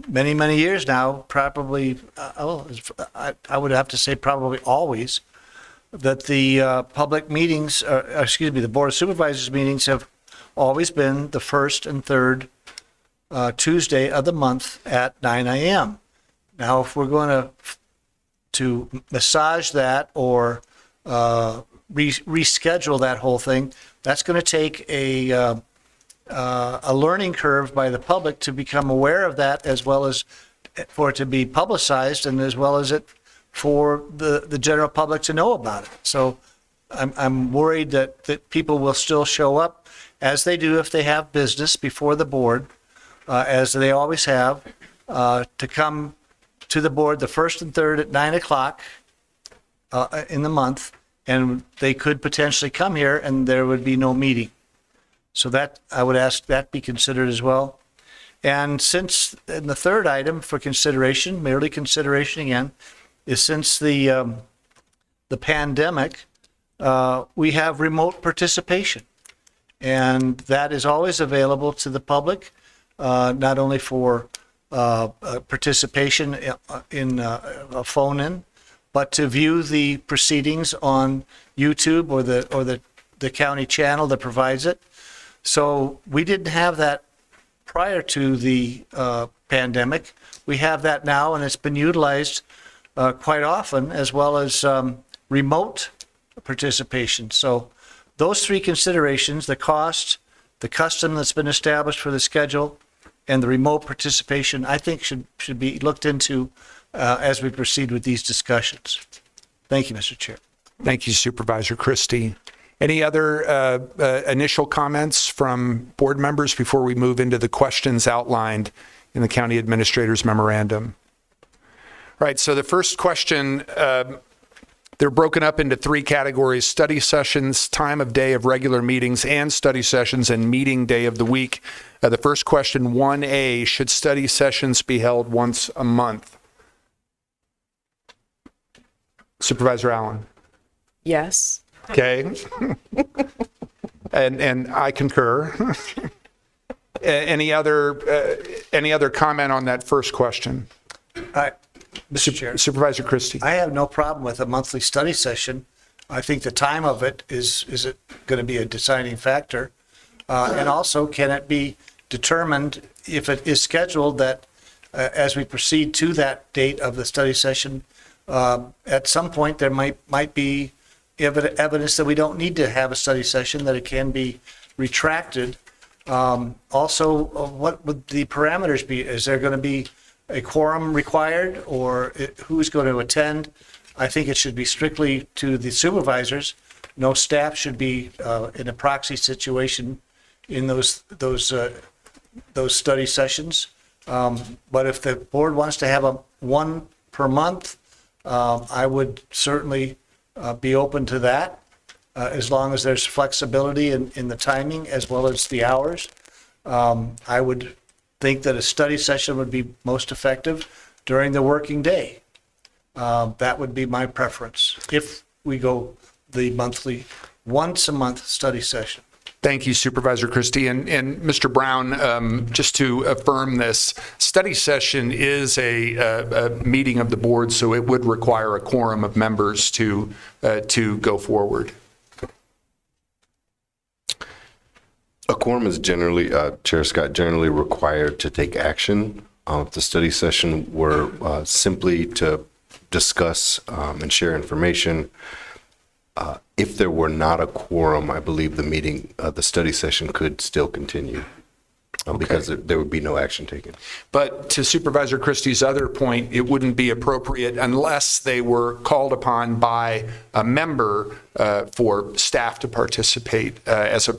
many, many years now, probably, I would have to say probably always, that the public meetings, the Board of Supervisors meetings have always been the first and third Tuesday of the month at 9 a.m. Now, if we're going to massage that or reschedule that whole thing, that's going to take a learning curve by the public to become aware of that, as well as for it to be publicized, and as well as it for the general public to know about it. So I'm worried that people will still show up, as they do if they have business before the board, as they always have, to come to the board the first and third at 9 o'clock in the month, and they could potentially come here and there would be no meeting. So that, I would ask that be considered as well. And since, in the third item for consideration, merely consideration again, is since the pandemic, we have remote participation. And that is always available to the public, not only for participation in a phone-in, but to view the proceedings on YouTube or the county channel that provides it. So we didn't have that prior to the pandemic. We have that now, and it's been utilized quite often, as well as remote participation. So those three considerations, the cost, the custom that's been established for the schedule, and the remote participation, I think should be looked into as we proceed with these discussions. Thank you, Mr. Chair. Thank you, Supervisor Christie. Any other initial comments from board members before we move into the questions outlined in the county administrator's memorandum? All right, so the first question, they're broken up into three categories: study sessions, time of day of regular meetings, and study sessions and meeting day of the week. The first question, 1A, should study sessions be held once a month? Supervisor Allen? Yes. Okay. and I concur. Any other comment on that first question? Mr. Chair. Supervisor Christie. I have no problem with a monthly study session. I think the time of it is it going to be a deciding factor? And also, can it be determined, if it is scheduled, that as we proceed to that date of the study session, at some point there might be evidence that we don't need to have a study session, that it can be retracted. Also, what would the parameters be? Is there going to be a quorum required, or who's going to attend? I think it should be strictly to the supervisors. No staff should be in a proxy situation in those study sessions. But if the board wants to have one per month, I would certainly be open to that, as long as there's flexibility in the timing as well as the hours. I would think that a study session would be most effective during the working day. That would be my preference if we go the monthly, once a month study session. Thank you, Supervisor Christie. And Mr. Brown, just to affirm this, study session is a meeting of the board, so it would require a quorum of members to go forward. A quorum is generally, Chair Scott, generally required to take action. If the study session were simply to discuss and share information, if there were not a quorum, I believe the meeting, the study session could still continue. because there would be no action taken. But to Supervisor Christie's other point, it wouldn't be appropriate unless they were called upon by a member for staff to participate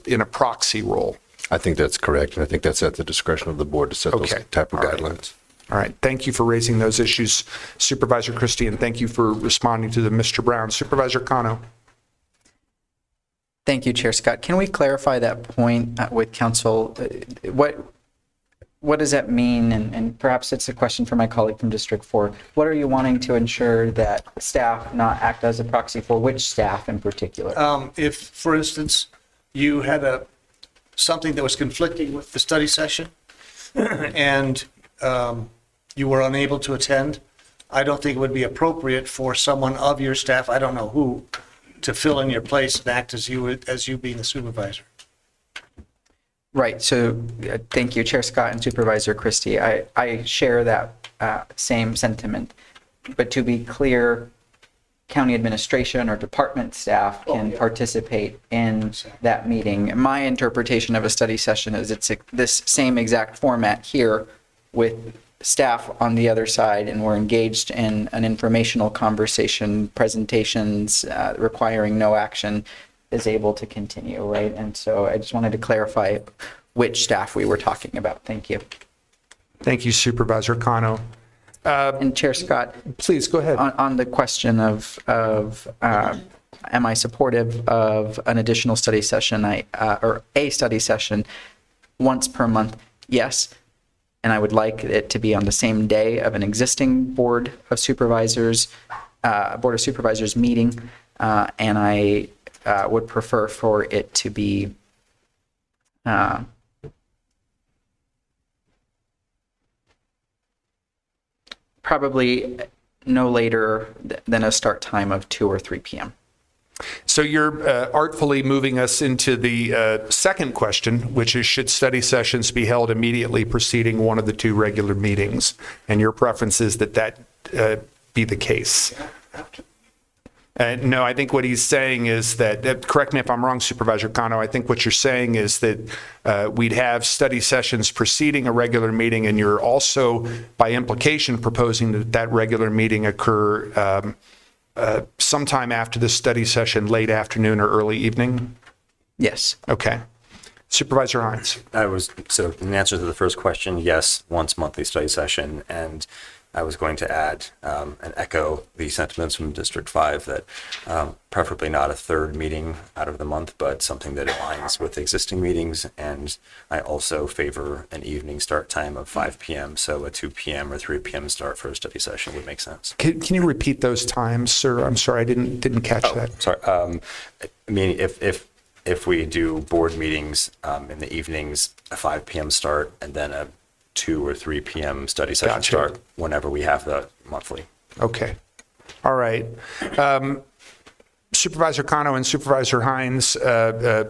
in a proxy role. I think that's correct, and I think that's at the discretion of the board to set those type of guidelines. All right. Thank you for raising those issues, Supervisor Christie, and thank you for responding to them, Mr. Brown. Supervisor Cano. Thank you, Chair Scott. Can we clarify that point with council? What does that mean? And perhaps it's a question for my colleague from District 4. What are you wanting to ensure that staff not act as a proxy for? Which staff in particular? If, for instance, you had something that was conflicting with the study session and you were unable to attend, I don't think it would be appropriate for someone of your staff, I don't know who, to fill in your place and act as you being the supervisor. Right. So thank you, Chair Scott and Supervisor Christie. I share that same sentiment. But to be clear, county administration or department staff can participate in that meeting. My interpretation of a study session is it's this same exact format here with staff on the other side, and we're engaged in an informational conversation, presentations requiring no action is able to continue, right? And so I just wanted to clarify which staff we were talking about. Thank you. Thank you, Supervisor Cano. And Chair Scott, please go ahead. On the question of am I supportive of an additional study session, or a study session once per month? Yes. And I would like it to be on the same day of an existing Board of Supervisors meeting. And I would prefer for it to be probably no later than a start time of 2 or 3 p.m. So you're artfully moving us into the second question, which is, should study sessions be held immediately preceding one of the 2 regular meetings? And your preference is that be the case. No, I think what he's saying is that, correct me if I'm wrong, Supervisor Cano, I think what you're saying is that we'd have study sessions preceding a regular meeting, and you're also, by implication, proposing that regular meeting occur sometime after the study session, late afternoon or early evening? Yes. Okay. Supervisor Hines. So in answer to the first question, yes, once monthly study session. And I was going to add and echo the sentiments from District 5 that preferably not a third meeting out of the month, but something that aligns with existing meetings. And I also favor an evening start time of 5 p.m. So a 2 p.m. or 3 p.m. start for a study session would make sense. Can you repeat those times, sir? I'm sorry, I didn't catch that. Sorry. I mean, if we do board meetings in the evenings, a 5 p.m. start, and then a 2 or 3 p.m. study session start whenever we have the monthly. Okay. All right. Supervisor Cano and Supervisor Hines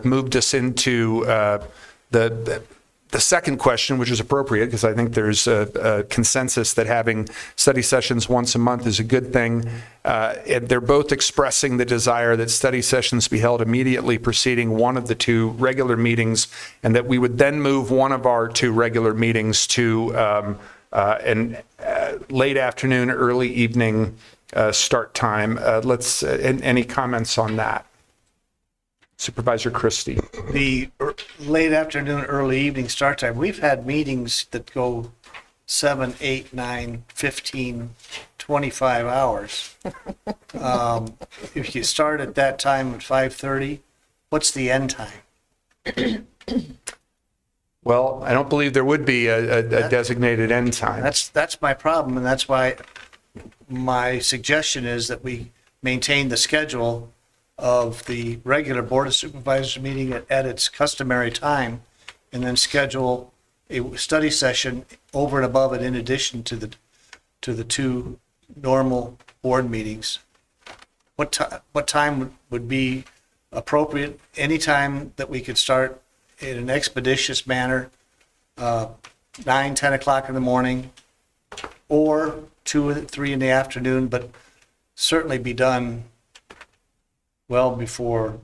moved us into the second question, which is appropriate because I think there's a consensus that having study sessions once a month is a good thing. And they're both expressing the desire that study sessions be held immediately preceding one of the 2 regular meetings, and that we would then move one of our 2 regular meetings to an late afternoon, early evening start time. Any comments on that? Supervisor Christie. The late afternoon, early evening start time, we've had meetings that go 7, 8, 9, 15, 25 hours. If you start at that time at 5:30, what's the end time? Well, I don't believe there would be a designated end time. That's my problem, and that's why my suggestion is that we maintain the schedule of the regular Board of Supervisors meeting at its customary time, and then schedule a study session over and above it in addition to the 2 normal board meetings. What time would be appropriate? Any time that we could start in an expeditious manner, 9, 10 o'clock in the morning, or 2 or 3 in the afternoon, but certainly be done well before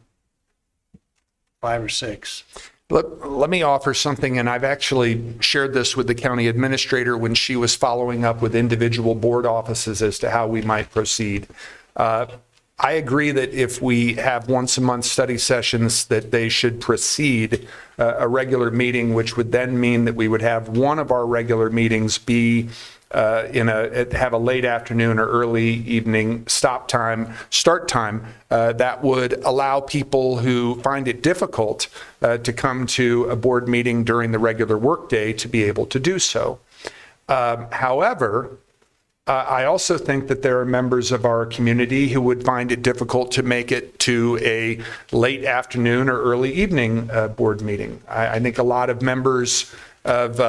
5 or 6. Let me offer something, and I've actually shared this with the county administrator when she was following up with individual board offices as to how we might proceed. I agree that if we have once a month study sessions, that they should precede a regular meeting, which would then mean that we would have one of our regular meetings be have a late afternoon or early evening start time that would allow people who find it difficult to come to a board meeting during the regular workday to be able to do so. However, I also think that there are members of our community who would find it difficult to make it to a late afternoon or early evening board meeting. I think a lot of members of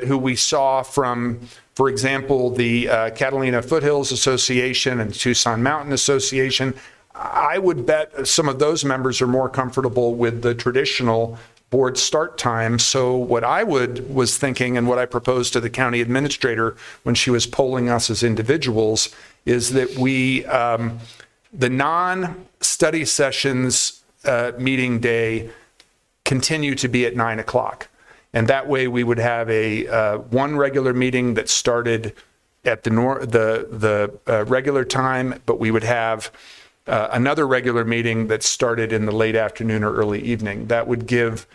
who we saw from, for example, the Catalina Foothills Association and Tucson Mountain Association, I would bet some of those members are more comfortable with the traditional board start time. So what I was thinking, and what I proposed to the county administrator when she was polling us as individuals, is that we, the non-study sessions meeting day continue to be at 9 o'clock. And that way we would have a one regular meeting that started at the regular time, but we would have another regular meeting that started in the late afternoon or early evening. That would give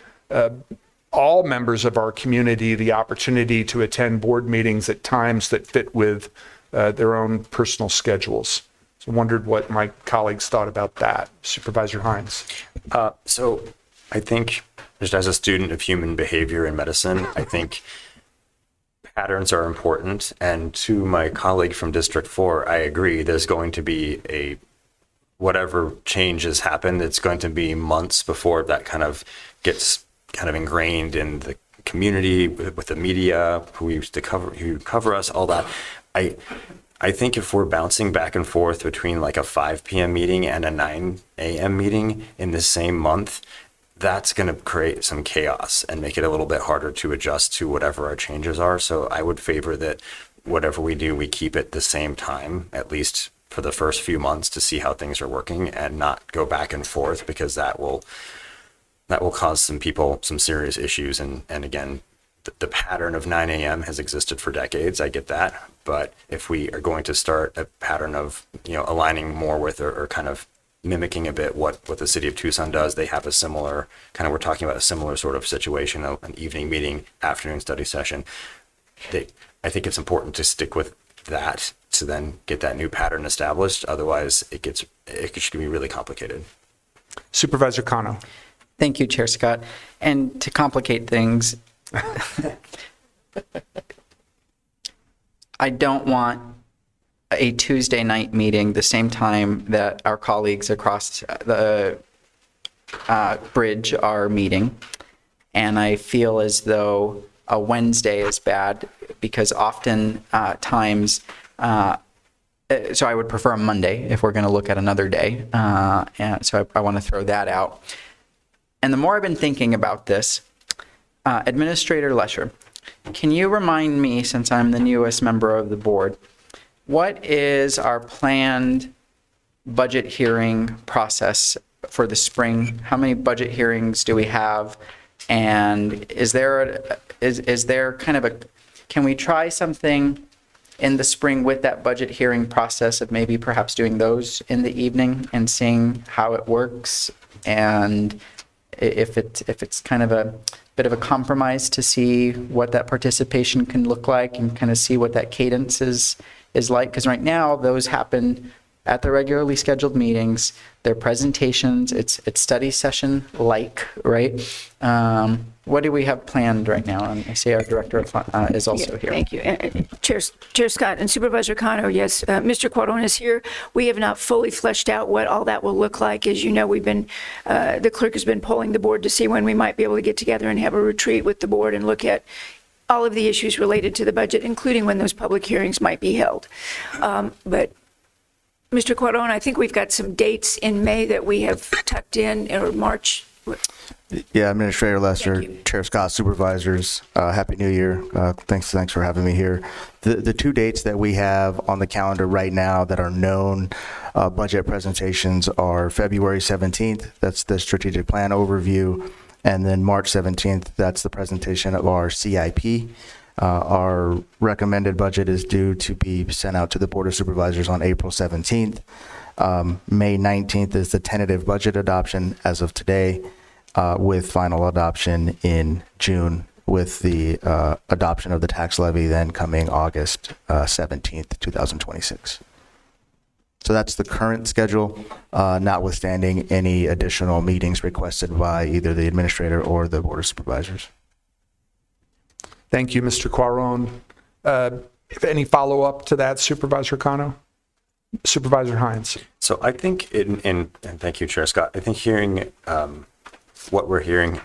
all members of our community the opportunity to attend board meetings at times that fit with their own personal schedules. So I wondered what my colleagues thought about that. Supervisor Hines. So I think, just as a student of human behavior in medicine, I think patterns are important. And to my colleague from District 4, I agree, there's going to be whatever changes happen, it's going to be months before that kind of gets kind of ingrained in the community, with the media, who cover us, all that. I think if we're bouncing back and forth between like a 5 p.m. meeting and a 9 a.m. meeting in the same month, that's going to create some chaos and make it a little bit harder to adjust to whatever our changes are. So I would favor that whatever we do, we keep it the same time, at least for the first few months, to see how things are working, and not go back and forth, because that will cause some people some serious issues. And again, the pattern of 9 a.m. has existed for decades. I get that. But if we are going to start a pattern of, aligning more with or kind of mimicking a bit what the city of Tucson does, they have a similar kind of, we're talking about a similar sort of situation, an evening meeting, afternoon study session. I think it's important to stick with that to then get that new pattern established. Otherwise, it should be really complicated. Supervisor Cano. Thank you, Chair Scott. And to complicate things, I don't want a Tuesday night meeting the same time that our colleagues across the bridge are meeting. And I feel as though a Wednesday is bad, because often times, so I would prefer a Monday if we're going to look at another day. And so I want to throw that out. And the more I've been thinking about this, Administrator Lesher, can you remind me, since I'm the newest member of the board, what is our planned budget hearing process for the spring? How many budget hearings do we have? And is there kind of can we try something in the spring with that budget hearing process of maybe perhaps doing those in the evening and seeing how it works? And if it's kind of a bit of a compromise to see what that participation can look like and kind of see what that cadence is like, because right now those happen at the regularly scheduled meetings. They're presentations, it's study session like, right? What do we have planned right now? And I see our director is also here. Thank you. Chair Scott and Supervisor Cano, yes, Mr. Quadron is here. We have not fully fleshed out what all that will look like. As you know, the clerk has been polling the board to see when we might be able to get together and have a retreat with the board and look at all of the issues related to the budget, including when those public hearings might be held. But Mr. Quadron, I think we've got some dates in May that we have tucked in, or March. Yeah, Administrator Lester, Chair Scott, Supervisors, Happy New Year. Thanks for having me here. The two dates that we have on the calendar right now that are known budget presentations are February 17th, that's the strategic plan overview, And then March 17th, that's the presentation of our CIP. Our recommended budget is due to be sent out to the Board of Supervisors on April 17th. May 19th is the tentative budget adoption as of today, with final adoption in June, with the adoption of the tax levy then coming August 17th, 2026. So that's the current schedule, notwithstanding any additional meetings requested by either the administrator or the Board of Supervisors. Thank you, Mr. Quaron. If any follow-up to that, Supervisor Cano? Supervisor Hines. So I think, and thank you, Chair Scott, I think hearing what we're hearing,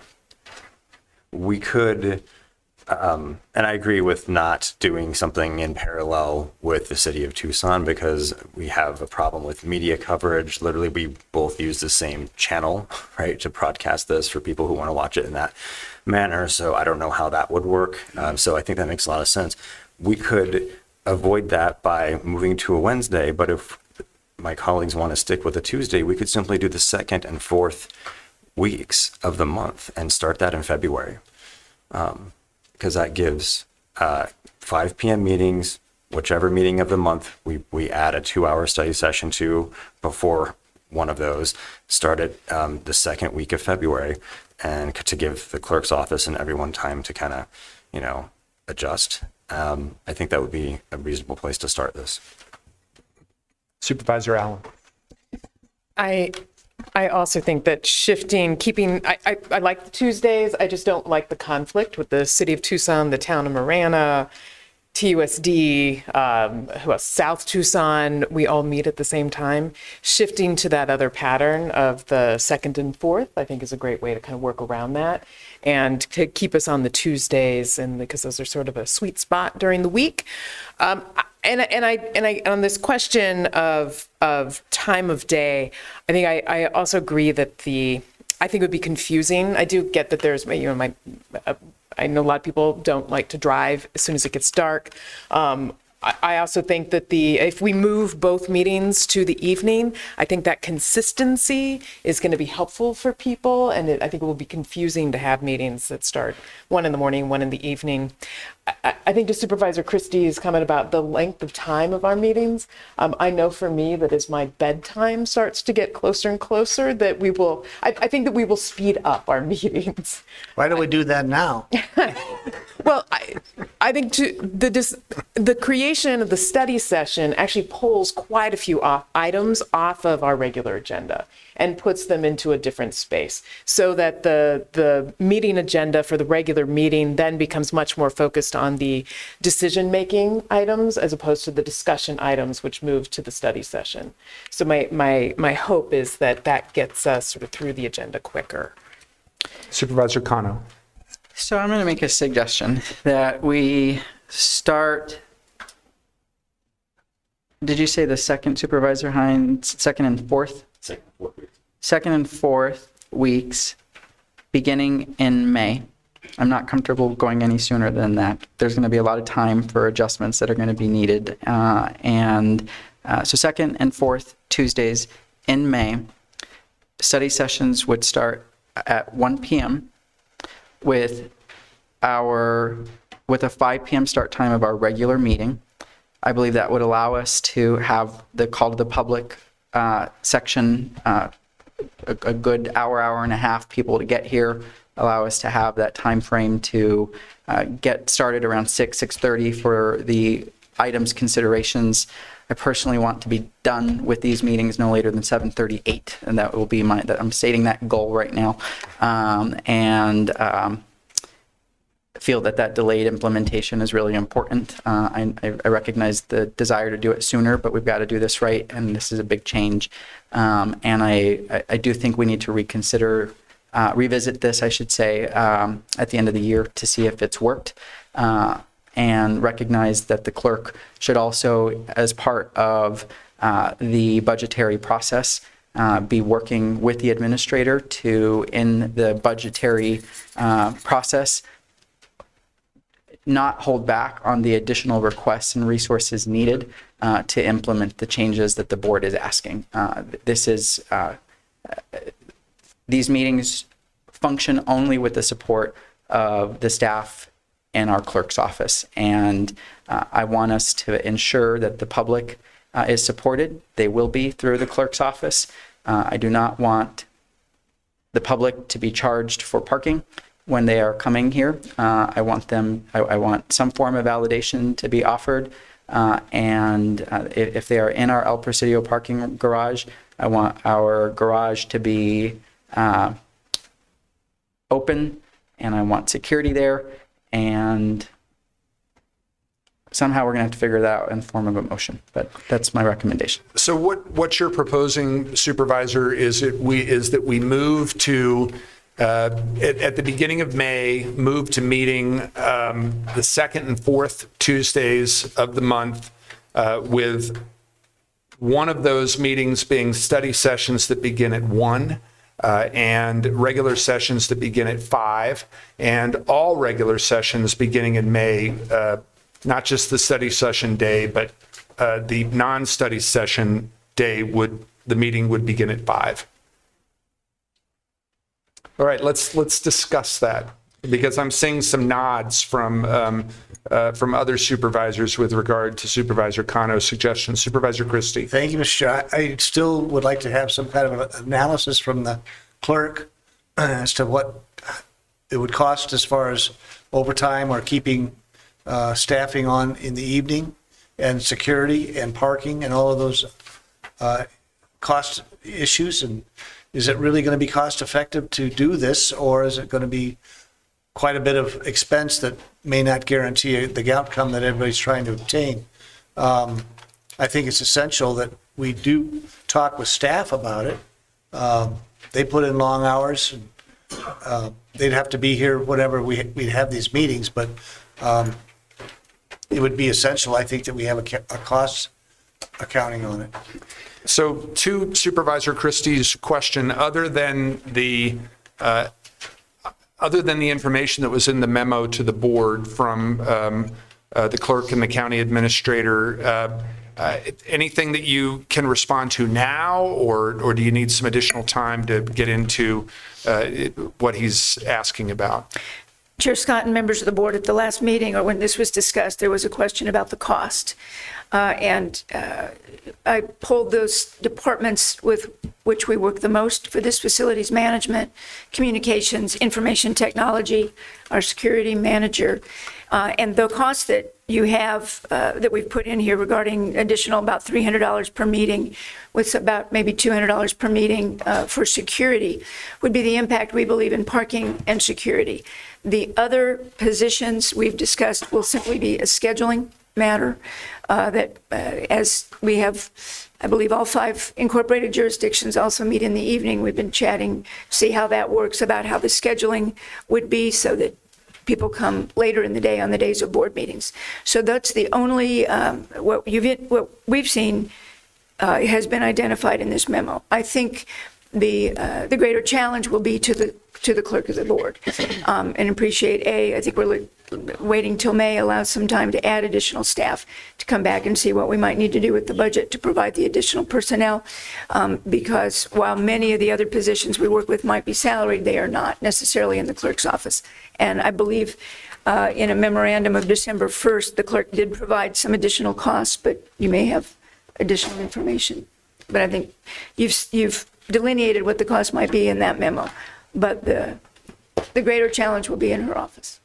we could, and I agree with not doing something in parallel with the city of Tucson, because we have a problem with media coverage. Literally, we both use the same channel, right, to broadcast this for people who want to watch it in that manner. So I don't know how that would work. So I think that makes a lot of sense. We could avoid that by moving to a Wednesday, but if my colleagues want to stick with a Tuesday, we could simply do the 2nd and 4th weeks of the month and start that in February. Because that gives 5 p.m. meetings, whichever meeting of the month we add a 2-hour study session to before one of those, start at the 2nd week of February, and to give the clerk's office and everyone time to kind of, adjust. I think that would be a reasonable place to start this. Supervisor Allen. I also think that I like the Tuesdays. I just don't like the conflict with the city of Tucson, the town of Marana, TUSD, who else? South Tucson. We all meet at the same time. Shifting to that other pattern of the 2nd and 4th, I think, is a great way to kind of work around that and to keep us on the Tuesdays, and because those are sort of a sweet spot during the week. And I on this question of time of day, I think I also agree that I think it would be confusing. I do get that there's, I know a lot of people don't like to drive as soon as it gets dark. I also think that if we move both meetings to the evening, I think that consistency is going to be helpful for people, and I think it will be confusing to have meetings that start 1 in the morning, 1 in the evening. I think to Supervisor Christie's comment about the length of time of our meetings, I know for me that as my bedtime starts to get closer and closer, that I think that we will speed up our meetings. Why don't we do that now? Well, I think the creation of the study session actually pulls quite a few items off of our regular agenda and puts them into a different space, so that the meeting agenda for the regular meeting then becomes much more focused on the decision-making items as opposed to the discussion items, which move to the study session. So my hope is that gets us sort of through the agenda quicker. Supervisor Cano. So I'm going to make a suggestion that we start. Did you say the 2nd, Supervisor Hines, 2nd and 4th? 2nd and 4th weeks, beginning in May. I'm not comfortable going any sooner than that. There's going to be a lot of time for adjustments that are going to be needed. So 2nd and 4th Tuesdays in May, study sessions would start at 1 p.m. with a 5 p.m. start time of our regular meeting. I believe that would allow us to have the call to the public section, a good hour and a half, people to get here, allow us to have that time frame to get started around 6:30 for the items considerations. I personally want to be done with these meetings no later than 7:38, and that will be I'm stating that goal right now. Feel that delayed implementation is really important. I recognize the desire to do it sooner, but we've got to do this right, and this is a big change. And I do think we need to revisit this, I should say, at the end of the year to see if it's worked, and recognize that the clerk should also, as part of the budgetary process, be working with the administrator to, in the budgetary process, not hold back on the additional requests and resources needed to implement the changes that the board is asking. These meetings function only with the support of the staff in our clerk's office. And I want us to ensure that the public is supported. They will be through the clerk's office. I do not want the public to be charged for parking when they are coming here. I want some form of validation to be offered. And if they are in our El Presidio parking garage, I want our garage to be open, and I want security there. And somehow we're going to have to figure that out in the form of a motion, but that's my recommendation. So what you're proposing, Supervisor, is that we move to, at the beginning of May, move to meeting the second and fourth Tuesdays of the month, with one of those meetings being study sessions that begin at 1, and regular sessions that begin at 5, and all regular sessions beginning in May, not just the study session day, but the non-study session day the meeting would begin at 5. All right, let's discuss that, because I'm seeing some nods from other supervisors with regard to Supervisor Cano's suggestion. Supervisor Christie. Thank you, Mr. Chair. I still would like to have some kind of an analysis from the clerk as to what it would cost as far as overtime or keeping staffing on in the evening, and security and parking and all of those cost issues. And is it really going to be cost effective to do this, or is it going to be quite a bit of expense that may not guarantee the outcome that everybody's trying to obtain? I think it's essential that we do talk with staff about it. They put in long hours. They'd have to be here whenever we'd have these meetings, but it would be essential, I think, that we have a cost accounting on it. So to Supervisor Christie's question, other than the information that was in the memo to the board from the clerk and the county administrator, anything that you can respond to now, or do you need some additional time to get into what he's asking about? Chair Scott and members of the board, at the last meeting, or when this was discussed, there was a question about the cost. And I pulled those departments with which we work the most for this: facilities management, communications, information technology, our security manager. And the cost that you have, that we've put in here regarding additional about $300 per meeting, with about maybe $200 per meeting for security, would be the impact we believe in parking and security. The other positions we've discussed will simply be a scheduling matter, that as we have, I believe, all 5 incorporated jurisdictions also meet in the evening. We've been chatting, see how that works, about how the scheduling would be so that people come later in the day on the days of board meetings. So that's the only, what we've seen has been identified in this memo. I think the greater challenge will be to the clerk of the board, and appreciate I think we're waiting till May allows some time to add additional staff to come back and see what we might need to do with the budget to provide the additional personnel, because while many of the other positions we work with might be salaried, they are not necessarily in the clerk's office. And I believe in a memorandum of December 1st, the clerk did provide some additional costs, but you may have additional information. But I think you've delineated what the cost might be in that memo, but the greater challenge will be in her office.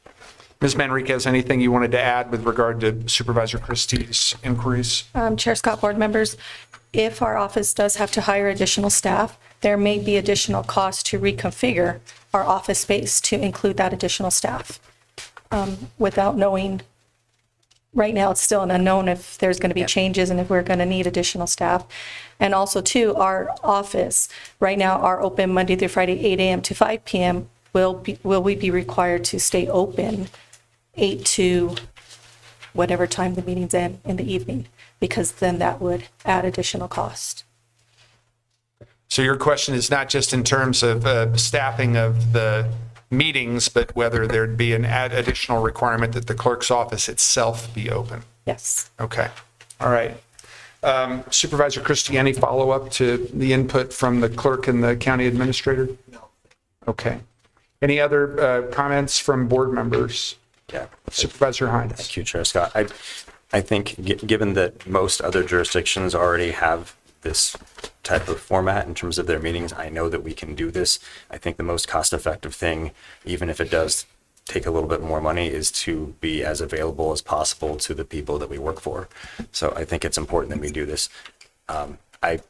Ms. Manriquez, anything you wanted to add with regard to Supervisor Christie's inquiries? Chair Scott, board members, if our office does have to hire additional staff, there may be additional costs to reconfigure our office space to include that additional staff. Without knowing, right now it's still an unknown if there's going to be changes and if we're going to need additional staff. And also too, our office right now are open Monday through Friday, 8 a.m. to 5 p.m. Will we be required to stay open 8 to whatever time the meeting's in the evening? Because then that would add additional cost. So your question is not just in terms of staffing of the meetings, but whether there'd be an additional requirement that the clerk's office itself be open? Yes. Okay. All right. Supervisor Christie, any follow-up to the input from the clerk and the county administrator? No. Okay. Any other comments from board members? Yeah. Supervisor Hines. Thank you, Chair Scott. I think given that most other jurisdictions already have this type of format in terms of their meetings, I know that we can do this. I think the most cost-effective thing, even if it does take a little bit more money, is to be as available as possible to the people that we work for. So I think it's important that we do this. I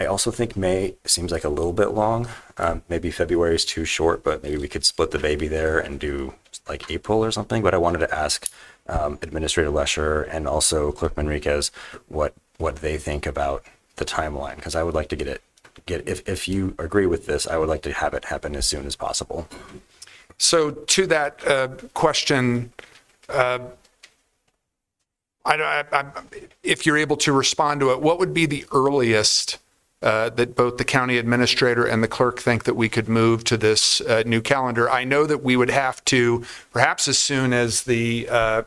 also think May seems like a little bit long. Maybe February is too short, but maybe we could split the baby there and do like April or something. But I wanted to ask Administrator Lesher and also Clerk Manriquez what they think about the timeline, because I would like to get if you agree with this, I would like to have it happen as soon as possible. So to that question, if you're able to respond to it, what would be the earliest that both the county administrator and the clerk think that we could move to this new calendar? I know that we would have to, perhaps as soon as the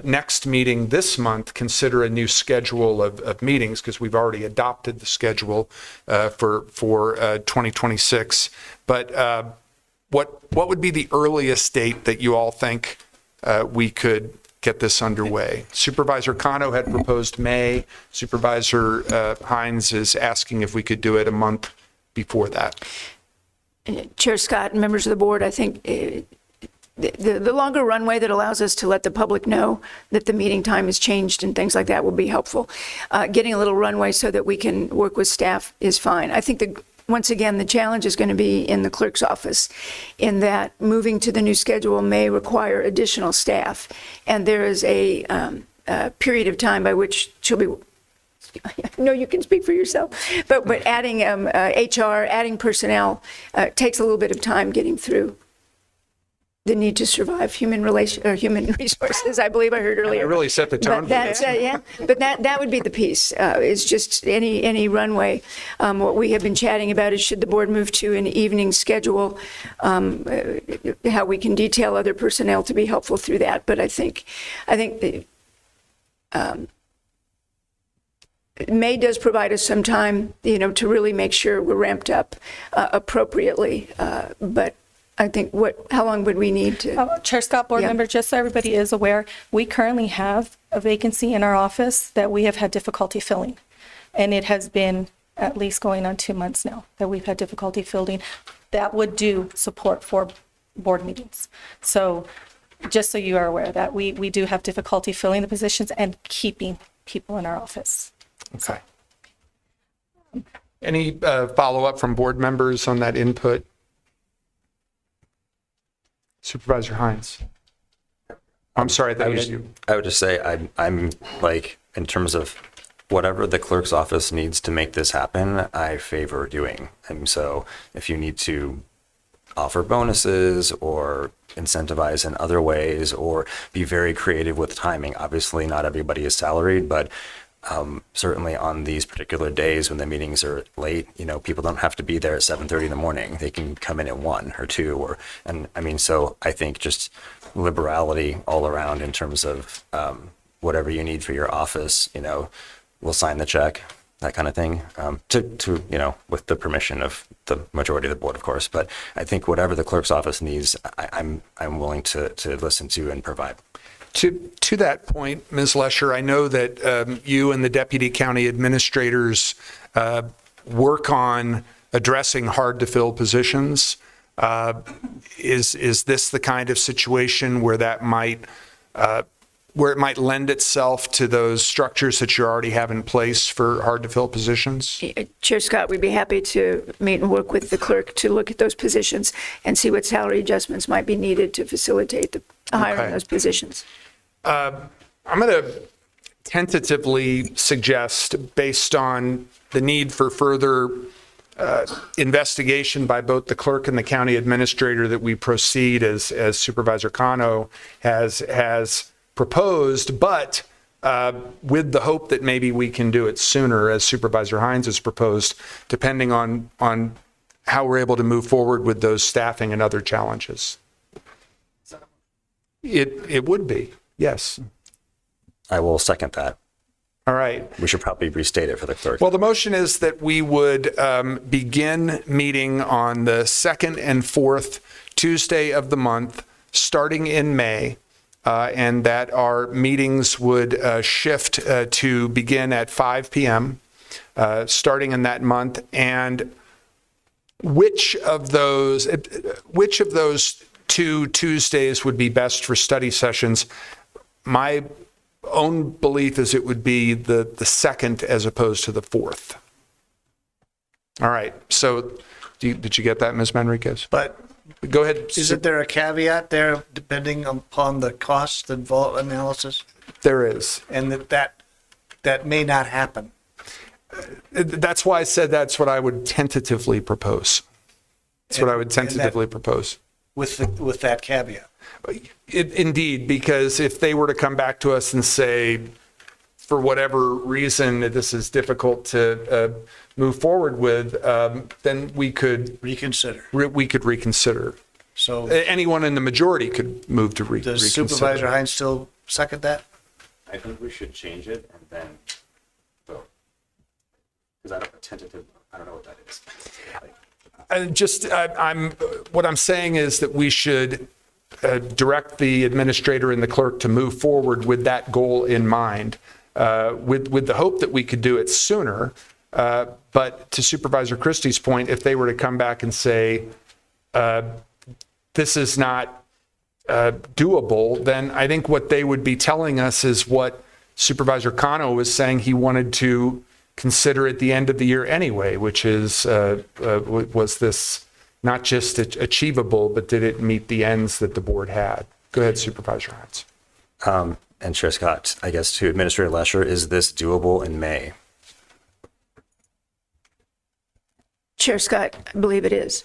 next meeting this month, consider a new schedule of meetings, because we've already adopted the schedule for 2026. But what would be the earliest date that you all think we could get this underway? Supervisor Cano had proposed May. Supervisor Hines is asking if we could do it a month before that. Chair Scott and members of the board, I think the longer runway that allows us to let the public know that the meeting time has changed and things like that will be helpful. Getting a little runway so that we can work with staff is fine. I think once again, the challenge is going to be in the clerk's office, in that moving to the new schedule may require additional staff. And there is a period of time by which she'll be, no, you can speak for yourself, but adding HR, adding personnel takes a little bit of time getting through the need to survive human resources, I believe I heard earlier. I really set the tone. But that's, but that would be the piece. It's just any runway. What we have been chatting about is, should the board move to an evening schedule, how we can detail other personnel to be helpful through that. But I think May does provide us some time, to really make sure we're ramped up appropriately. But I think how long would we need to? Chair Scott, board member, just so everybody is aware, we currently have a vacancy in our office that we have had difficulty filling. And it has been at least going on 2 months now that we've had difficulty filling. That would do support for board meetings. So just so you are aware that we do have difficulty filling the positions and keeping people in our office. Okay. Any follow-up from board members on that input? Supervisor Hines. I'm sorry that was you. I would just say I'm like, in terms of whatever the clerk's office needs to make this happen, I favor doing. And so if you need to offer bonuses or incentivize in other ways or be very creative with timing, obviously not everybody is salaried, but certainly on these particular days when the meetings are late, people don't have to be there at 7:30 in the morning. They can come in at 1 or 2 so I think just liberality all around in terms of whatever you need for your office, we'll sign the check, that kind of thing, with the permission of the majority of the board, of course. But I think whatever the clerk's office needs, I'm willing to listen to and provide. To that point, Ms. Lesher, I know that you and the deputy county administrators work on addressing hard-to-fill positions. Is this the kind of situation where that where it might lend itself to those structures that you already have in place for hard-to-fill positions? Chair Scott, we'd be happy to meet and work with the clerk to look at those positions and see what salary adjustments might be needed to facilitate the hiring of those positions. I'm going to tentatively suggest, based on the need for further investigation by both the clerk and the county administrator, that we proceed as Supervisor Cano has proposed, but with the hope that maybe we can do it sooner, as Supervisor Hines has proposed, depending on how we're able to move forward with those staffing and other challenges. It would be. Yes. I will second that. All right. We should probably restate it for the clerk. Well, the motion is that we would begin meeting on the 2nd and 4th Tuesday of the month, starting in May, and that our meetings would shift to begin at 5 p.m. Starting in that month, and which of those 2 Tuesdays would be best for study sessions? My own belief is it would be the second as opposed to the fourth. All right. So did you get that, Ms. Manriquez? But go ahead. Isn't there a caveat there depending upon the cost involved analysis? There is. And that may not happen. That's why I said that's what I would tentatively propose. That's what I would tentatively propose. With that caveat. Indeed, because if they were to come back to us and say, for whatever reason, this is difficult to move forward with, then we could reconsider. We could reconsider. So anyone in the majority could move to reconsider. Does Supervisor Hines still second that? I think we should change it and then vote. Because I don't know what that is. What I'm saying is that we should direct the administrator and the clerk to move forward with that goal in mind, with the hope that we could do it sooner. But to Supervisor Christie's point, if they were to come back and say, this is not doable, then I think what they would be telling us is what Supervisor Cano was saying he wanted to consider at the end of the year anyway, which is, was this not just achievable, but did it meet the ends that the board had? Go ahead, Supervisor Hines. And Chair Scott, I guess to Administrator Lesher, is this doable in May? Chair Scott, I believe it is.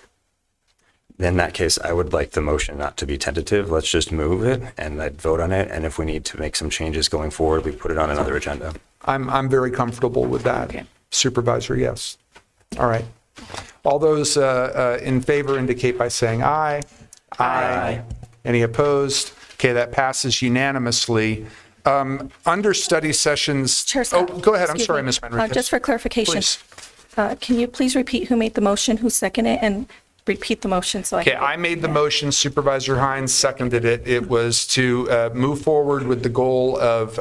In that case, I would like the motion not to be tentative. Let's just move it and I'd vote on it. And if we need to make some changes going forward, we put it on another agenda. I'm very comfortable with that. Okay. Supervisor, yes. All right. All those in favor indicate by saying aye. Aye. Any opposed? Okay, that passes unanimously. Under study sessions. Chair Scott, go ahead. I'm excuse sorry, me. Ms. Manriquez. Just for clarification, Please. Can you please repeat who made the motion, who seconded it, and repeat the motion so I Okay, can... I made the motion, Supervisor Hines seconded it. It was to move forward with the goal of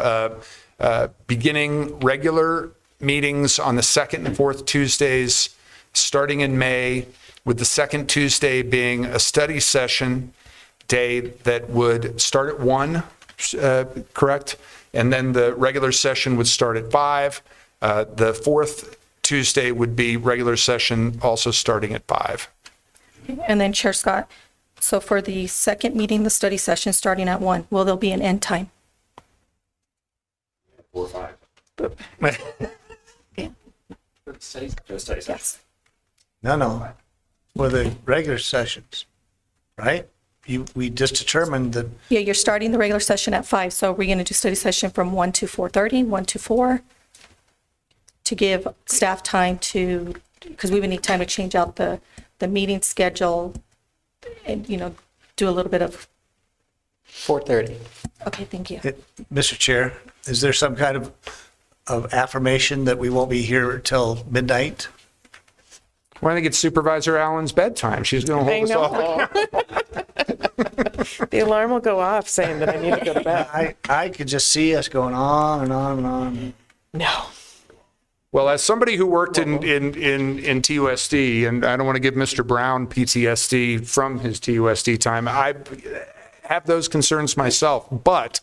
beginning regular meetings on the second and fourth Tuesdays, starting in May, with the second Tuesday being a study session day that would start at 1, correct? And then the regular session would start at 5. The fourth Tuesday would be regular session, also starting at 5. And then Chair Scott, so for the second meeting, the study session starting at 1, will there be an end time? 4 or 5. Yes. No. For the regular sessions, right? We just determined that. Yeah, you're starting the regular session at 5, so we're going to do study session from 1 to 4:30, 1 to 4, to give staff time to, because we would need time to change out the meeting schedule and, do a little bit of... 4:30. Okay, thank you. Mr. Chair, is there some kind of affirmation that we won't be here till midnight? Well, I think it's Supervisor Allen's bedtime. She's going to hold us all. The alarm will go off saying that I need to go to bed. I could just see us going on and on and on. No. Well, as somebody who worked in TUSD, and I don't want to give Mr. Brown PTSD from his TUSD time, I have those concerns myself, but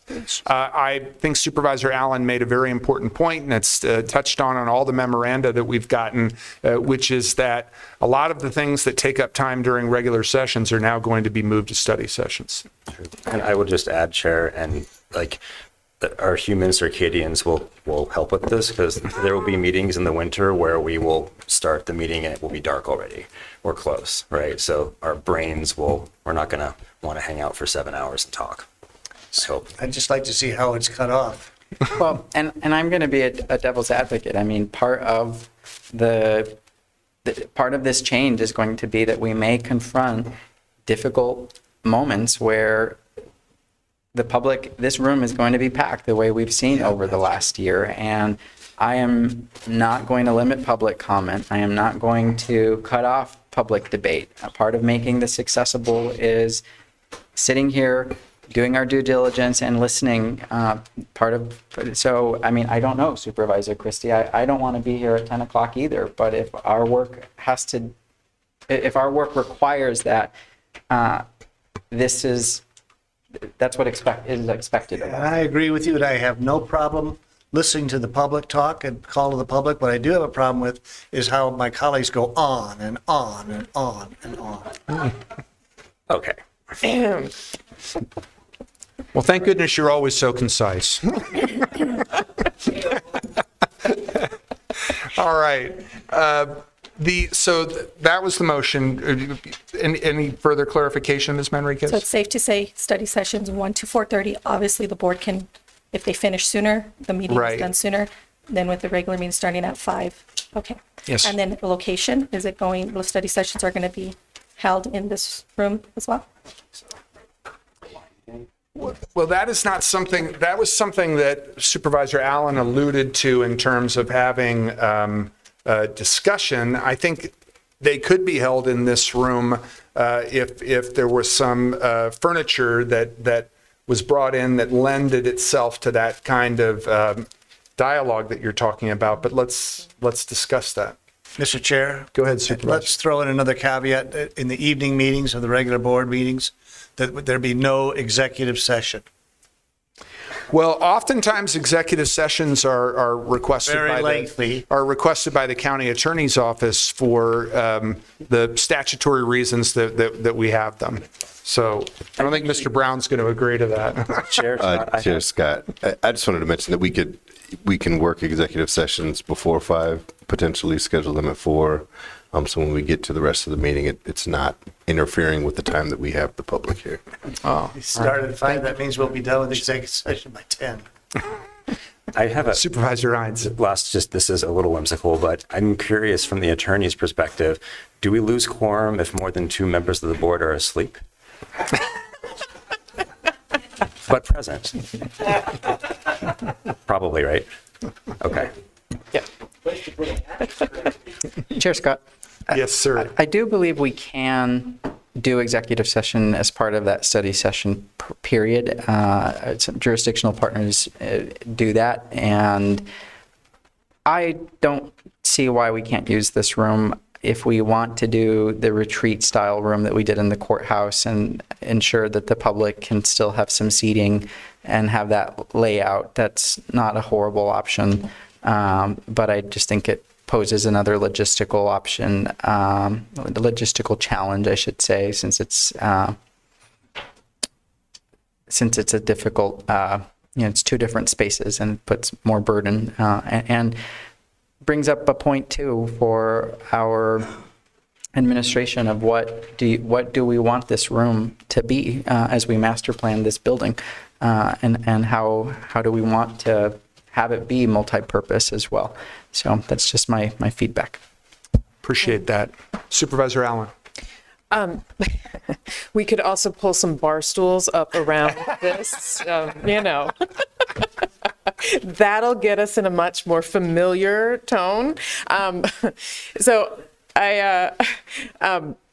I think Supervisor Allen made a very important point, and it's touched on all the memoranda that we've gotten, which is that a lot of the things that take up time during regular sessions are now going to be moved to study sessions. And I would just add, Chair, and our human circadians will help with this, because there will be meetings in the winter where we will start the meeting and it will be dark already. We're close, right? So our brains we're not going to want to hang out for 7 hours and talk. So I'd just like to see how it's cut off. Well, and I'm going to be a devil's advocate. I mean, part of part of this change is going to be that we may confront difficult moments where this room is going to be packed the way we've seen over the last year. And I am not going to limit public comment. I am not going to cut off public debate. A part of making this accessible is sitting here, doing our due diligence and listening. So, I mean, I don't know, Supervisor Christie. I don't want to be here at 10 o'clock either, but if our work requires that, that's what is expected of And us. I agree with you, and I have no problem listening to the public talk and call to the public. What I do have a problem with is how my colleagues go on and on and on and on. Okay. Well, thank goodness you're always so concise. All right. That was the motion. Any further clarification, Ms. Manriquez? So it's safe to say study sessions 1 to 4:30. Obviously, the board can, if they finish sooner, the meeting Right. is done sooner than with the regular meeting starting at 5. Okay. Yes. And then the location, the study sessions are going to be held in this room as well? Well, that was something that Supervisor Allen alluded to in terms of having discussion. I think they could be held in this room if there was some furniture that was brought in that lended itself to that kind of dialogue that you're talking about. But let's discuss that. Mr. Chair? Go ahead, Supervisor. Let's throw in another caveat. In the evening meetings of the regular board meetings, that there be no executive session. Well, oftentimes executive sessions are requested Very lengthy. are requested by the county attorney's office for the statutory reasons that we have them. So I don't think Mr. Brown's going to agree to that. Chair Scott, Chair Scott, I just wanted to mention that we can work executive sessions before 5, potentially schedule them at 4. So when we get to the rest of the meeting, it's not interfering with the time that we have the public here. Oh, We start at 5, that means we'll be done with the executive session by 10. I have a Supervisor Hines. this is a little whimsical, but I'm curious from the attorney's perspective, do we lose quorum if more than 2 members of the board are asleep? But present. Probably, right? Okay. Yeah. Chair Scott? Yes, sir. I do believe we can do executive session as part of that study session period. Some jurisdictional partners do that, and I don't see why we can't use this room if we want to do the retreat style room that we did in the courthouse and ensure that the public can still have some seating and have that layout. That's not a horrible option, but I just think it poses another logistical option, the logistical challenge, I should say, since it's a difficult, it's 2 different spaces and puts more burden and brings up a point too for our administration of what do we want this room to be as we master plan this building, and how do we want to have it be multi-purpose as well. So that's just my feedback. Appreciate that. Supervisor Allen. We could also pull some bar stools up around this, That'll get us in a much more familiar tone. So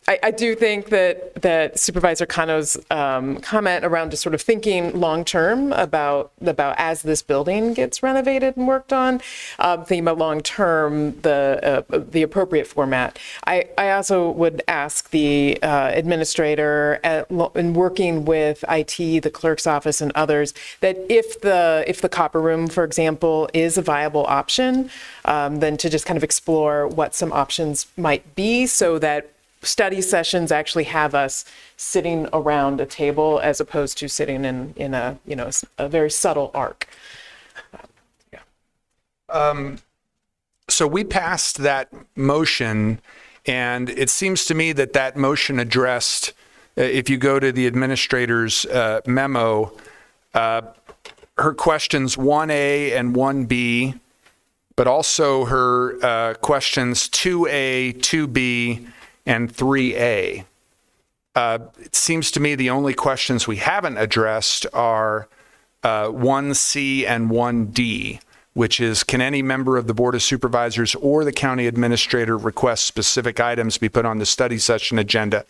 I do think that Supervisor Cano's comment around just sort of thinking long-term about as this building gets renovated and worked on, thinking about long-term, the appropriate format. I also would ask the administrator in working with IT, the clerk's office and others, that if the copper room, for example, is a viable option, then to just kind of explore what some options might be so that study sessions actually have us sitting around a table as opposed to sitting in a very subtle arc. So we passed that motion, and it seems to me that motion addressed, if you go to the administrator's memo, her questions 1A and 1B, but also her questions 2A, 2B, and 3A. It seems to me the only questions we haven't addressed are 1C and 1D, which is, can any member of the Board of Supervisors or the county administrator request specific items be put on the study session agenda?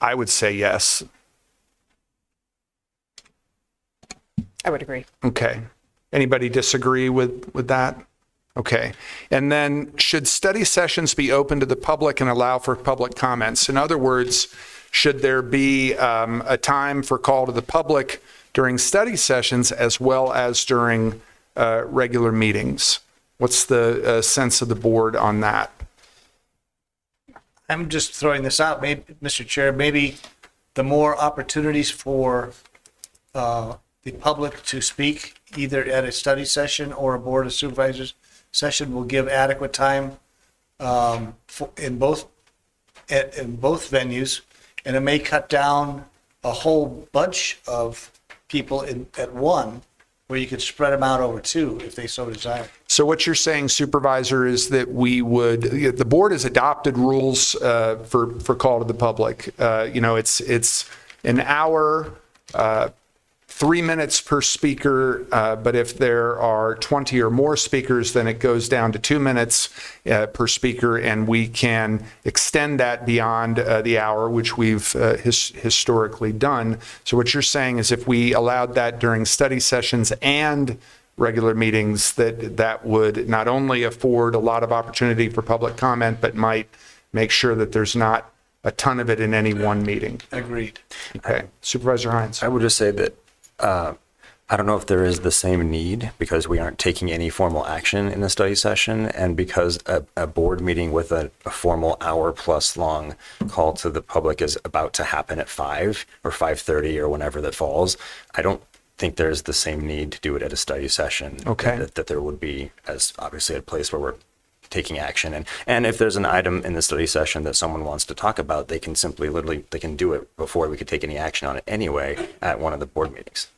I would say yes. I would agree. Okay. Anybody disagree with that? Okay. And then, should study sessions be open to the public and allow for public comments? In other words, should there be a time for call to the public during study sessions as well as during regular meetings? What's the sense of the board on that? I'm just throwing this out, maybe, Mr. Chair, maybe the more opportunities for the public to speak, either at a study session or a Board of Supervisors session, will give adequate time in both venues, and it may cut down a whole bunch of people at one, where you could spread them out over two if they so desire. So what you're saying, Supervisor, is that the board has adopted rules for call to the public. It's an hour, 3 minutes per speaker, but if there are 20 or more speakers, then it goes down to 2 minutes per speaker, and we can extend that beyond the hour, which we've historically done. So what you're saying is, if we allowed that during study sessions and regular meetings, that would not only afford a lot of opportunity for public comment, but might make sure that there's not a ton of it in any one meeting. Agreed. Okay. Supervisor Hines. I would just say that I don't know if there is the same need, because we aren't taking any formal action in the study session, and because a board meeting with a formal hour-plus long call to the public is about to happen at 5 or 5:30 or whenever that falls. I don't think there's the same need to do it at a study session. Okay. That there would be, as obviously a place where we're taking action. And if there's an item in the study session that someone wants to talk about, they can they can do it before we could take any action on it anyway at one of the board meetings.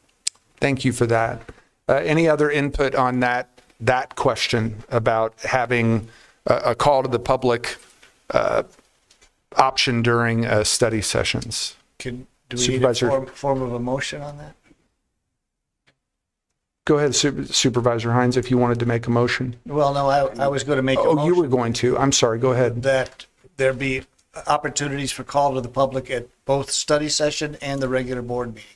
Thank you for that. Any other input on that question about having a call to the public option during study sessions? Do we Supervisor, need a form of a motion on that? Go ahead, Supervisor Hines, if you wanted to make a motion. Well, no, I was going to make a motion. Oh, you were going to. I'm sorry. Go ahead. That there be opportunities for call to the public at both study session and the regular board meeting.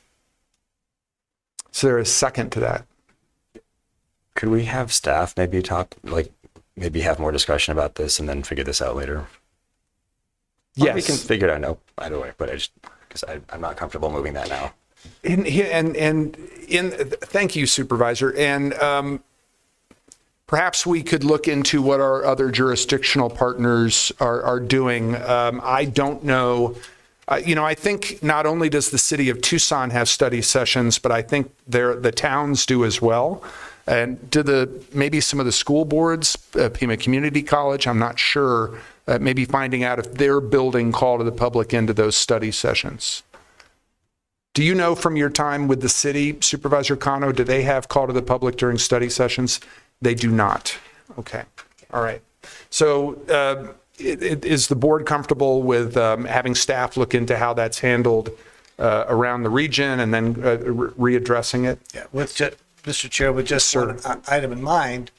Is there a second to that? Could we have staff maybe maybe have more discussion about this and then figure this out later? Yes. We can figure it out either way, but because I'm not comfortable moving that now. Thank you, Supervisor. And perhaps we could look into what our other jurisdictional partners are doing. I don't know. I think not only does the city of Tucson have study sessions, but I think the towns do as well. And do maybe some of the school boards, Pima Community College, I'm not sure, maybe finding out if they're building call to the public into those study sessions. Do you know from your time with the city, Supervisor Cano, do they have call to the public during study sessions? They do not. Okay. All right. So is the board comfortable with having staff look into how that's handled around the region and then readdressing it? Yeah, Mr. Chair, with just one item in mind,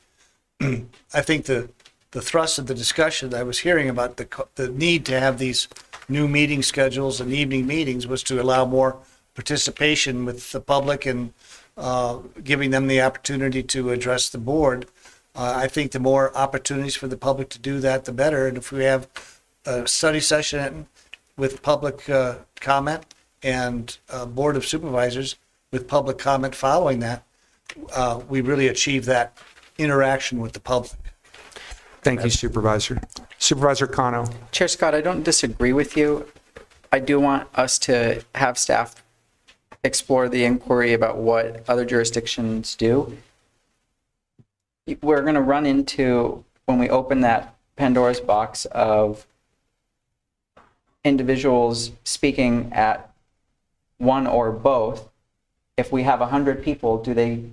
I think the thrust of the discussion I was hearing about the need to have these new meeting schedules and evening meetings was to allow more participation with the public and giving them the opportunity to address the board. I think the more opportunities for the public to do that, the better. And if we have a study session with public comment and a Board of Supervisors with public comment following that, we really achieve that interaction with the public. Thank you, Supervisor. Supervisor Cano. Chair Scott, I don't disagree with you. I do want us to have staff explore the inquiry about what other jurisdictions do. We're going to run into, when we open that Pandora's box of individuals speaking at one or both, if we have 100 people, they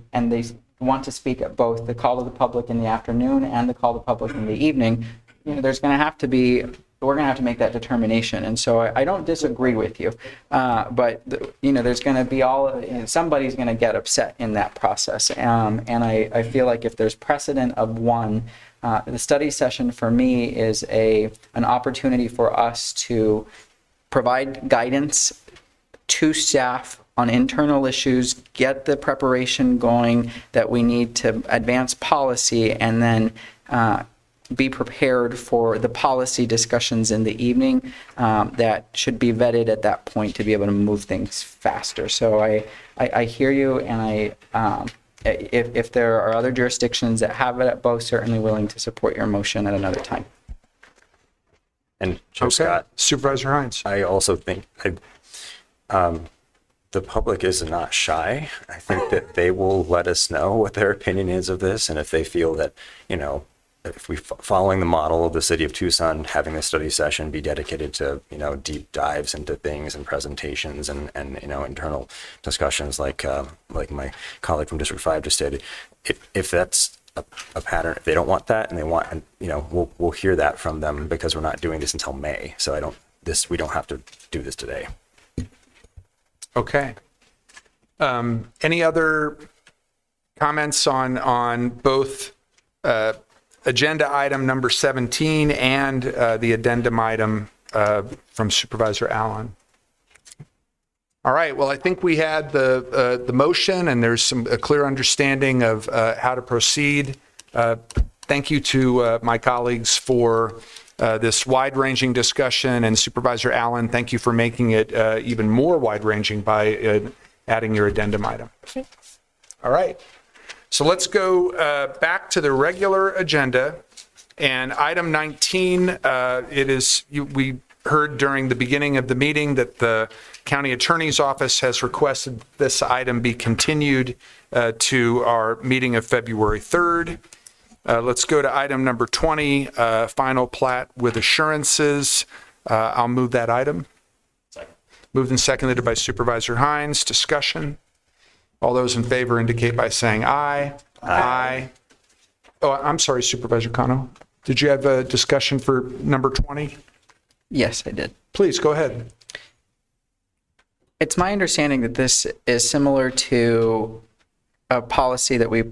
want to speak at both the call to the public in the afternoon and the call to the public in the evening, there's going to have to be we're going to have to make that determination. And so I don't disagree with you, but there's going to be somebody's going to get upset in that process. And I feel like if there's precedent of one, the study session for me is an opportunity for us to provide guidance to staff on internal issues, get the preparation going that we need to advance policy, and then be prepared for the policy discussions in the evening that should be vetted at that point to be able to move things faster. So I hear you, and if there are other jurisdictions that have it at both, certainly willing to support your motion at another time. And Chair Scott, Supervisor Hines. I also think the public is not shy. I think that they will let us know what their opinion is of this, and if they feel that, if we following the model of the city of Tucson, having a study session be dedicated to, deep dives into things and presentations and internal discussions like my colleague from District 5 just stated, if that's a pattern, if they don't want that and they want, we'll hear that from them, because we're not doing this until May. So we don't have to do this today. Okay. Any other comments on both agenda item number 17 and the addendum item from Supervisor Allen? All right. Well, I think we had the motion, and there's a clear understanding of how to proceed. Thank you to my colleagues for this wide-ranging discussion, and Supervisor Allen, thank you for making it even more wide-ranging by adding your addendum item. All right. So let's go back to the regular agenda, and item 19, we heard during the beginning of the meeting that the County Attorney's Office has requested this item be continued to our meeting of February 3rd. Let's go to item number 20, final plat with assurances. I'll move that item. Second. Moved and seconded by Supervisor Hines. Discussion. All those in favor indicate by saying aye. Aye. Oh, I'm sorry, Supervisor Cano. Did you have a discussion for number 20? Yes, I did. Please, go ahead. It's my understanding that this is similar to a policy that we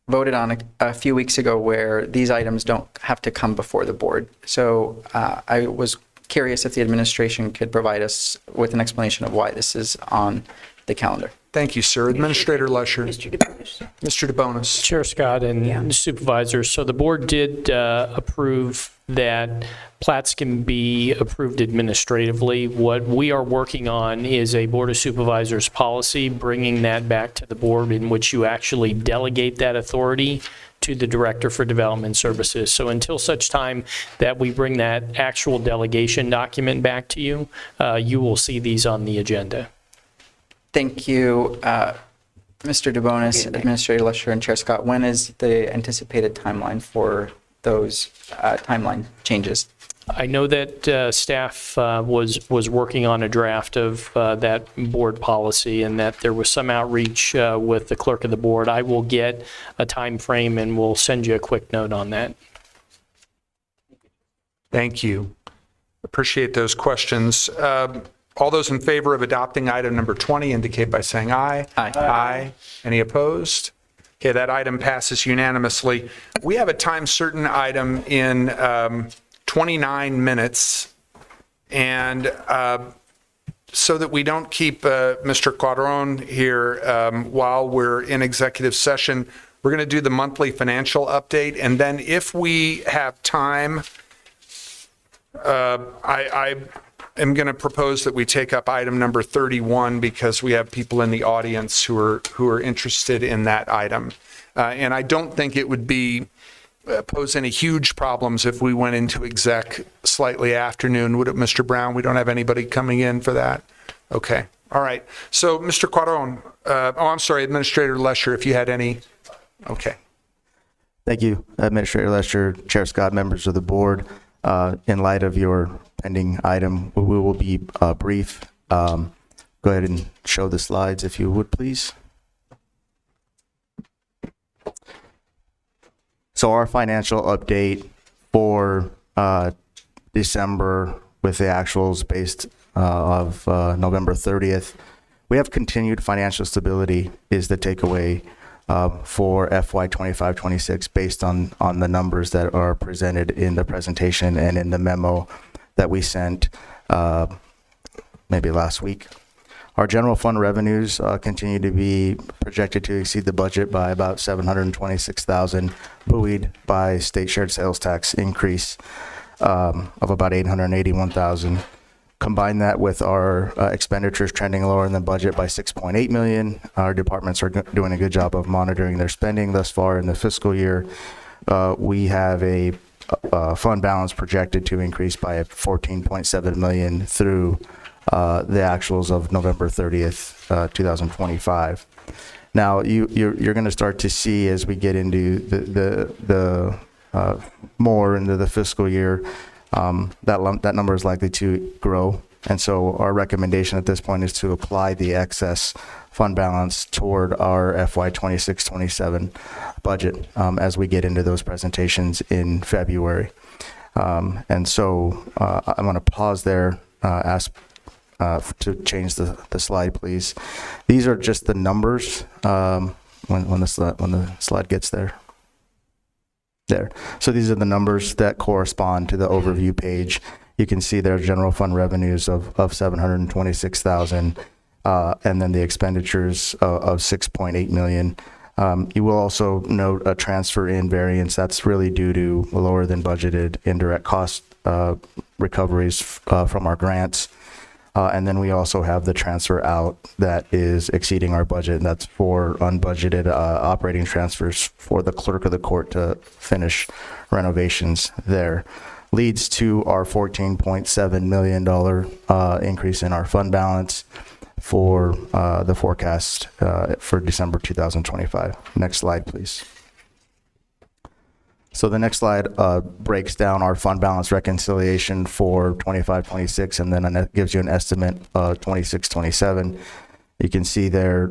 voted on a few weeks ago, where these items don't have to come before the board. So I was curious if the administration could provide us with an explanation of why this is on the calendar. Thank you, sir. Administrator Lesher. Mr. DeBonis. Mr. DeBonis. Chair Scott and Supervisors, so the board did approve that plats can be approved administratively. What we are working on is a Board of Supervisors policy, bringing that back to the board, in which you actually delegate that authority to the Director for Development Services. So until such time that we bring that actual delegation document back to you, you will see these on the agenda. Thank you, Mr. DeBonis, Administrator Lesher, and Chair Scott. When is the anticipated timeline for those timeline changes? I know that staff was working on a draft of that board policy, and that there was some outreach with the clerk of the board. I will get a time frame and we'll send you a quick note on that. Thank you. Appreciate those questions. All those in favor of adopting item number 20 indicate by saying aye. Aye. Aye. Any opposed? Okay, that item passes unanimously. We have a time certain item in 29 minutes, and so that we don't keep Mr. Quadron here while we're in executive session, we're going to do the monthly financial update, and then if we have time, I am going to propose that we take up item number 31, because we have people in the audience who are interested in that item. And I don't think it would pose any huge problems if we went into exec slightly afternoon, would it, Mr. Brown? We don't have anybody coming in for that? Okay. All right. So, Mr. Quadron, I'm sorry, Administrator Lesher, if you had any. Okay. Thank you, Administrator Lesher, Chair Scott, members of the board. In light of your pending item, we will be brief. Go ahead and show the slides if you would, please. So our financial update for December with the actuals based of November 30th. We have continued financial stability is the takeaway for FY 25-26 based on the numbers that are presented in the presentation and in the memo that we sent maybe last week. Our general fund revenues continue to be projected to exceed the budget by about $726,000, buoyed by state shared sales tax increase of about $881,000. Combine that with our expenditures trending lower than budget by $6.8 million. Our departments are doing a good job of monitoring their spending thus far in the fiscal year. We have a fund balance projected to increase by $14.7 million through the actuals of November 30th, 2025. Now, you're going to start to see as we get into the more into the fiscal year, that number is likely to grow. And so our recommendation at this point is to apply the excess fund balance toward our FY 26-27 budget as we get into those presentations in February. And so I'm going to pause there, ask to change the slide, please. These are just the numbers when the slide gets there. There. So these are the numbers that correspond to the overview page. You can see their general fund revenues of $726,000 and then the expenditures of $6.8 million. You will also note a transfer in variance. That's really due to lower than budgeted indirect cost recoveries from our grants. And then we also have the transfer out that is exceeding our budget, and that's for unbudgeted operating transfers for the clerk of the court to finish renovations there. Leads to our $14.7 million increase in our fund balance for the forecast for December 2025. Next slide, please. So the next slide breaks down our fund balance reconciliation for 25-26, and then it gives you an estimate 26-27. You can see there,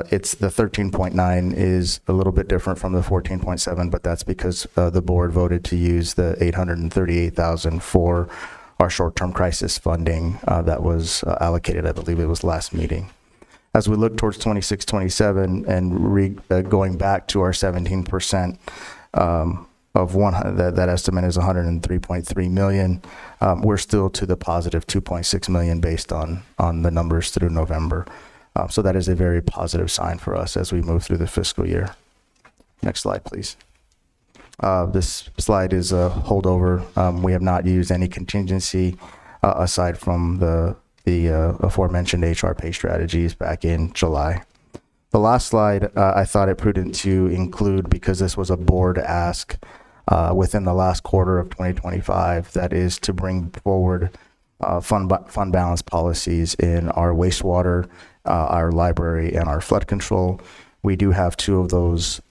it's the 13.9 is a little bit different from the 14.7, but that's because the board voted to use the $838,000 for our short-term crisis funding that was allocated, I believe it was last meeting. As we look towards 26-27 and going back to our 17%, of that estimate is $103.3 million. We're still to the positive $2.6 million based on the numbers through November. So that is a very positive sign for us as we move through the fiscal year. Next slide, please. This slide is a holdover. We have not used any contingency aside from the aforementioned HR pay strategies back in July. The last slide I thought it prudent to include because this was a board ask within the last quarter of 2025, that is to bring forward fund balance policies in our wastewater, our library, and our flood control. We do have two of those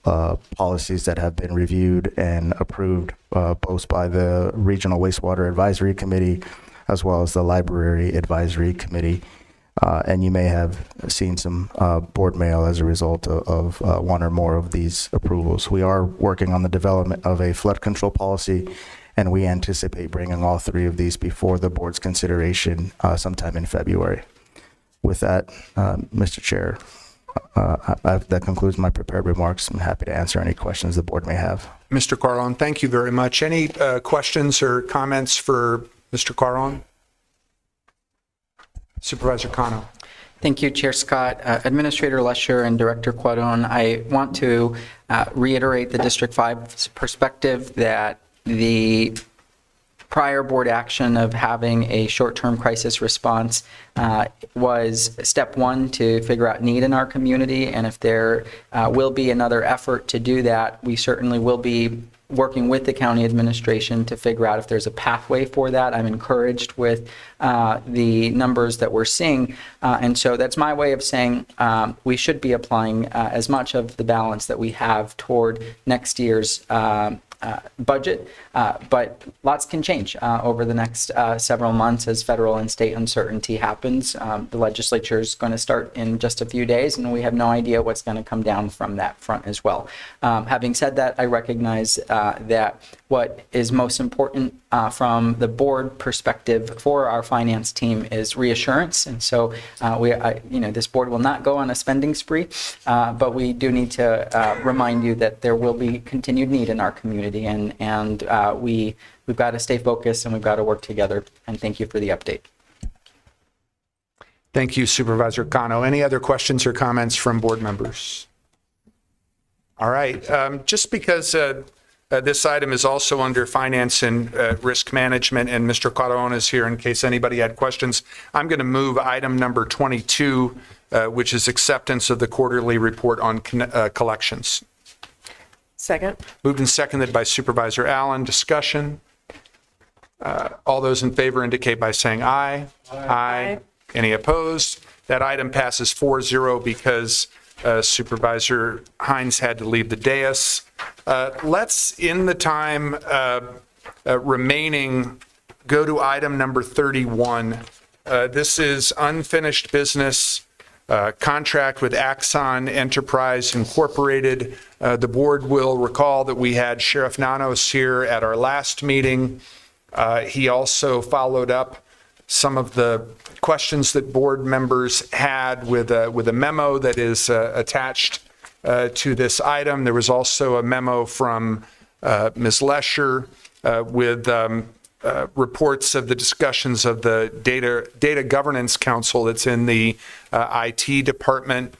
policies that have been reviewed and approved both by the Regional Wastewater Advisory Committee as well as the Library Advisory Committee. And you may have seen some board mail as a result of one or more of these approvals. We are working on the development of a flood control policy, and we anticipate bringing all three of these before the board's consideration sometime in February. With that, Mr. Chair, that concludes my prepared remarks. I'm happy to answer any questions the board may have. Mr. Carlon, thank you very much. Any questions or comments for Mr. Carlon? Supervisor Cano. Thank you, Chair Scott. Administrator Lesher and Director Quadron, I want to reiterate the District 5's perspective that the prior board action of having a short-term crisis response was step one to figure out need in our community, and if there will be another effort to do that, we certainly will be working with the county administration to figure out if there's a pathway for that. I'm encouraged with the numbers that we're seeing. And so that's my way of saying we should be applying as much of the balance that we have toward next year's budget, but lots can change over the next several months as federal and state uncertainty happens. The legislature is going to start in just a few days, and we have no idea what's going to come down from that front as well. Having said that, I recognize that what is most important from the board perspective for our finance team is reassurance, and so this board will not go on a spending spree, but we do need to remind you that there will be continued need in our community, and we've got to stay focused and we've got to work together. And thank you for the update. Thank you, Supervisor Cano. Any other questions or comments from board members? All right. Just because this item is also under Finance and Risk Management, and Mr. Carona is here in case anybody had questions, I'm going to move item number 22, which is acceptance of the quarterly report on collections. Second. Moved and seconded by Supervisor Allen. Discussion. All those in favor indicate by saying aye. Aye. Any opposed? That item passes 4-0 because Supervisor Hines had to leave the dais. Let's, in the time remaining, go to item number 31. This is unfinished business. Contract with Axon Enterprise Incorporated. The board will recall that we had Sheriff Nanos here at our last meeting. He also followed up some of the questions that board members had with a memo that is attached to this item. There was also a memo from Ms. Lesher with reports of the discussions of the Data Governance Council that's in the IT department.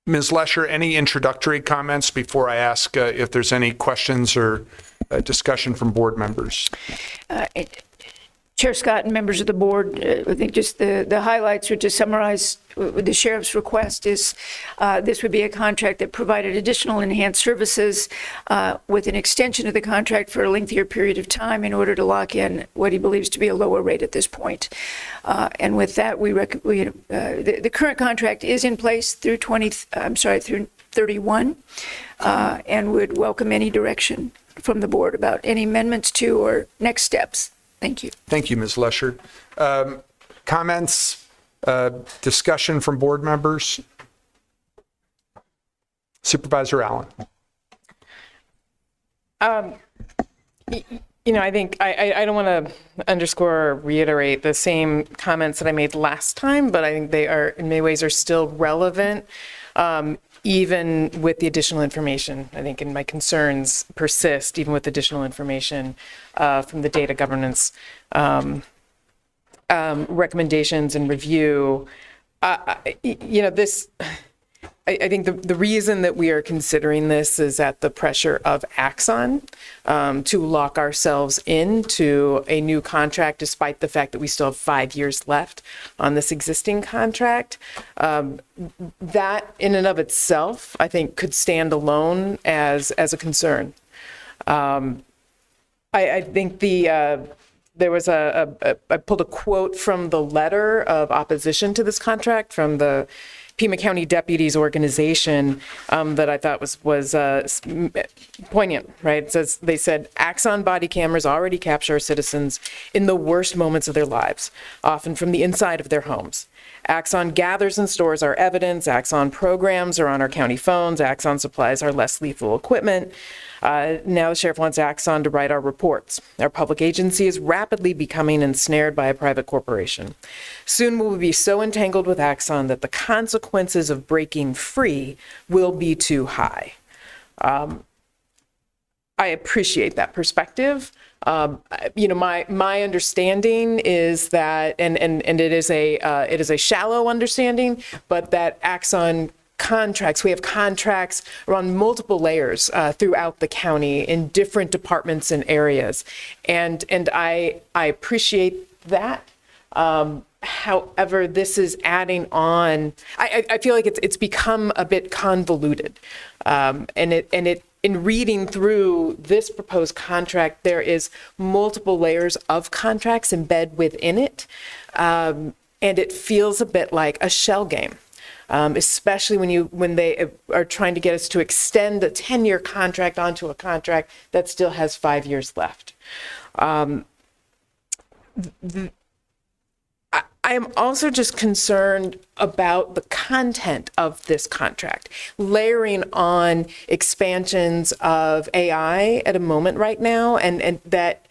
Ms. Lesher, any introductory comments before I ask if there's any questions or discussion from board members? Chair Scott and members of the board, I think just the highlights are to summarize the sheriff's request is this would be a contract that provided additional enhanced services with an extension of the contract for a lengthier period of time in order to lock in what he believes to be a lower rate at this point. And with that, the current contract is in place through 31 and would welcome any direction from the board about any amendments to or next steps. Thank you. Thank you, Ms. Lesher. Comments, discussion from board members? Supervisor Allen. I think I don't want to underscore or reiterate the same comments that I made last time, but I think they are, in many ways, are still relevant, even with the additional information. I think, and my concerns persist even with additional information from the data governance recommendations and review. I think the reason that we are considering this is at the pressure of Axon to lock ourselves into a new contract, despite the fact that we still have 5 years left on this existing contract. That in and of itself, I think, could stand alone as a concern. I think there was I pulled a quote from the letter of opposition to this contract from the Pima County Deputies Organization that I thought was poignant, right? It says, they said, Axon body cameras already capture citizens in the worst moments of their lives, often from the inside of their homes. Axon gathers and stores our evidence. Axon programs are on our county phones. Axon supplies our less lethal equipment. Now the sheriff wants Axon to write our reports. Our public agency is rapidly becoming ensnared by a private corporation. Soon we will be so entangled with Axon that the consequences of breaking free will be too high. I appreciate that perspective. My understanding is that, and it is a shallow understanding, but that Axon contracts, we have contracts around multiple layers throughout the county in different departments and areas, and I appreciate that. However, this is adding on. I feel like it's become a bit convoluted, and in reading through this proposed contract, there is multiple layers of contracts embedded within it, and it feels a bit like a shell game. especially when they are trying to get us to extend a 10-year contract onto a contract that still has 5 years left. I am also just concerned about the content of this contract, layering on expansions of AI at a moment right now, and that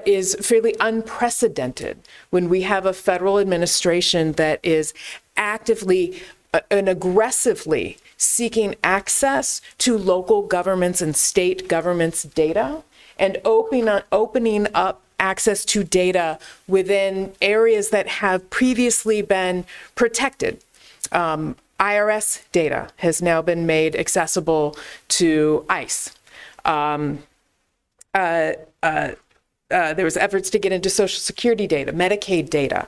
is fairly unprecedented when we have a federal administration that is actively and aggressively seeking access to local governments and state governments' data and opening up access to data within areas that have previously been protected. IRS data has now been made accessible to ICE. There was efforts to get into Social Security data, Medicaid data.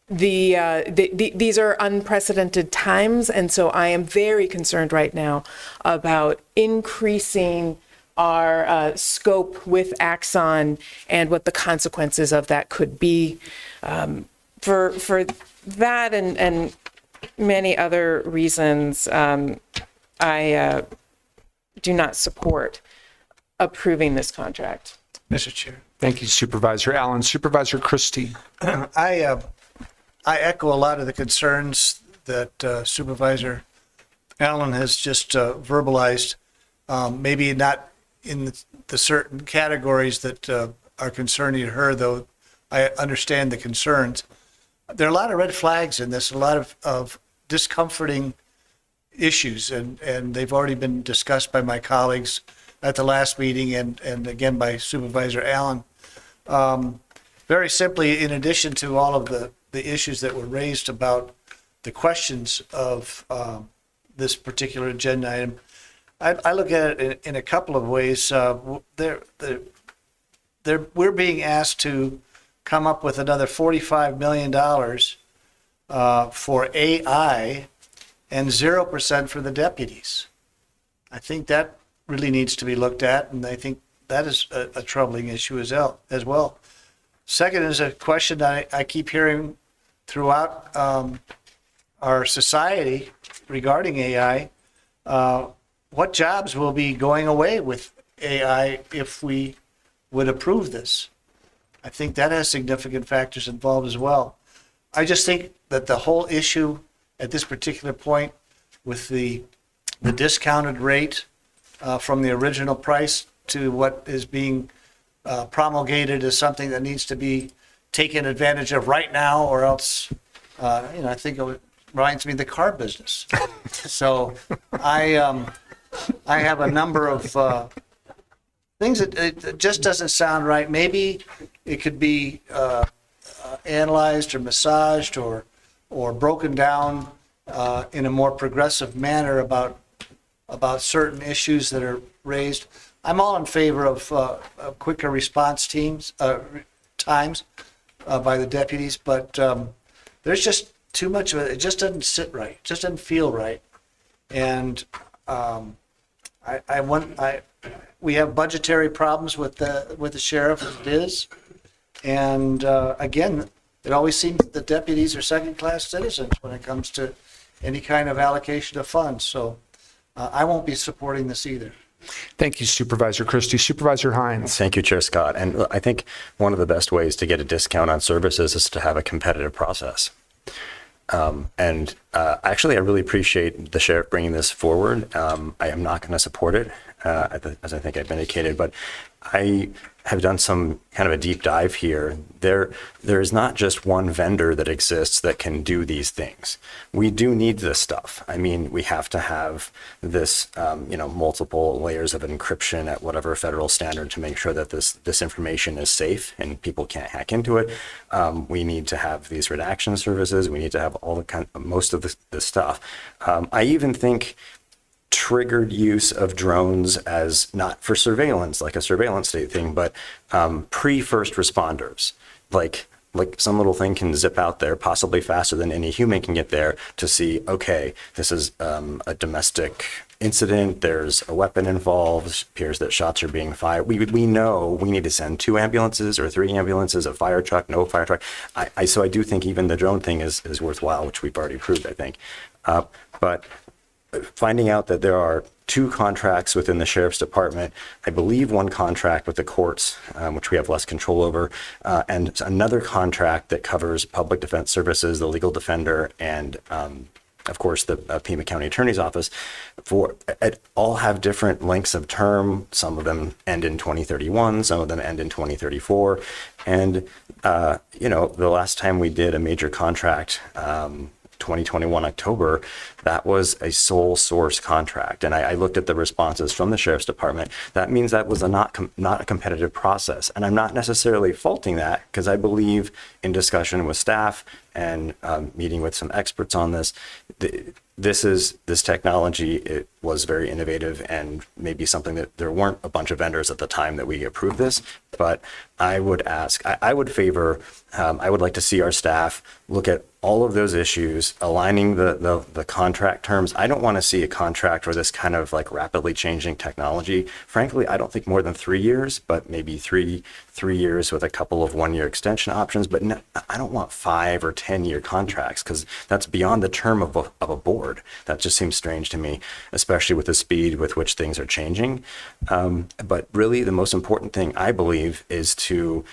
These are unprecedented times, and so I am very concerned right now about increasing our scope with Axon and what the consequences of that could be. For that and many other reasons, I do not support approving this contract. Mr. Chair. Thank you, Supervisor Allen. Supervisor Christie. I echo a lot of the concerns that Supervisor Allen has just verbalized. Maybe not in the certain categories that are concerning her, though I understand the concerns. There are a lot of red flags in this, a lot of discomforting issues, and they've already been discussed by my colleagues at the last meeting and again by Supervisor Allen. Very simply, in addition to all of the issues that were raised about the questions of this particular agenda item, I look at it in a couple of ways. We're being asked to come up with another $45 million for AI and 0% for the deputies. I think that really needs to be looked at, and I think that is a troubling issue as well. Second is a question that I keep hearing throughout our society regarding AI. What jobs will be going away with AI if we would approve this? I think that has significant factors involved as well. I just think that the whole issue at this particular point with the discounted rate from the original price to what is being promulgated as something that needs to be taken advantage of right now, or else, I think it reminds me of the car business. So I have a number of things that it just doesn't sound right. Maybe it could be analyzed or massaged or broken down in a more progressive manner about certain issues that are raised. I'm all in favor of quicker response times by the deputies, but there's just too much of it. It just doesn't sit right. It just doesn't feel right. And we have budgetary problems with the sheriff as it is. And again, it always seems that the deputies are second-class citizens when it comes to any kind of allocation of funds. So I won't be supporting this either. Thank you, Supervisor Christie. Supervisor Hines. Thank you, Chair Scott. And I think one of the best ways to get a discount on services is to have a competitive process. Actually, I really appreciate the sheriff bringing this forward. I am not going to support it, as I think I've indicated, but I have done some kind of a deep dive here. There is not just one vendor that exists that can do these things. We do need this stuff. I mean, we have to have this, multiple layers of encryption at whatever federal standard to make sure that this information is safe and people can't hack into it. We need to have these redaction services. We need to have all most of this stuff. I even think triggered use of drones as not for surveillance, like a surveillance state thing, but pre-first responders, like like some little thing can zip out there, possibly faster than any human can get there, to see, okay, this is a domestic incident, there's a weapon involved, appears that shots are being fired. We know we need to send 2 ambulances or 3 ambulances, a fire truck, no fire truck. So I do think even the drone thing is worthwhile, which we've already approved, I think. But finding out that there are 2 contracts within the sheriff's department, I believe 1 contract with the courts, which we have less control over, and another contract that covers public defense services, the legal defender, and of course, the Pima County Attorney's Office, all have different lengths of term. Some of them end in 2031, some of them end in 2034. And, the last time we did a major contract, 2021 October, that was a sole source contract. And I looked at the responses from the Sheriff's Department. That means that was not a competitive process. And I'm not necessarily faulting that, because I believe in discussion with staff and meeting with some experts on this, this technology, it was very innovative and maybe something that there weren't a bunch of vendors at the time that we approved this. But I would ask, I would favor, I would like to see our staff look at all of those issues, aligning the contract terms. I don't want to see a contract for this kind of like rapidly changing technology. Frankly, I don't think more than 3 years, but maybe three years with a couple of 1-year extension options. But no, I don't want 5 or 10-year contracts, because that's beyond the term of a board. That just seems strange to me, especially with the speed with which things are changing. But really, the most important thing, I believe, is to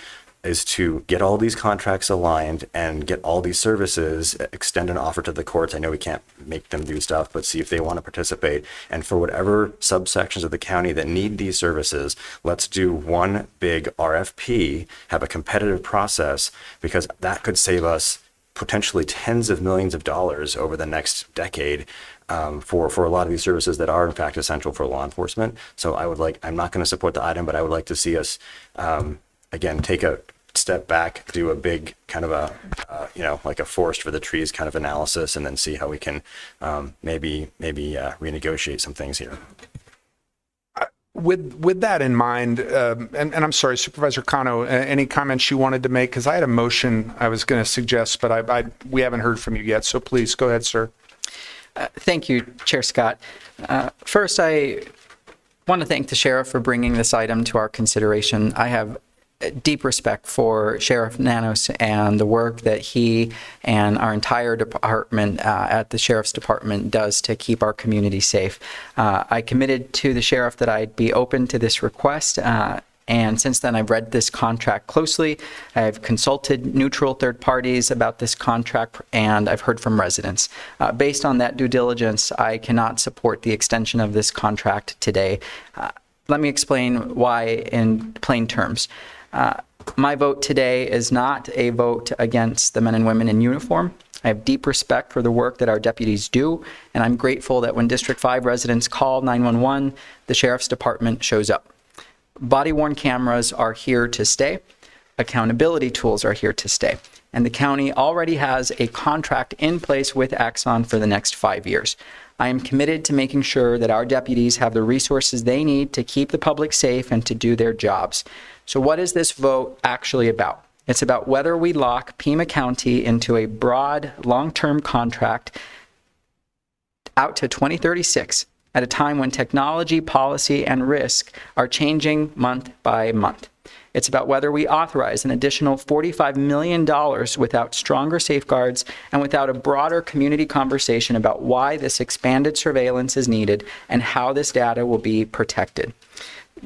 get all these contracts aligned and get all these services, extend an offer to the courts. I know we can't make them do stuff, but see if they want to participate. And for whatever subsections of the county that need these services, let's do one big RFP, have a competitive process, because that could save us potentially tens of millions of dollars over the next decade for a lot of these services that are in fact essential for law enforcement. So I'm not going to support the item, but I would like to see us, again, take a step back, do a big kind of like a forest for the trees kind of analysis, and then see how we can maybe renegotiate some things here. With that in mind, and I'm sorry, Supervisor Cano, any comments you wanted to make? Because I had a motion I was going to suggest, but we haven't heard from you yet. So please go ahead, sir. Thank you, Chair Scott. First, I want to thank the sheriff for bringing this item to our consideration. I have deep respect for Sheriff Nanos and the work that he and our entire department at the Sheriff's Department does to keep our community safe. I committed to the sheriff that I'd be open to this request, and since then I've read this contract closely. I've consulted neutral third parties about this contract, and I've heard from residents. Based on that due diligence, I cannot support the extension of this contract today. Let me explain why in plain terms. My vote today is not a vote against the men and women in uniform. I have deep respect for the work that our deputies do, and I'm grateful that when District 5 residents call 911, the Sheriff's Department shows up. Body-worn cameras are here to stay. Accountability tools are here to stay. And the county already has a contract in place with Axon for the next 5 years. I am committed to making sure that our deputies have the resources they need to keep the public safe and to do their jobs. So what is this vote actually about? It's about whether we lock Pima County into a broad, long-term contract out to 2036 at a time when technology, policy, and risk are changing month by month. It's about whether we authorize an additional $45 million without stronger safeguards and without a broader community conversation about why this expanded surveillance is needed and how this data will be protected.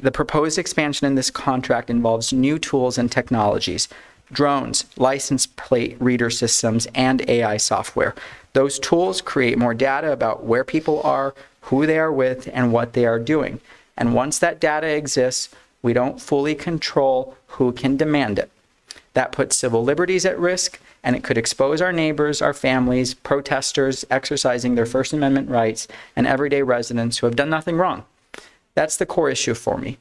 The proposed expansion in this contract involves new tools and technologies, drones, license plate reader systems, and AI software. Those tools create more data about where people are, who they are with, and what they are doing. And once that data exists, we don't fully control who can demand it. That puts civil liberties at risk, and it could expose our neighbors, our families, protesters exercising their First Amendment rights, and everyday residents who have done nothing wrong. That's the core issue for me.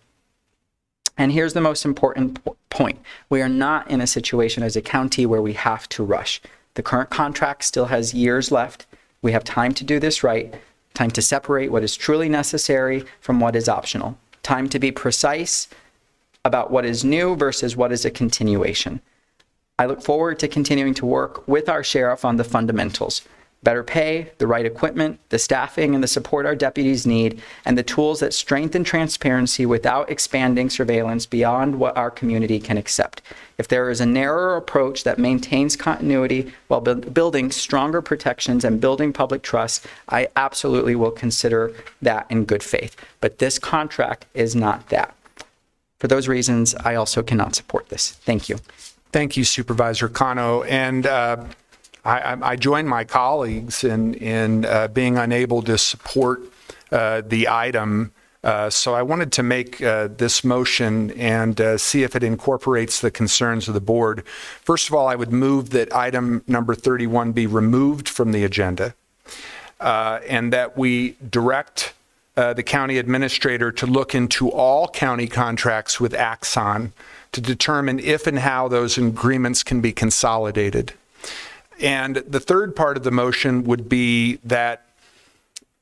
And here's the most important point. We are not in a situation as a county where we have to rush. The current contract still has years left. We have time to do this right, time to separate what is truly necessary from what is optional, time to be precise about what is new versus what is a continuation. I look forward to continuing to work with our sheriff on the fundamentals: better pay, the right equipment, the staffing and the support our deputies need, and the tools that strengthen transparency without expanding surveillance beyond what our community can accept. If there is a narrower approach that maintains continuity while building stronger protections and building public trust, I absolutely will consider that in good faith. But this contract is not that. For those reasons, I also cannot support this. Thank you. Thank you, Supervisor Cano. And I join my colleagues in being unable to support the item. So I wanted to make this motion and see if it incorporates the concerns of the board. First of all, I would move that item number 31 be removed from the agenda, and that we direct the county administrator to look into all county contracts with Axon to determine if and how those agreements can be consolidated. And the third part of the motion would be that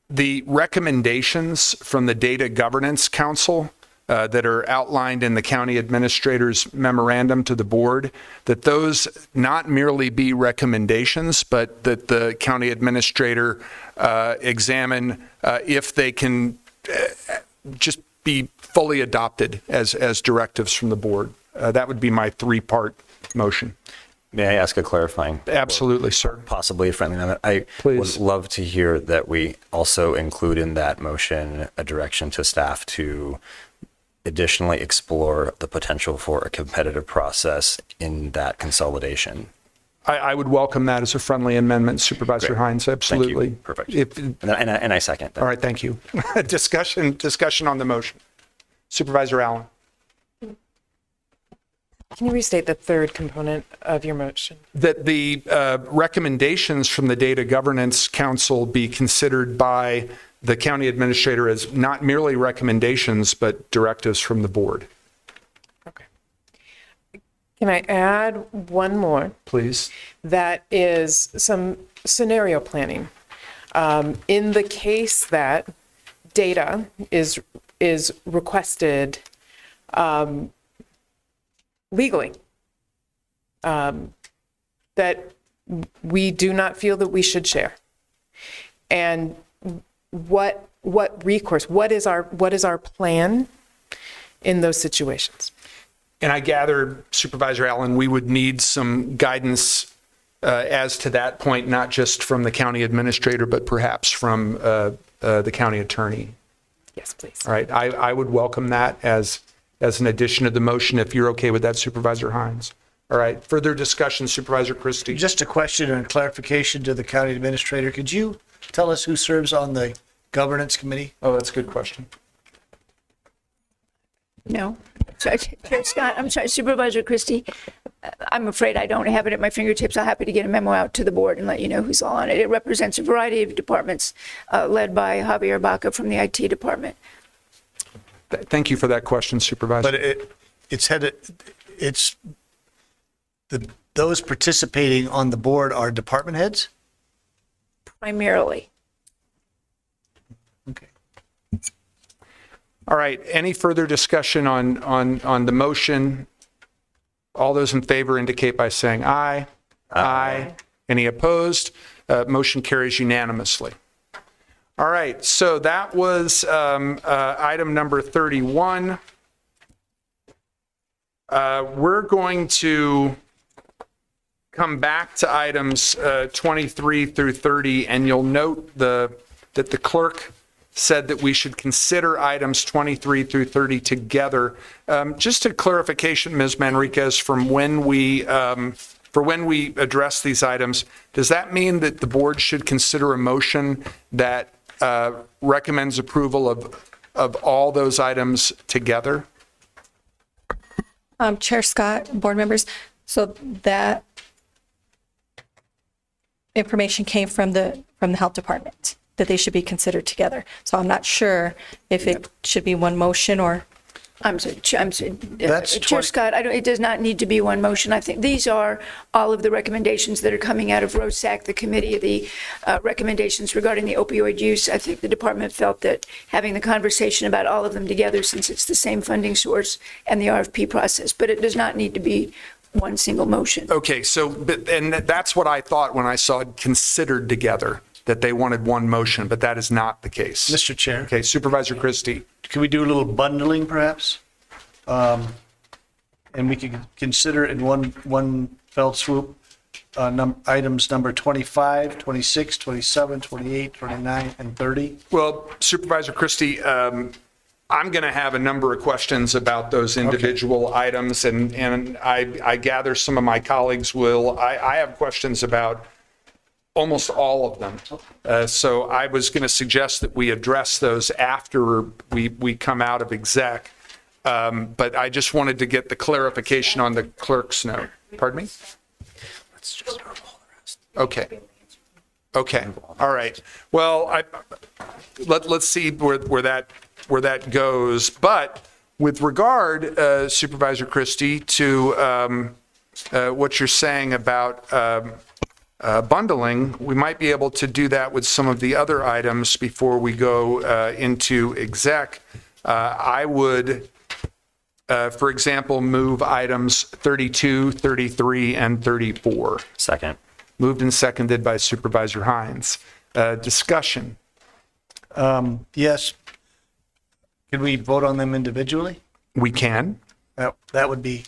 the recommendations from the Data Governance Council that are outlined in the county administrator's memorandum to the board, that those not merely be recommendations, but that the county administrator examine if they can just be fully adopted as directives from the board. That would be my three-part motion. May I ask a clarifying? Absolutely, sir. Possibly a friendly amendment. I would love to hear that we also include in that motion a direction to staff to additionally explore the potential for a competitive process in that consolidation. I would welcome that as a friendly amendment, Supervisor Hines. Absolutely. Thank you. Perfect. And I second that. All right, thank you. Discussion on the motion. Supervisor Allen. Can you restate the third component of your motion? That the recommendations from the Data Governance Council be considered by the county administrator as not merely recommendations, but directives from the board. Okay. Can I add one more? Please. That is some scenario planning. In the case that data is requested legally, that we do not feel that we should share, and what recourse, what is our plan in those situations? And I gather, Supervisor Allen, we would need some guidance as to that point, not just from the county administrator, but perhaps from the county attorney. Yes, please. All right, I would welcome that as an addition to the motion, if you're okay with that, Supervisor Hines. All right, further discussion, Supervisor Christie. Just a question and clarification to the county administrator. Could you tell us who serves on the governance committee? Oh, that's a good question. No. Chair Scott, I'm sorry, Supervisor Christie, I'm afraid I don't have it at my fingertips. I'm happy to get a memo out to the board and let you know who's all on it. It represents a variety of departments led by Javier Baca from the IT department. Thank you for that question, Supervisor. But those participating on the board are department heads? Primarily. Okay. All right, any further discussion on the motion? All those in favor indicate by saying aye. Aye. Any opposed? Motion carries unanimously. All right, so that was item number 31. We're going to come back to items 23 through 30, and you'll note that the clerk said that we should consider items 23 through 30 together. Just a clarification, Ms. Manriquez, from when we address these items, does that mean that the board should consider a motion that recommends approval of all those items together? Chair Scott, board members, so that information came from the health department, that they should be considered together. So I'm not sure if it should be one motion or. I'm sorry, Chair Scott, it does not need to be one motion. I think these are all of the recommendations that are coming out of ROSAC, the committee, the recommendations regarding the opioid use. I think the department felt that having the conversation about all of them together, since it's the same funding source and the RFP process, but it does not need to be one single motion. Okay, so, and that's what I thought when I saw it considered together, that they wanted one motion, but that is not the case. Mr. Chair, Okay, Supervisor Christie. can we do a little bundling perhaps? And we could consider in one fell swoop, items number 25, 26, 27, 28, 29, and 30? Well, Supervisor Christie, I'm going to have a number of questions about those individual items, and I gather some of my colleagues will. I have questions about almost all of them. So I was going to suggest that we address those after we come out of exec. But I just wanted to get the clarification on the clerk's note. Pardon me? Let's just all the rest. Okay. Okay. All right. Well, let's see where that goes. But with regard, Supervisor Christie, to what you're saying about bundling, we might be able to do that with some of the other items before we go into exec. I would, for example, move items 32, 33, and 34. Second. Moved and seconded by Supervisor Hines. Discussion. Yes. Can we vote on them individually? We can. That would be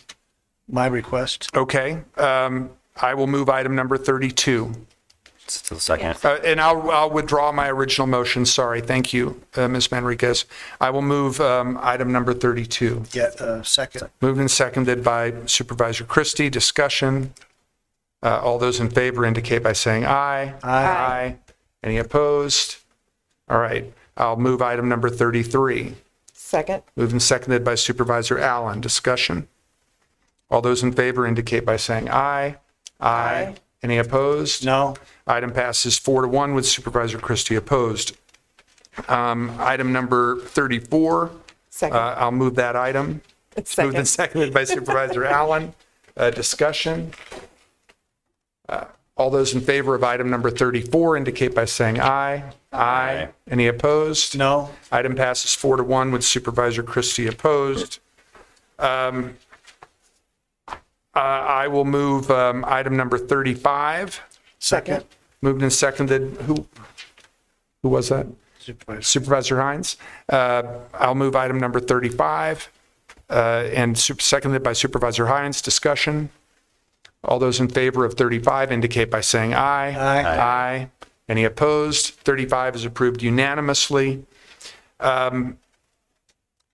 my request. Okay. I will move item number 32. Second. And I'll withdraw my original motion. Sorry. Thank you, Ms. Manriquez. I will move item number 32. Yeah, second. Moved and seconded by Supervisor Christie. Discussion. All those in favor indicate by saying aye. Aye. Any opposed? All right. I'll move item number 33. Second. Moved and seconded by Supervisor Allen. Discussion. All those in favor indicate by saying aye. Aye. Any opposed? No. Item passes 4-1 with Supervisor Christie opposed. Item number 34. Second. I'll move that item. It's Moved and second. seconded by Supervisor Allen. Discussion. All those in favor of item number 34 indicate by saying aye. Aye. Any opposed? No. Item passes 4-1 with Supervisor Christie opposed. I will move item number 35. Second. Moved and seconded. Who was that? Supervisor Hines. I'll move item number 35 and seconded by Supervisor Hines. Discussion. All those in favor of 35 indicate by saying aye. Aye. Any opposed? 35 is approved unanimously. And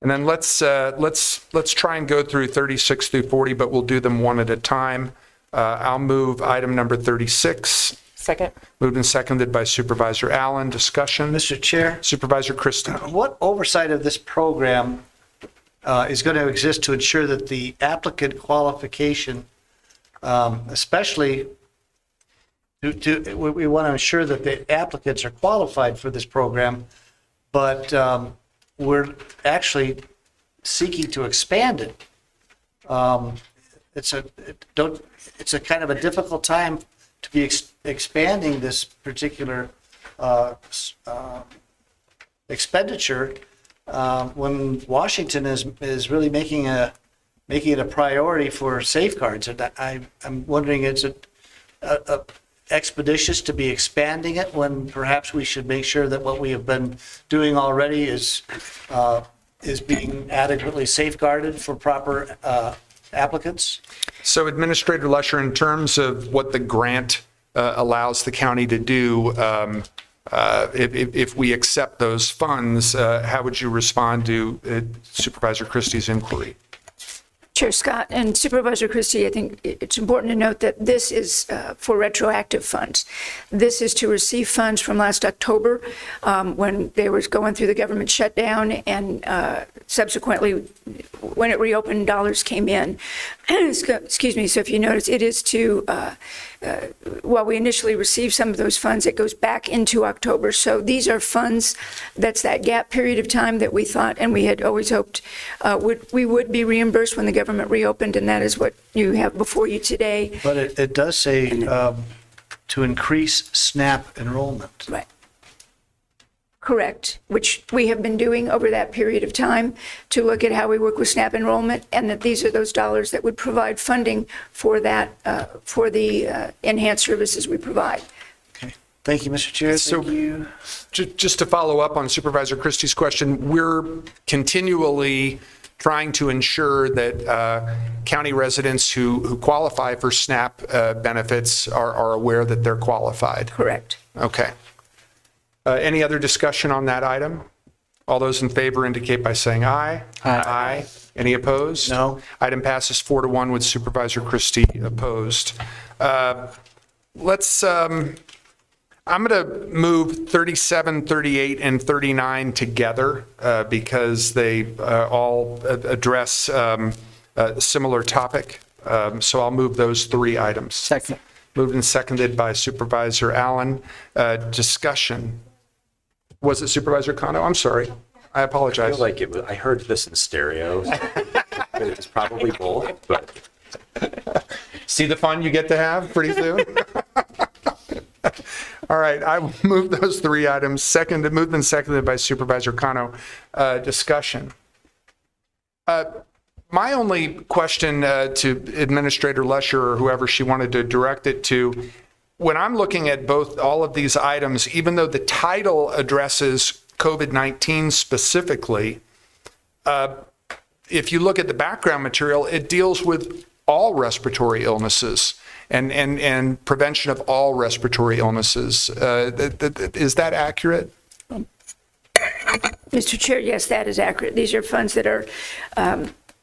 then let's try and go through 36 through 40, but we'll do them one at a time. I'll move item number 36. Second. Moved and seconded by Supervisor Allen. Discussion. Mr. Chair, Supervisor Christie. what oversight of this program is going to exist to ensure that the applicant qualification, especially we want to ensure that the applicants are qualified for this program, but we're actually seeking to expand it. It's a kind of a difficult time to be expanding this particular expenditure when Washington is really making it a priority for safeguards. And I'm wondering, is it expeditious to be expanding it when perhaps we should make sure that what we have been doing already is being adequately safeguarded for proper applicants? So Administrator Lesher, in terms of what the grant allows the county to do, if we accept those funds, how would you respond to Supervisor Christie's inquiry? Chair Scott and Supervisor Christie, I think it's important to note that this is for retroactive funds. This is to receive funds from last October when they were going through the government shutdown, and subsequently when it reopened, dollars came in. Excuse me. So if you notice, it is to, while we initially received some of those funds, it goes back into October. So these are funds, that's that gap period of time that we thought, and we had always hoped we would be reimbursed when the government reopened, and that is what you have before you today. But it does say to increase SNAP enrollment. Right. correct, which we have been doing over that period of time to look at how we work with SNAP enrollment, and that these are those dollars that would provide funding for that, for the enhanced services we provide. Thank you, Mr. Chair. So- Thank you. Just to follow up on Supervisor Christie's question, we're continually trying to ensure that county residents who qualify for SNAP benefits are aware that they're qualified. Correct. Okay. Any other discussion on that item? All those in favor indicate by saying aye. Aye. Any opposed? No. Item passes 4-1 with Supervisor Christie opposed. I'm going to move 37, 38, and 39 together because they all address a similar topic. So I'll move those three items. Second. Moved and seconded by Supervisor Allen. Discussion. Was it Supervisor Kano? I'm sorry. I I apologize. feel like it was, I heard this in stereo, but it was probably both, but. See the fun you get to have pretty soon? All right, I will move those three items. Moved and seconded by Supervisor Kano. Discussion. My only question to Administrator Lesher or whoever she wanted to direct it to, when I'm looking at all of these items, even though the title addresses COVID-19 specifically, if you look at the background material, it deals with all respiratory illnesses and prevention of all respiratory illnesses. Is that accurate? Mr. Chair, yes, that is accurate. These are funds that are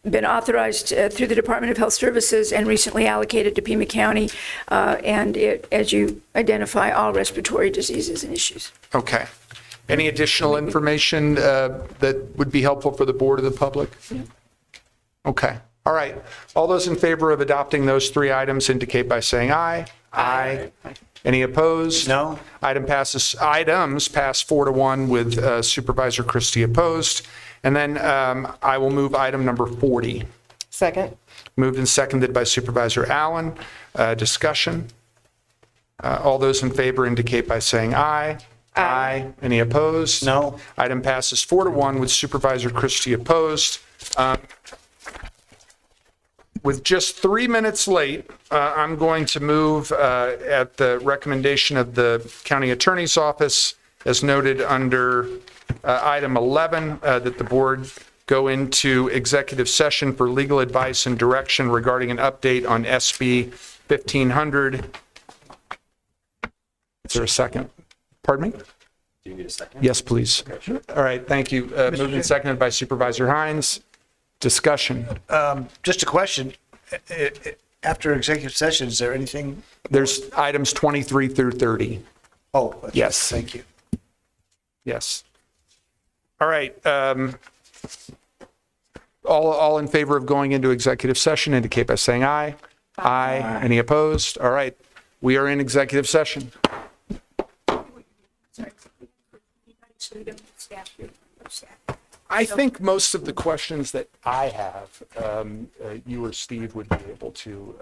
been authorized through the Department of Health Services and recently allocated to Pima County, and it, as you identify, all respiratory diseases and issues. Okay. Any additional information that would be helpful for the board or the public? Okay. All right. All those in favor of adopting those three items indicate by saying aye. Aye. Any opposed? No. Items pass 4-1 with Supervisor Christie opposed. And then I will move item number 40. Second. Moved and seconded by Supervisor Allen. Discussion. All those in favor indicate by saying aye. Aye. Any opposed? No. Item passes 4-1 with Supervisor Christie opposed. With just 3 minutes late, I'm going to move at the recommendation of the County Attorney's Office, as noted under item 11, that the board go into executive session for legal advice and direction regarding an update on SB 1500. Is there a second? Pardon me? Do you need a second? Yes, please. All right, thank you. Moved and seconded by Supervisor Hines. Discussion. Just a question. After executive session, is there anything? There's items 23 through 30. Oh, Yes. Thank you. Yes. All right. All in favor of going into executive session indicate by saying aye. Aye. Any opposed? All right. We are in executive session. I think most of the questions that I have, you or Steve would be able to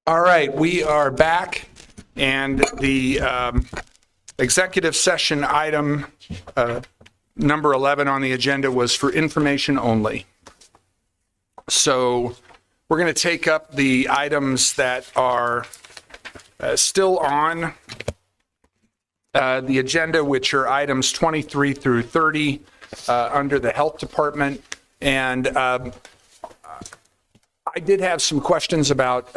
All right, we are back, and the executive session item number 11 on the agenda was for information only. So we're going to take up the items that are still on the agenda, which are items 23 through 30 under the Health Department. And I did have some questions about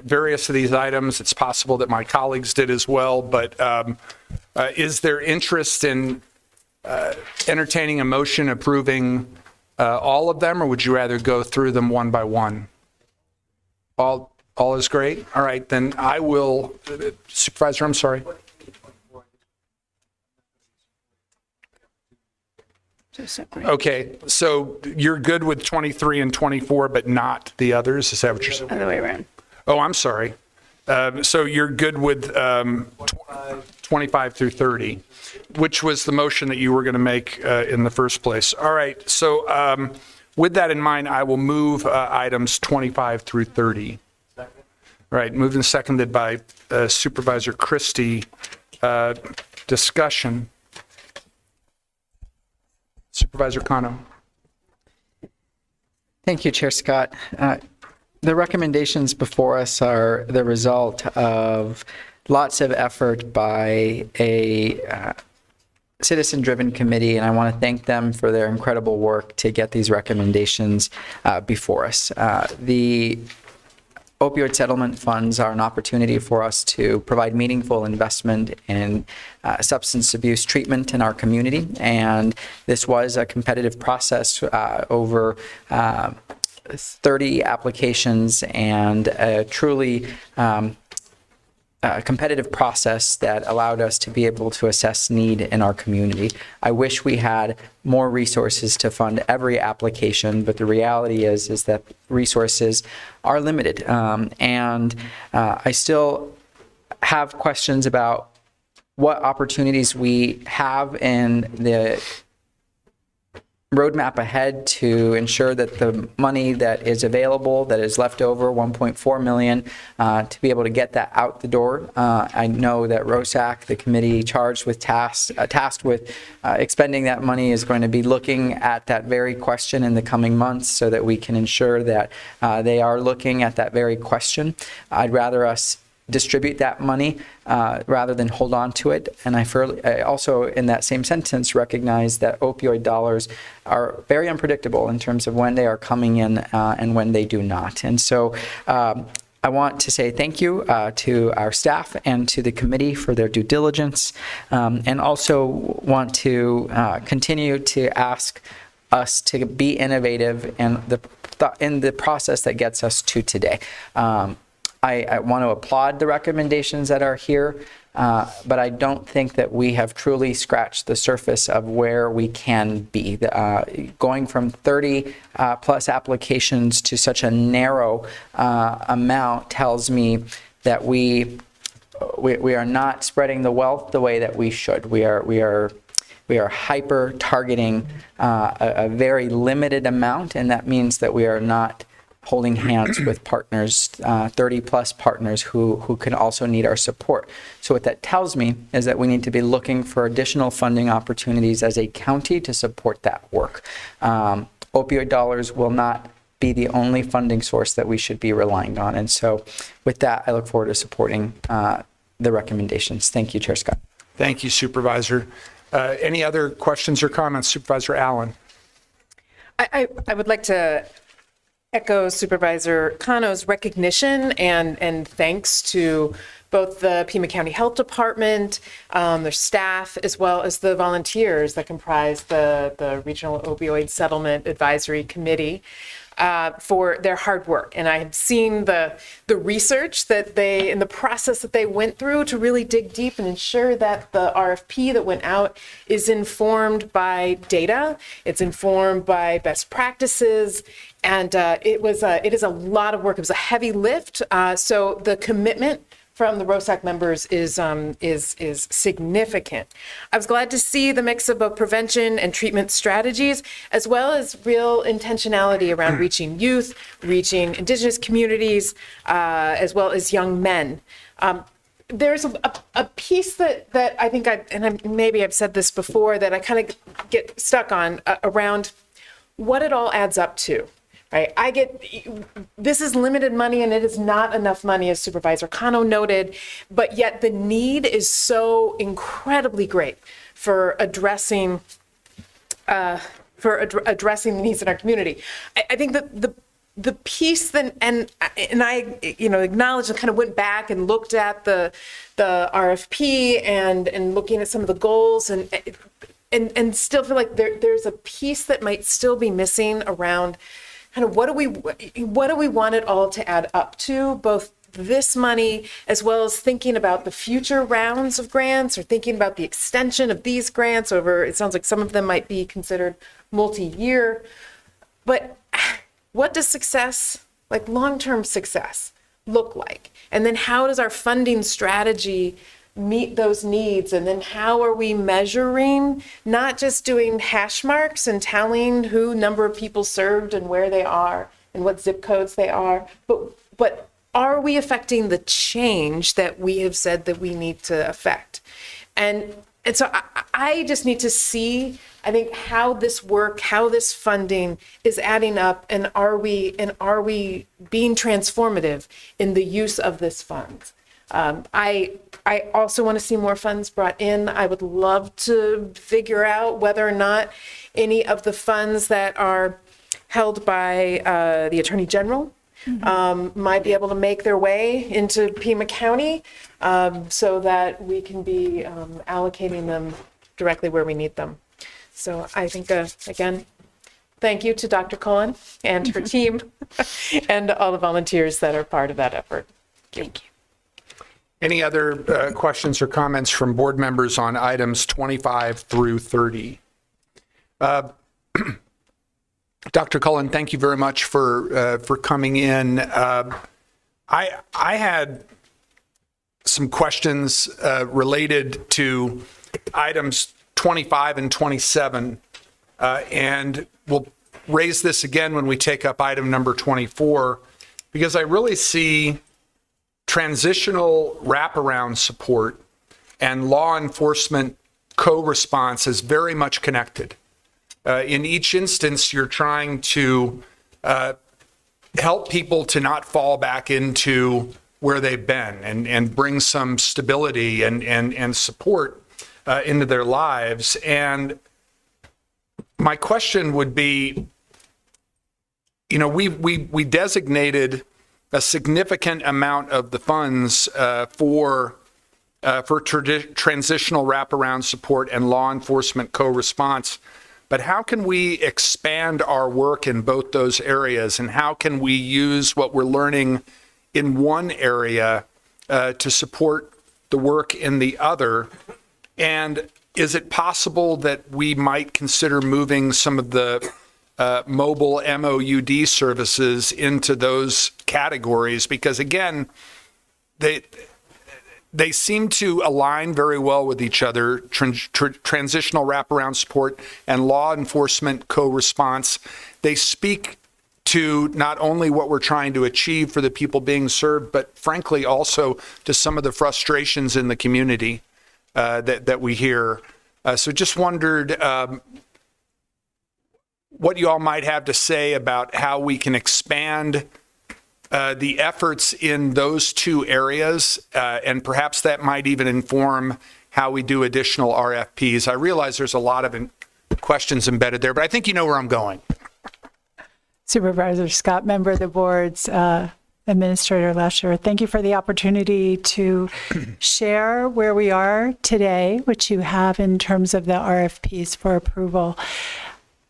various of these items. It's possible that my colleagues did as well, but is there interest in entertaining a motion approving all of them, or would you rather go through them one by one? All is great? All right, then I will, Supervisor, I'm sorry. Okay, so you're good with 23 and 24, but not the others? Is that what you're saying? Other way around. Oh, I'm sorry. So you're good with 25 through 30, which was the motion that you were going to make in the first place. All right, so with that in mind, I will move items 25 through 30. All right, moved and seconded by Supervisor Christie. Discussion. Supervisor Cano. Thank you, Chair Scott. The recommendations before us are the result of lots of effort by a citizen-driven committee, and I want to thank them for their incredible work to get these recommendations before us. The opioid settlement funds are an opportunity for us to provide meaningful investment in substance abuse treatment in our community, and this was a competitive process over 30 applications and a truly competitive process that allowed us to be able to assess need in our community. I wish we had more resources to fund every application, but the reality is that resources are limited. And I still have questions about what opportunities we have in the roadmap ahead to ensure that the money that is available, that is left over, 1.4 million, to be able to get that out the door. I know that ROSAC, the committee tasked with expending that money, is going to be looking at that very question in the coming months so that we can ensure that they are looking at that very question. I'd rather us distribute that money rather than hold on to it. And I also, in that same sentence, recognize that opioid dollars are very unpredictable in terms of when they are coming in and when they do not. And so I want to say thank you to our staff and to the committee for their due diligence, and also want to continue to ask us to be innovative in the process that gets us to today. I want to applaud the recommendations that are here, but I don't think that we have truly scratched the surface of where we can be. Going from 30 plus applications to such a narrow amount tells me that we are not spreading the wealth the way that we should. We are hyper targeting a very limited amount, and that means that we are not holding hands with partners, 30 plus partners who can also need our support. So what that tells me is that we need to be looking for additional funding opportunities as a county to support that work. Opioid dollars will not be the only funding source that we should be relying on. And so with that, I look forward to supporting the recommendations. Thank you, Chair Scott. Thank you, Supervisor. Any other questions or comments? Supervisor Allen. I would like to echo Supervisor Cano's recognition and thanks to both the Pima County Health Department, their staff, as well as the volunteers that comprise the Regional Opioid Settlement Advisory Committee for their hard work. And I have seen the research that and the process that they went through to really dig deep and ensure that the RFP that went out is informed by data, it's informed by best practices, and it is a lot of work. It was a heavy lift. So the commitment from the ROSAC members is significant. I was glad to see the mix of both prevention and treatment strategies, as well as real intentionality around reaching youth, reaching Indigenous communities, as well as young men. There's a piece that I think maybe I've said this before, that I kind of get stuck on around what it all adds up to. Right, this is limited money, and it is not enough money, as Supervisor Cano noted, but yet the need is so incredibly great for addressing the needs in our community. I think that the piece that, and I acknowledge and kind of went back and looked at the RFP and looking at some of the goals and still feel like there's a piece that might still be missing around kind of what do we want it all to add up to, both this money as well as thinking about the future rounds of grants, or thinking about the extension of these grants over, it sounds like some of them might be considered multi-year. But what does success, like long-term success, look like? And then how does our funding strategy meet those needs? And then how are we measuring, not just doing hash marks and telling who number of people served and where they are and what zip codes they are, but are we affecting the change that we have said that we need to affect? And so I just need to see, I think, how this work, how this funding is adding up, and are we being transformative in the use of this fund? I also want to see more funds brought in. I would love to figure out whether or not any of the funds that are held by the Attorney General might be able to make their way into Pima County, so that we can be allocating them directly where we need them. So I think, again, thank you to Dr. Cullen and her team and all the volunteers that are part of that effort. Thank you. Any other questions or comments from board members on items 25 through 30? Dr. Cullen, thank you very much for coming in. I had some questions related to items 25 and 27, and we'll raise this again when we take up item number 24, because I really see transitional wraparound support and law enforcement co-response as very much connected. In each instance, you're trying to help people to not fall back into where they've been and bring some stability and support into their lives. And my question would be, we designated a significant amount of the funds for transitional wraparound support and law enforcement co-response. But how can we expand our work in both those areas? And how can we use what we're learning in one area to support the work in the other? And is it possible that we might consider moving some of the mobile MOUD services into those categories? Because again, they seem to align very well with each other. Transitional wraparound support and law enforcement co-response, they speak to not only what we're trying to achieve for the people being served, but frankly also to some of the frustrations in the community that we hear. So just wondered what you all might have to say about how we can expand the efforts in those two areas, and perhaps that might even inform how we do additional RFPs. I realize there's a lot of questions embedded there, but I think you know where I'm going. Supervisor Scott, member of the boards, Administrator Lesher, thank you for the opportunity to share where we are today, which you have in terms of the RFPs for approval.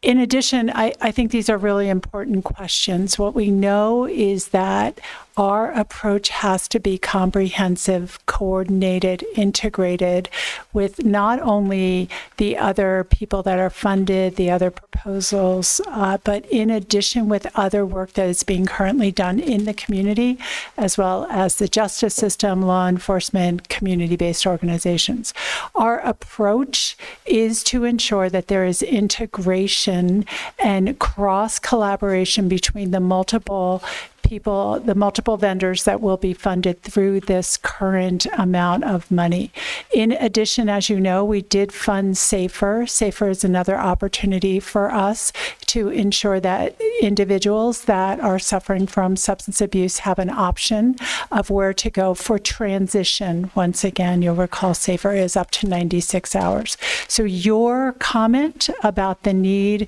In addition, I think these are really important questions. What we know is that our approach has to be comprehensive, coordinated, integrated with not only the other people that are funded, the other proposals, but in addition with other work that is being currently done in the community, as well as the justice system, law enforcement, community-based organizations. Our approach is to ensure that there is integration and cross-collaboration between the multiple people, the multiple vendors that will be funded through this current amount of money. In addition, as you know, we did fund SAFER. SAFER is another opportunity for us to ensure that individuals that are suffering from substance abuse have an option of where to go for transition. Once again, you'll recall SAFER is up to 96 hours. So your comment about the need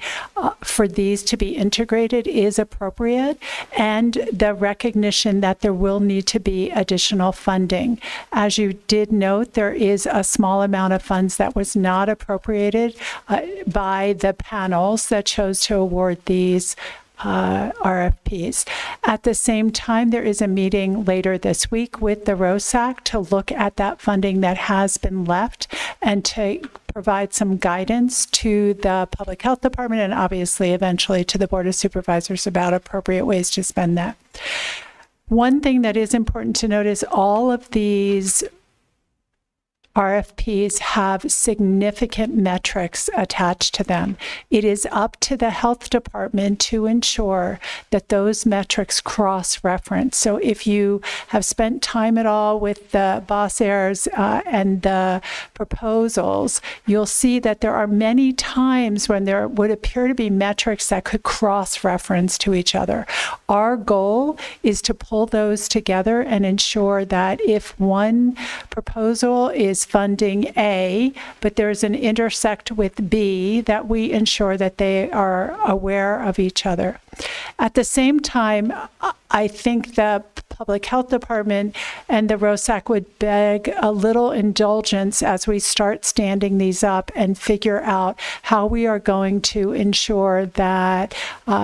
for these to be integrated is appropriate, and the recognition that there will need to be additional funding. As you did note, there is a small amount of funds that was not appropriated by the panels that chose to award these RFPs. At the same time, there is a meeting later this week with the ROSAC to look at that funding that has been left and to provide some guidance to the Public Health Department and obviously eventually to the Board of Supervisors about appropriate ways to spend that. One thing that is important to note is all of these RFPs have significant metrics attached to them. It is up to the health department to ensure that those metrics cross-reference. So if you have spent time at all with the boss heirs and the proposals, you'll see that there are many times when there would appear to be metrics that could cross-reference to each other. Our goal is to pull those together and ensure that if one proposal is funding A, but there's an intersect with B, that we ensure that they are aware of each other. At the same time, I think the Public Health Department and the ROSAC would beg a little indulgence as we start standing these up and figure out how we are going to ensure that,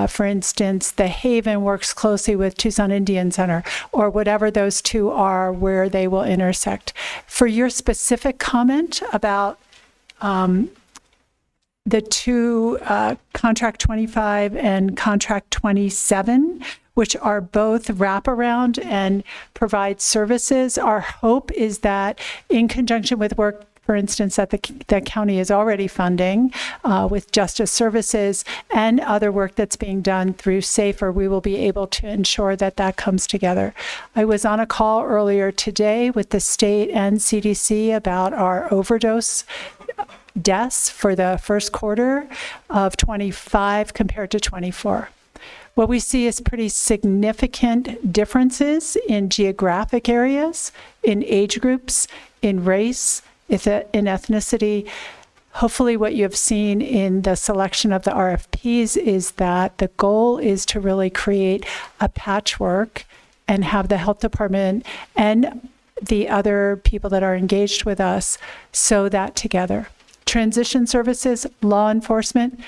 for instance, the Haven works closely with Tucson Indian Center, or whatever those two are, where they will intersect. For your specific comment about the two, Contract 25 and Contract 27, which are both wraparound and provide services. Our hope is that in conjunction with work, for instance, that the county is already funding with justice services and other work that's being done through SAFER, we will be able to ensure that that comes together. I was on a call earlier today with the state and CDC about our overdose deaths for the first quarter of 25 compared to 24. What we see is pretty significant differences in geographic areas, in age groups, in race, in ethnicity. Hopefully what you have seen in the selection of the RFPs is that the goal is to really create a patchwork and have the health department and the other people that are engaged with us sew that together. Transition services, law enforcement,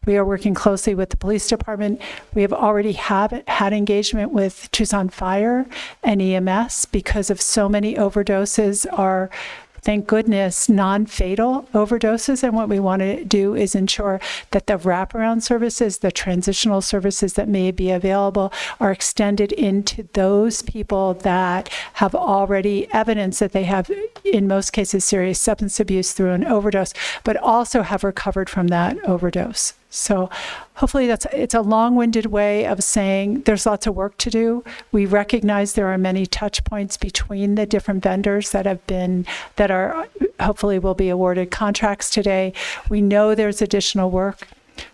we are working closely with the police department. We have already had engagement with Tucson Fire and EMS because of so many overdoses are, thank goodness, non-fatal overdoses. And what we want to do is ensure that the wraparound services, the transitional services that may be available are extended into those people that have already evidence that they have, in most cases, serious substance abuse through an overdose, but also have recovered from that overdose. So hopefully it's a long-winded way of saying there's lots of work to do. We recognize there are many touch points between the different vendors that are hopefully will be awarded contracts today. We know there's additional work.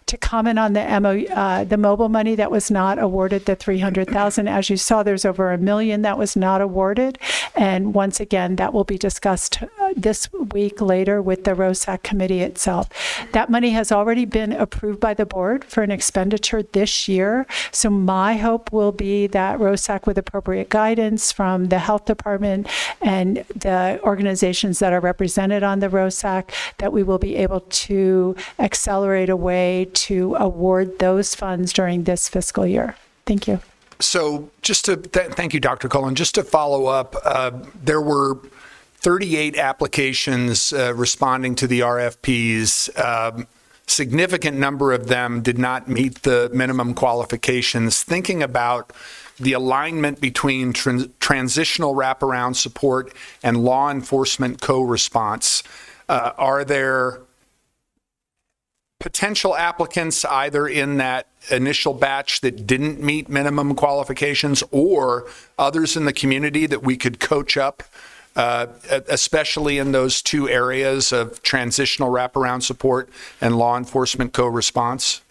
To comment on the mobile money that was not awarded, the $300,000, as you saw, there's over $1 million that was not awarded. And once again, that will be discussed this week later with the ROSAC committee itself. That money has already been approved by the board for an expenditure this year. So my hope will be that ROSAC, with appropriate guidance from the health department and the organizations that are represented on the ROSAC, that we will be able to accelerate a way to award those funds during this fiscal year. Thank you. So just to, thank you, Dr. Cullen. Just to follow up, there were 38 applications responding to the RFPs. Significant number of them did not meet the minimum qualifications. Thinking about the alignment between transitional wraparound support and law enforcement co-response, are there potential applicants either in that initial batch that didn't meet minimum qualifications or others in the community that we could coach up, especially in those two areas of transitional wraparound support and law enforcement co-response?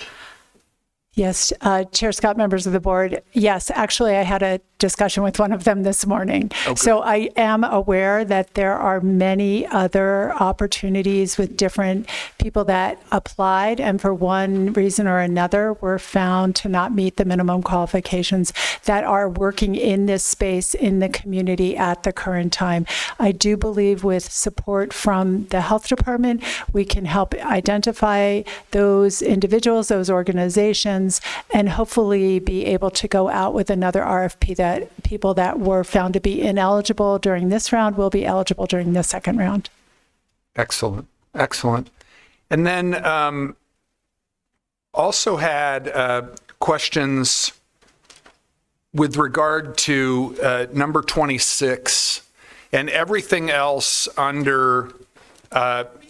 Yes, Chair Scott, members of the board. Yes, actually, I had a discussion with one of them this morning. Okay. So I am aware that there are many other opportunities with different people that applied and for one reason or another were found to not meet the minimum qualifications that are working in this space in the community at the current time. I do believe with support from the health department, we can help identify those individuals, those organizations, and hopefully be able to go out with another RFP that people that were found to be ineligible during this round will be eligible during the second round. Excellent. Excellent. And then also had questions with regard to number 26 and everything else under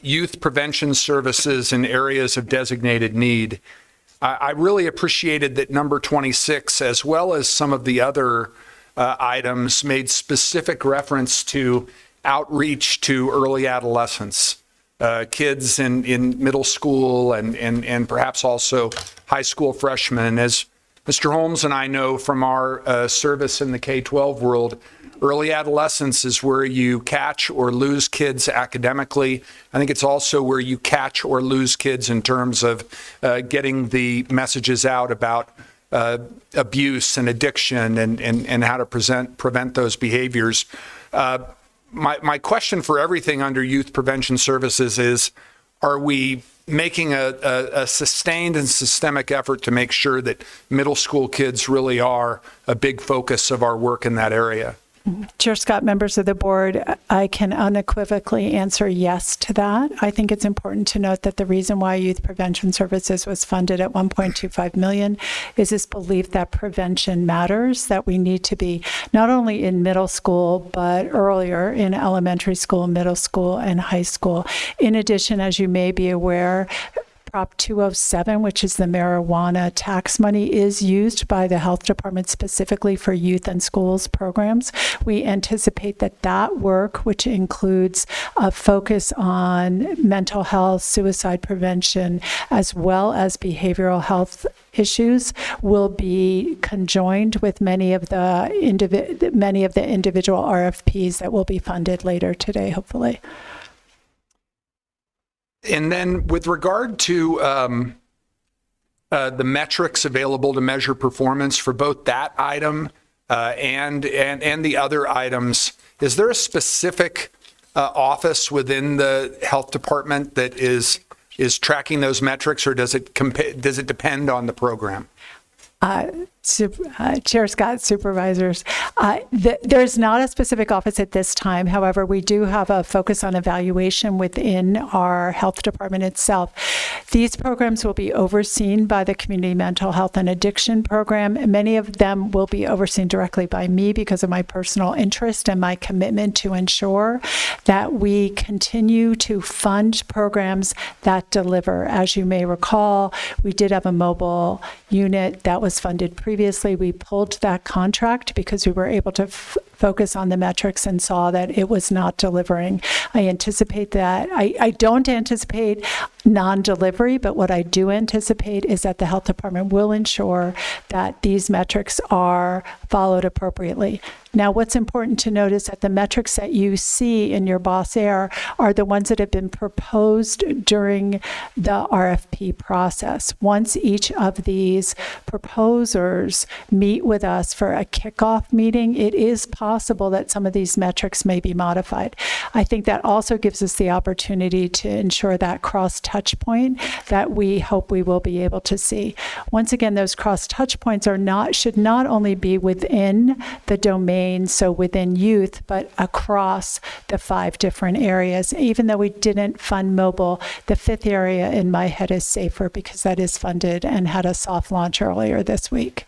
youth prevention services in areas of designated need. I really appreciated that number 26, as well as some of the other items, made specific reference to outreach to early adolescents, kids in middle school and perhaps also high school freshmen. As Mr. Holmes and I know from our service in the K-12 world, early adolescence is where you catch or lose kids academically. I think it's also where you catch or lose kids in terms of getting the messages out about abuse and addiction and how to prevent those behaviors. My question for everything under youth prevention services is, are we making a sustained and systemic effort to make sure that middle school kids really are a big focus of our work in that area? Chair Scott, members of the board, I can unequivocally answer yes to that. I think it's important to note that the reason why Youth Prevention Services was funded at $1.25 million is this belief that prevention matters, that we need to be not only in middle school, but earlier in elementary school, middle school, and high school. In addition, as you may be aware, Prop 207, which is the marijuana tax money, is used by the health department specifically for youth and schools programs. We anticipate that that work, which includes a focus on mental health, suicide prevention, as well as behavioral health issues, will be conjoined with many of the individual RFPs that will be funded later today, hopefully. And then with regard to the metrics available to measure performance for both that item and the other items, is there a specific office within the health department that is tracking those metrics, or does it depend on the program? Chair Scott, supervisors, there's not a specific office at this time. However, we do have a focus on evaluation within our health department itself. These programs will be overseen by the Community Mental Health and Addiction Program. Many of them will be overseen directly by me because of my personal interest and my commitment to ensure that we continue to fund programs that deliver. As you may recall, we did have a mobile unit that was funded previously. We pulled that contract because we were able to focus on the metrics and saw that it was not delivering. I anticipate that. I don't anticipate non-delivery, but what I do anticipate is that the health department will ensure that these metrics are followed appropriately. Now, what's important to note is that the metrics that you see in your Boss Air are the ones that have been proposed during the RFP process. Once each of these proposers meet with us for a kickoff meeting, it is possible that some of these metrics may be modified. I think that also gives us the opportunity to ensure that cross-touch point that we hope we will be able to see. Once again, those cross-touch points should not only be within the domain, so within youth, but across the 5 different areas. Even though we didn't fund mobile, the 5th area in my head is safer because that is funded and had a soft launch earlier this week.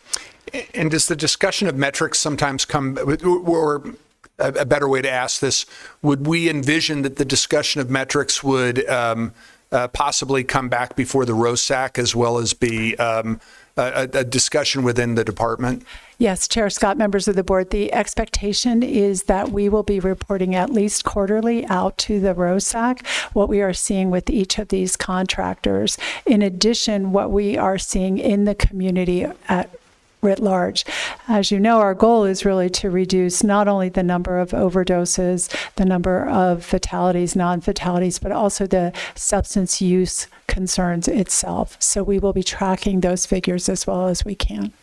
And does the discussion of metrics sometimes come, or a better way to ask this, would we envision that the discussion of metrics would possibly come back before the ROSAC as well as be a discussion within the department? Yes, Chair Scott, members of the board, the expectation is that we will be reporting at least quarterly out to the ROSAC what we are seeing with each of these contractors. In addition, what we are seeing in the community writ large. As you know, our goal is really to reduce not only the number of overdoses, the number of fatalities, non-fatalities, but also the substance use concerns itself. So we will be tracking those figures as well as we can.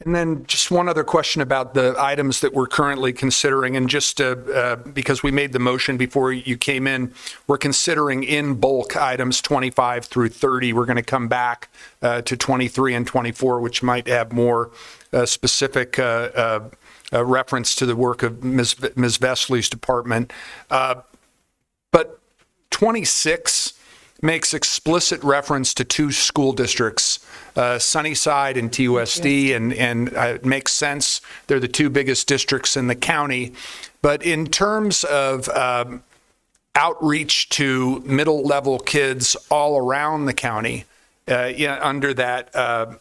And then just one other question about the items that we're currently considering, and just because we made the motion before you came in, we're considering in bulk items 25 through 30. We're going to come back to 23 and 24, which might have more specific reference to the work of Ms. Vesley's department. But 26 makes explicit reference to 2 school districts, Sunnyside and TUSD, and it makes sense. They're the 2 biggest districts in the county. But in terms of outreach to middle-level kids all around the county, under that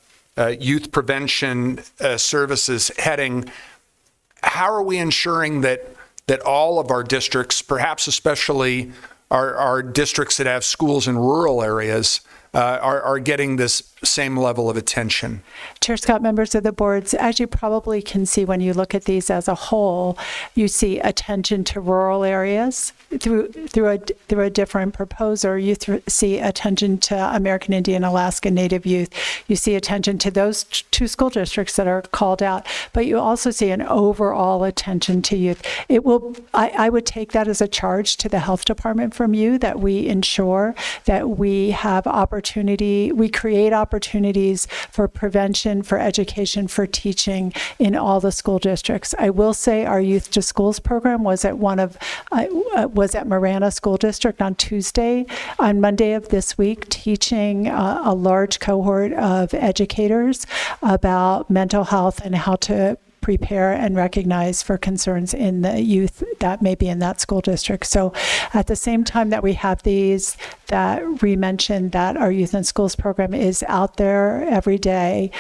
youth prevention services heading, how are we ensuring that all of our districts, perhaps especially our districts that have schools in rural areas, are getting this same level of attention? Chair Scott, members of the boards, as you probably can see when you look at these as a whole, you see attention to rural areas through a different proposer. You see attention to American Indian, Alaska Native youth. You see attention to those 2 school districts that are called out, but you also see an overall attention to youth. I would take that as a charge to the health department from you, that we ensure that we have we create opportunities for prevention, for education, for teaching in all the school districts. I will say our Youth to Schools program was at Marana School District on Monday of this week, teaching a large cohort of educators about mental health and how to prepare and recognize for concerns in the youth that may be in that school district. So at the same time that we have these, that we mentioned that our Youth in Schools program is out there every day,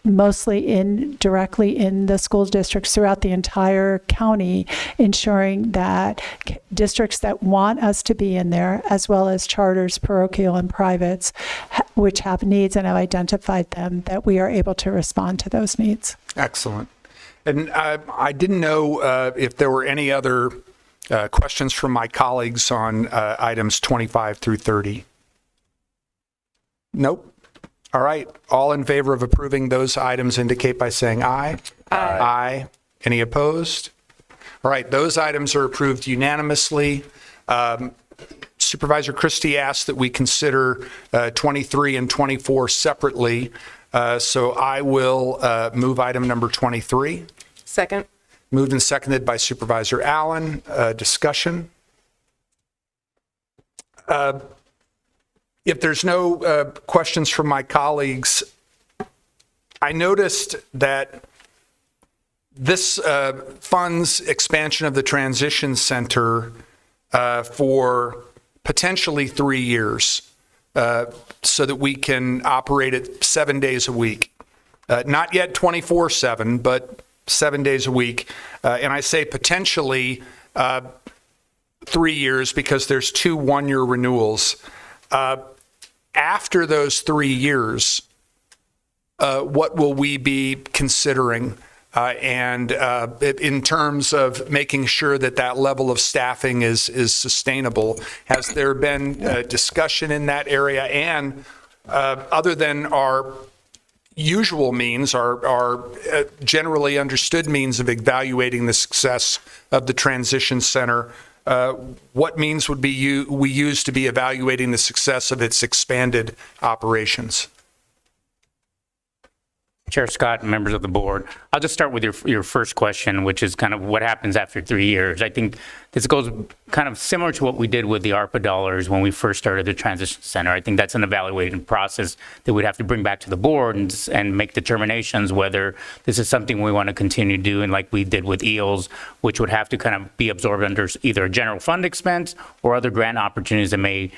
mostly directly in the school districts throughout the entire county, ensuring that districts that want us to be in there, as well as charters, parochial, and privates, which have needs and have identified them, that we are able to respond to those needs. Excellent. And I didn't know if there were any other questions from my colleagues on items 25 through 30. Nope. All right. All in favor of approving those items indicate by saying aye. Aye. Aye. Any opposed? All right. Those items are approved unanimously. Supervisor Christie asked that we consider 23 and 24 separately. So I will move item number 23. Second. Moved and seconded by Supervisor Allen. Discussion. If there's no questions from my colleagues, I noticed that this funds expansion of the transition center for potentially 3 years. So that we can operate it 7 days a week. Not yet 24/7, but 7 days a week. And I say potentially 3 years because there's 2 one-year renewals. After those 3 years, what will we be considering and in terms of making sure that that level of staffing is sustainable. Has there been discussion in that area? And other than our usual means, our generally understood means of evaluating the success of the transition center, what means would be we use to be evaluating the success of its expanded operations? Chair Scott and members of the board, I'll just start with your first question, which is kind of what happens after 3 years. I think this goes kind of similar to what we did with the ARPA dollars when we first started the transition center. I think that's an evaluation process that we'd have to bring back to the board and make determinations whether this is something we want to continue doing like we did with EELS, which would have to kind of be absorbed under either a general fund expense or other grant opportunities that may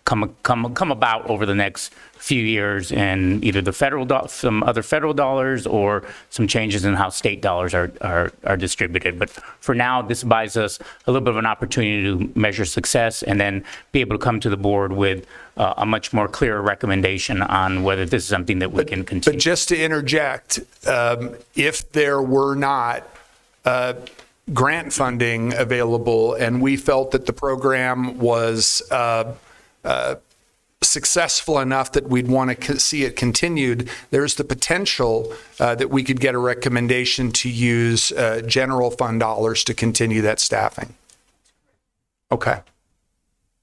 come about over the next few years in either the some other federal dollars or some changes in how state dollars are distributed. But for now, this buys us a little bit of an opportunity to measure success and then be able to come to the board with a much more clear recommendation on whether this is something that we can continue. But just to interject, if there were not grant funding available and we felt that the program was successful enough that we'd want to see it continued, there's the potential that we could get a recommendation to use general fund dollars to continue that staffing. Okay.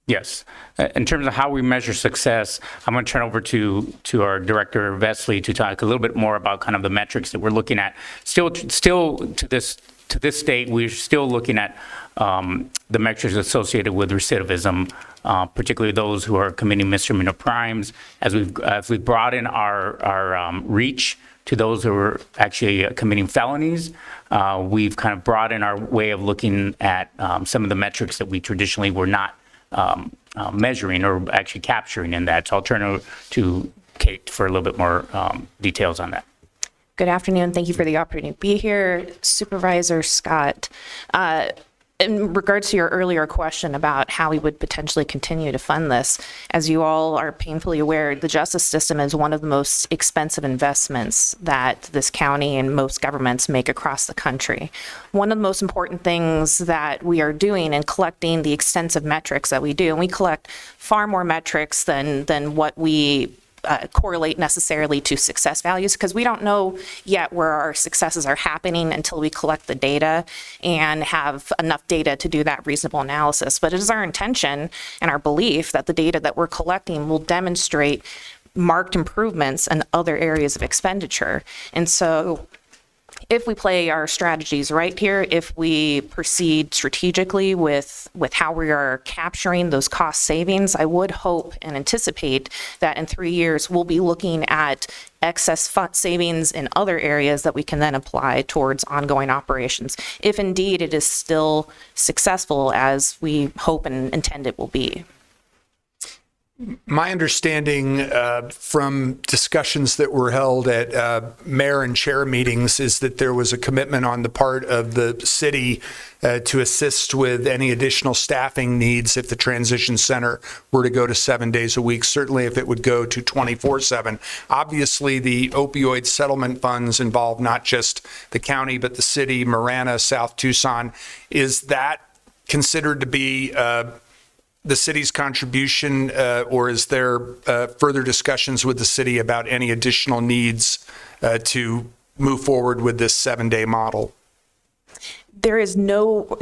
Yes. In terms of how we measure success, I'm going to turn over to our director, Vesley, to talk a little bit more about kind of the metrics that we're looking at. Still to this date, we're still looking at the metrics associated with recidivism, particularly those who are committing misdemeanor crimes. As we've brought in our reach to those who are actually committing felonies, we've kind of brought in our way of looking at some of the metrics that we traditionally were not measuring or actually capturing in that. So I'll turn over to Kate for a little bit more details on that. Good afternoon. Thank you for the opportunity to be here. Supervisor Scott, in regards to your earlier question about how we would potentially continue to fund this, as you all are painfully aware, the justice system is one of the most expensive investments that this county and most governments make across the country. One of the most important things that we are doing in collecting the extensive metrics that we do, and we collect far more metrics than what we correlate necessarily to success values, because we don't know yet where our successes are happening until we collect the data and have enough data to do that reasonable analysis. But it is our intention and our belief that the data that we're collecting will demonstrate marked improvements in other areas of expenditure. And so if we play our strategies right here, if we proceed strategically with how we are capturing those cost savings, I would hope and anticipate that in 3 years, we'll be looking at excess fund savings in other areas that we can then apply towards ongoing operations, if indeed it is still successful as we hope and intend it will be. My understanding from discussions that were held at mayor and chair meetings is that there was a commitment on the part of the city to assist with any additional staffing needs if the transition center were to go to 7 days a week, certainly if it would go to 24/7. Obviously, the opioid settlement funds involve not just the county, but the city, Marana, South Tucson. Is that considered to be the city's contribution, or is there further discussions with the city about any additional needs to move forward with this 7-day model? There is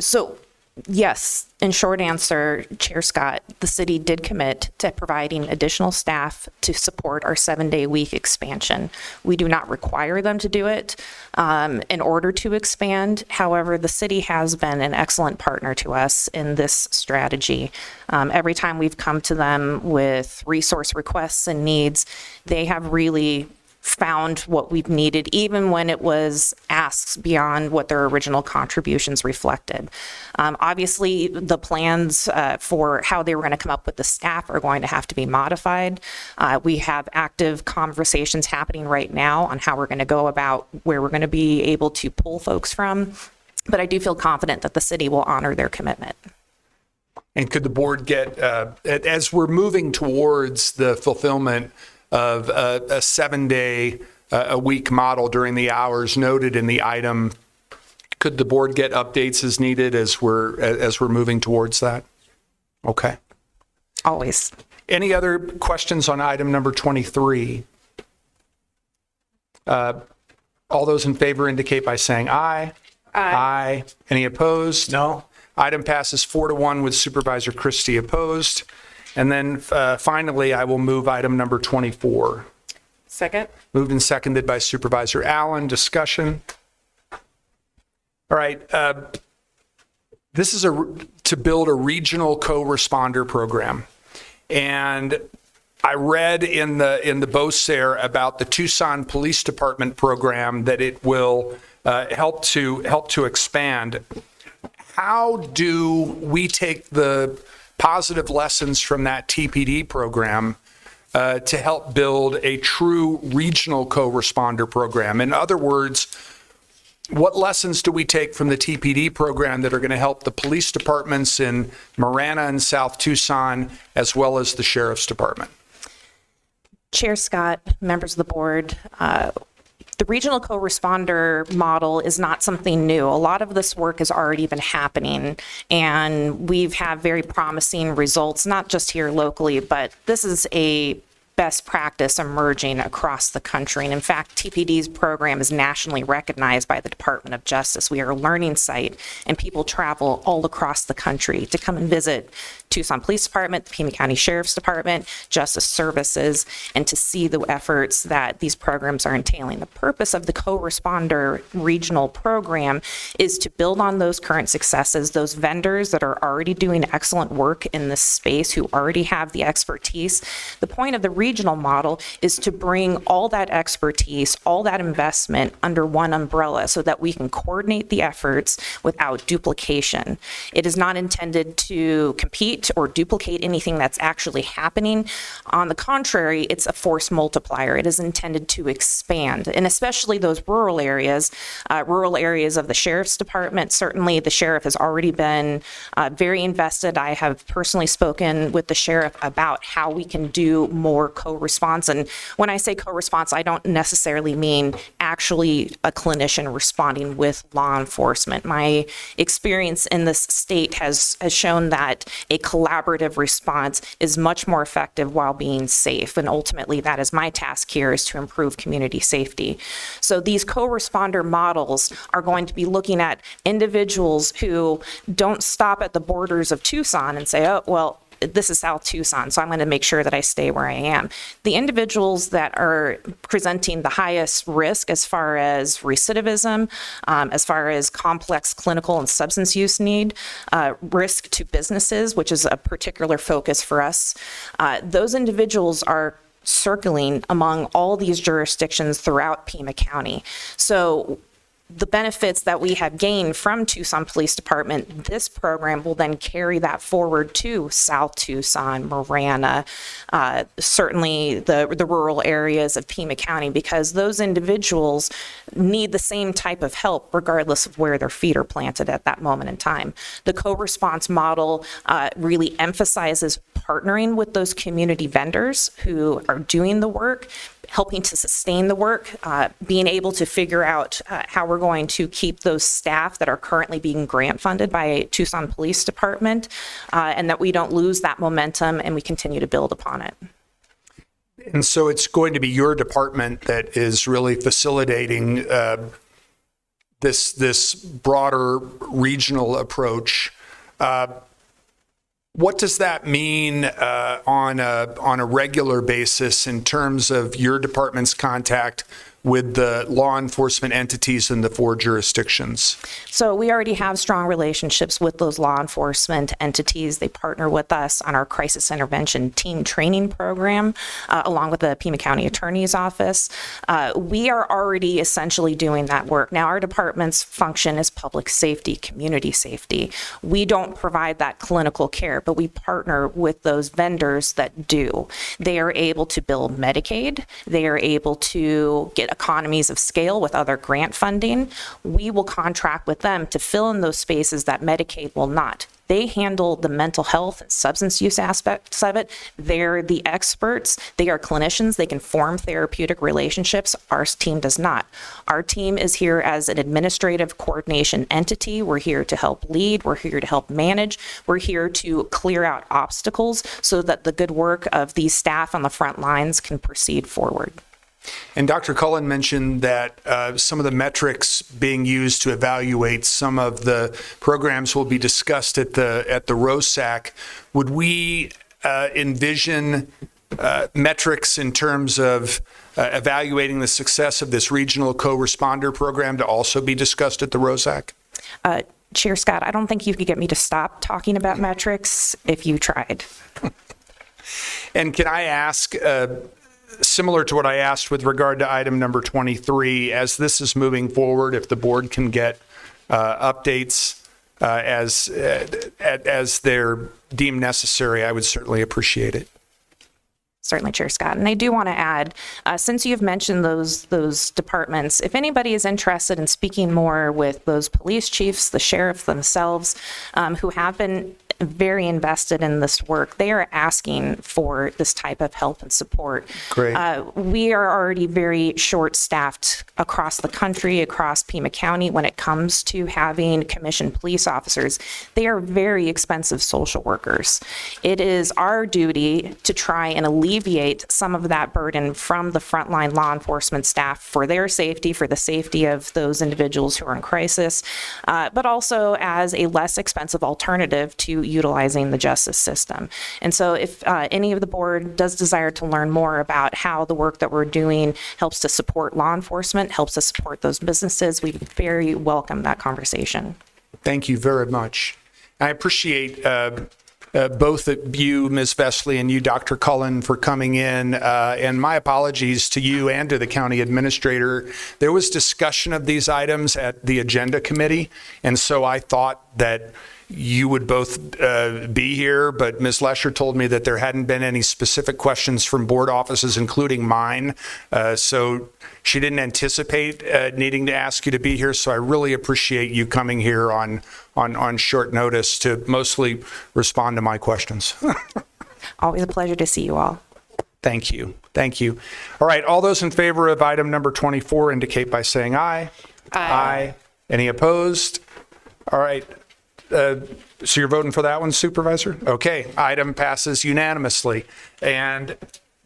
so yes, in short answer, Chair Scott, the city did commit to providing additional staff to support our 7-day week expansion. We do not require them to do it in order to expand. However, the city has been an excellent partner to us in this strategy. Every time we've come to them with resource requests and needs, they have really found what we've needed, even when it was asks beyond what their original contributions reflected. Obviously, the plans for how they were going to come up with the staff are going to have to be modified. We have active conversations happening right now on how we're going to go about where we're going to be able to pull folks from, but I do feel confident that the city will honor their commitment. And could the board get, as we're moving towards the fulfillment of a 7-day a week model during the hours noted in the item. Could the board get updates as needed as we're moving towards that? Okay. Always. Any other questions on item number 23? All those in favor indicate by saying aye. Aye. Any opposed? No. Item passes 4-1 with Supervisor Christie opposed. And then finally, I will move item number 24. Second. Moved and seconded by Supervisor Allen. Discussion. All right. This is to build a regional co-responder program. And I read in the BOCER about the Tucson Police Department program that it will help to expand. How do we take the positive lessons from that TPD program to help build a true regional co-responder program? In other words, what lessons do we take from the TPD program that are going to help the police departments in Marana and South Tucson, as well as the Sheriff's Department? Chair Scott, members of the board, the regional co-responder model is not something new. A lot of this work has already been happening, and we've had very promising results, not just here locally, but this is a best practice emerging across the country. And in fact, TPD's program is nationally recognized by the Department of Justice. We are a learning site, and people travel all across the country to come and visit Tucson Police Department, the Pima County Sheriff's Department, Justice Services, and to see the efforts that these programs are entailing. The purpose of the co-responder regional program is to build on those current successes, those vendors that are already doing excellent work in this space, who already have the expertise. The point of the regional model is to bring all that expertise, all that investment under one umbrella so that we can coordinate the efforts without duplication. It is not intended to compete or duplicate anything that's actually happening. On the contrary, it's a force multiplier. It is intended to expand, and especially those rural areas of the Sheriff's Department. Certainly the sheriff has already been very invested. I have personally spoken with the sheriff about how we can do more co-response. And when I say co-response, I don't necessarily mean actually a clinician responding with law enforcement. My experience in this state has shown that a collaborative response is much more effective while being safe. And ultimately, that is my task here, is to improve community safety. So these co-responder models are going to be looking at individuals who don't stop at the borders of Tucson and say, oh, well, this is South Tucson, so I'm going to make sure that I stay where I am. The individuals that are presenting the highest risk as far as recidivism, as far as complex clinical and substance use need, risk to businesses, which is a particular focus for us, those individuals are circling among all these jurisdictions throughout Pima County. So the benefits that we have gained from Tucson Police Department, this program will then carry that forward to South Tucson, Marana, certainly the rural areas of Pima County, because those individuals need the same type of help regardless of where their feet are planted at that moment in time. The co-response model really emphasizes partnering with those community vendors who are doing the work, helping to sustain the work, being able to figure out how we're going to keep those staff that are currently being grant funded by Tucson Police Department, and that we don't lose that momentum and we continue to build upon it. And so it's going to be your department that is really facilitating this broader regional approach. What does that mean on a regular basis in terms of your department's contact with the law enforcement entities in the 4 jurisdictions? So we already have strong relationships with those law enforcement entities. They partner with us on our crisis intervention team training program, along with the Pima County Attorney's Office. We are already essentially doing that work. Now, our department's function is public safety, community safety. We don't provide that clinical care, but we partner with those vendors that do. They are able to bill Medicaid. They are able to get economies of scale with other grant funding. We will contract with them to fill in those spaces that Medicaid will not. They handle the mental health and substance use aspects of it. They're the experts. They are clinicians. They can form therapeutic relationships. Our team does not. Our team is here as an administrative coordination entity. We're here to help lead. We're here to help manage. We're here to clear out obstacles so that the good work of these staff on the front lines can proceed forward. And Dr. Cullen mentioned that some of the metrics being used to evaluate some of the programs will be discussed at the ROSAC. Would we envision metrics in terms of evaluating the success of this regional co-responder program to also be discussed at the ROSAC? Chair Scott, I don't think you could get me to stop talking about metrics if you tried. And can I ask, similar to what I asked with regard to item number 23, as this is moving forward, if the board can get updates as they're deemed necessary, I would certainly appreciate it. Certainly, Chair Scott. And I do want to add, since you've mentioned those departments, if anybody is interested in speaking more with those police chiefs, the sheriffs themselves, who have been very invested in this work, they are asking for this type of help and support. Great. We are already very short-staffed across the country, across Pima County, when it comes to having commissioned police officers. They are very expensive social workers. It is our duty to try and alleviate some of that burden from the frontline law enforcement staff for their safety, for the safety of those individuals who are in crisis, but also as a less expensive alternative to utilizing the justice system. And so if any of the board does desire to learn more about how the work that we're doing helps to support law enforcement, helps to support those businesses, we very welcome that conversation. Thank you very much. I appreciate both of you, Ms. Vesley, and you, Dr. Cullen, for coming in. And my apologies to you and to the county administrator. There was discussion of these items at the agenda committee, and so I thought that you would both be here, but Ms. Lesher told me that there hadn't been any specific questions from board offices, including mine. So she didn't anticipate needing to ask you to be here. So I really appreciate you coming here on short notice to mostly respond to my questions. Always a pleasure to see you all. Thank you. Thank you. All right. All those in favor of item number 24 indicate by saying aye. Aye. Any opposed? All right. So you're voting for that one, Supervisor? Okay, item passes unanimously. And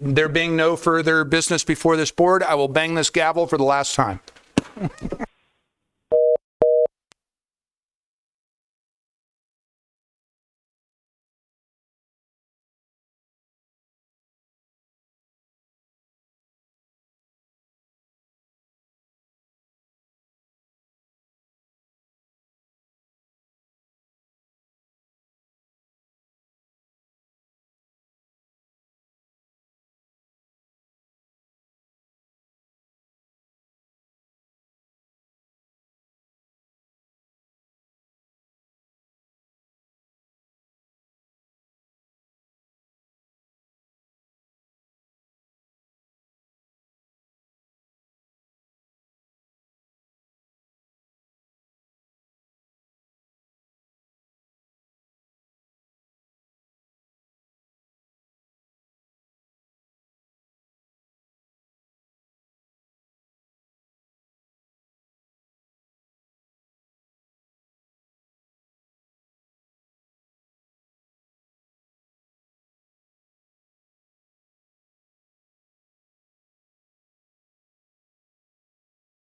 there being no further business before this board, I will bang this gavel for the last time.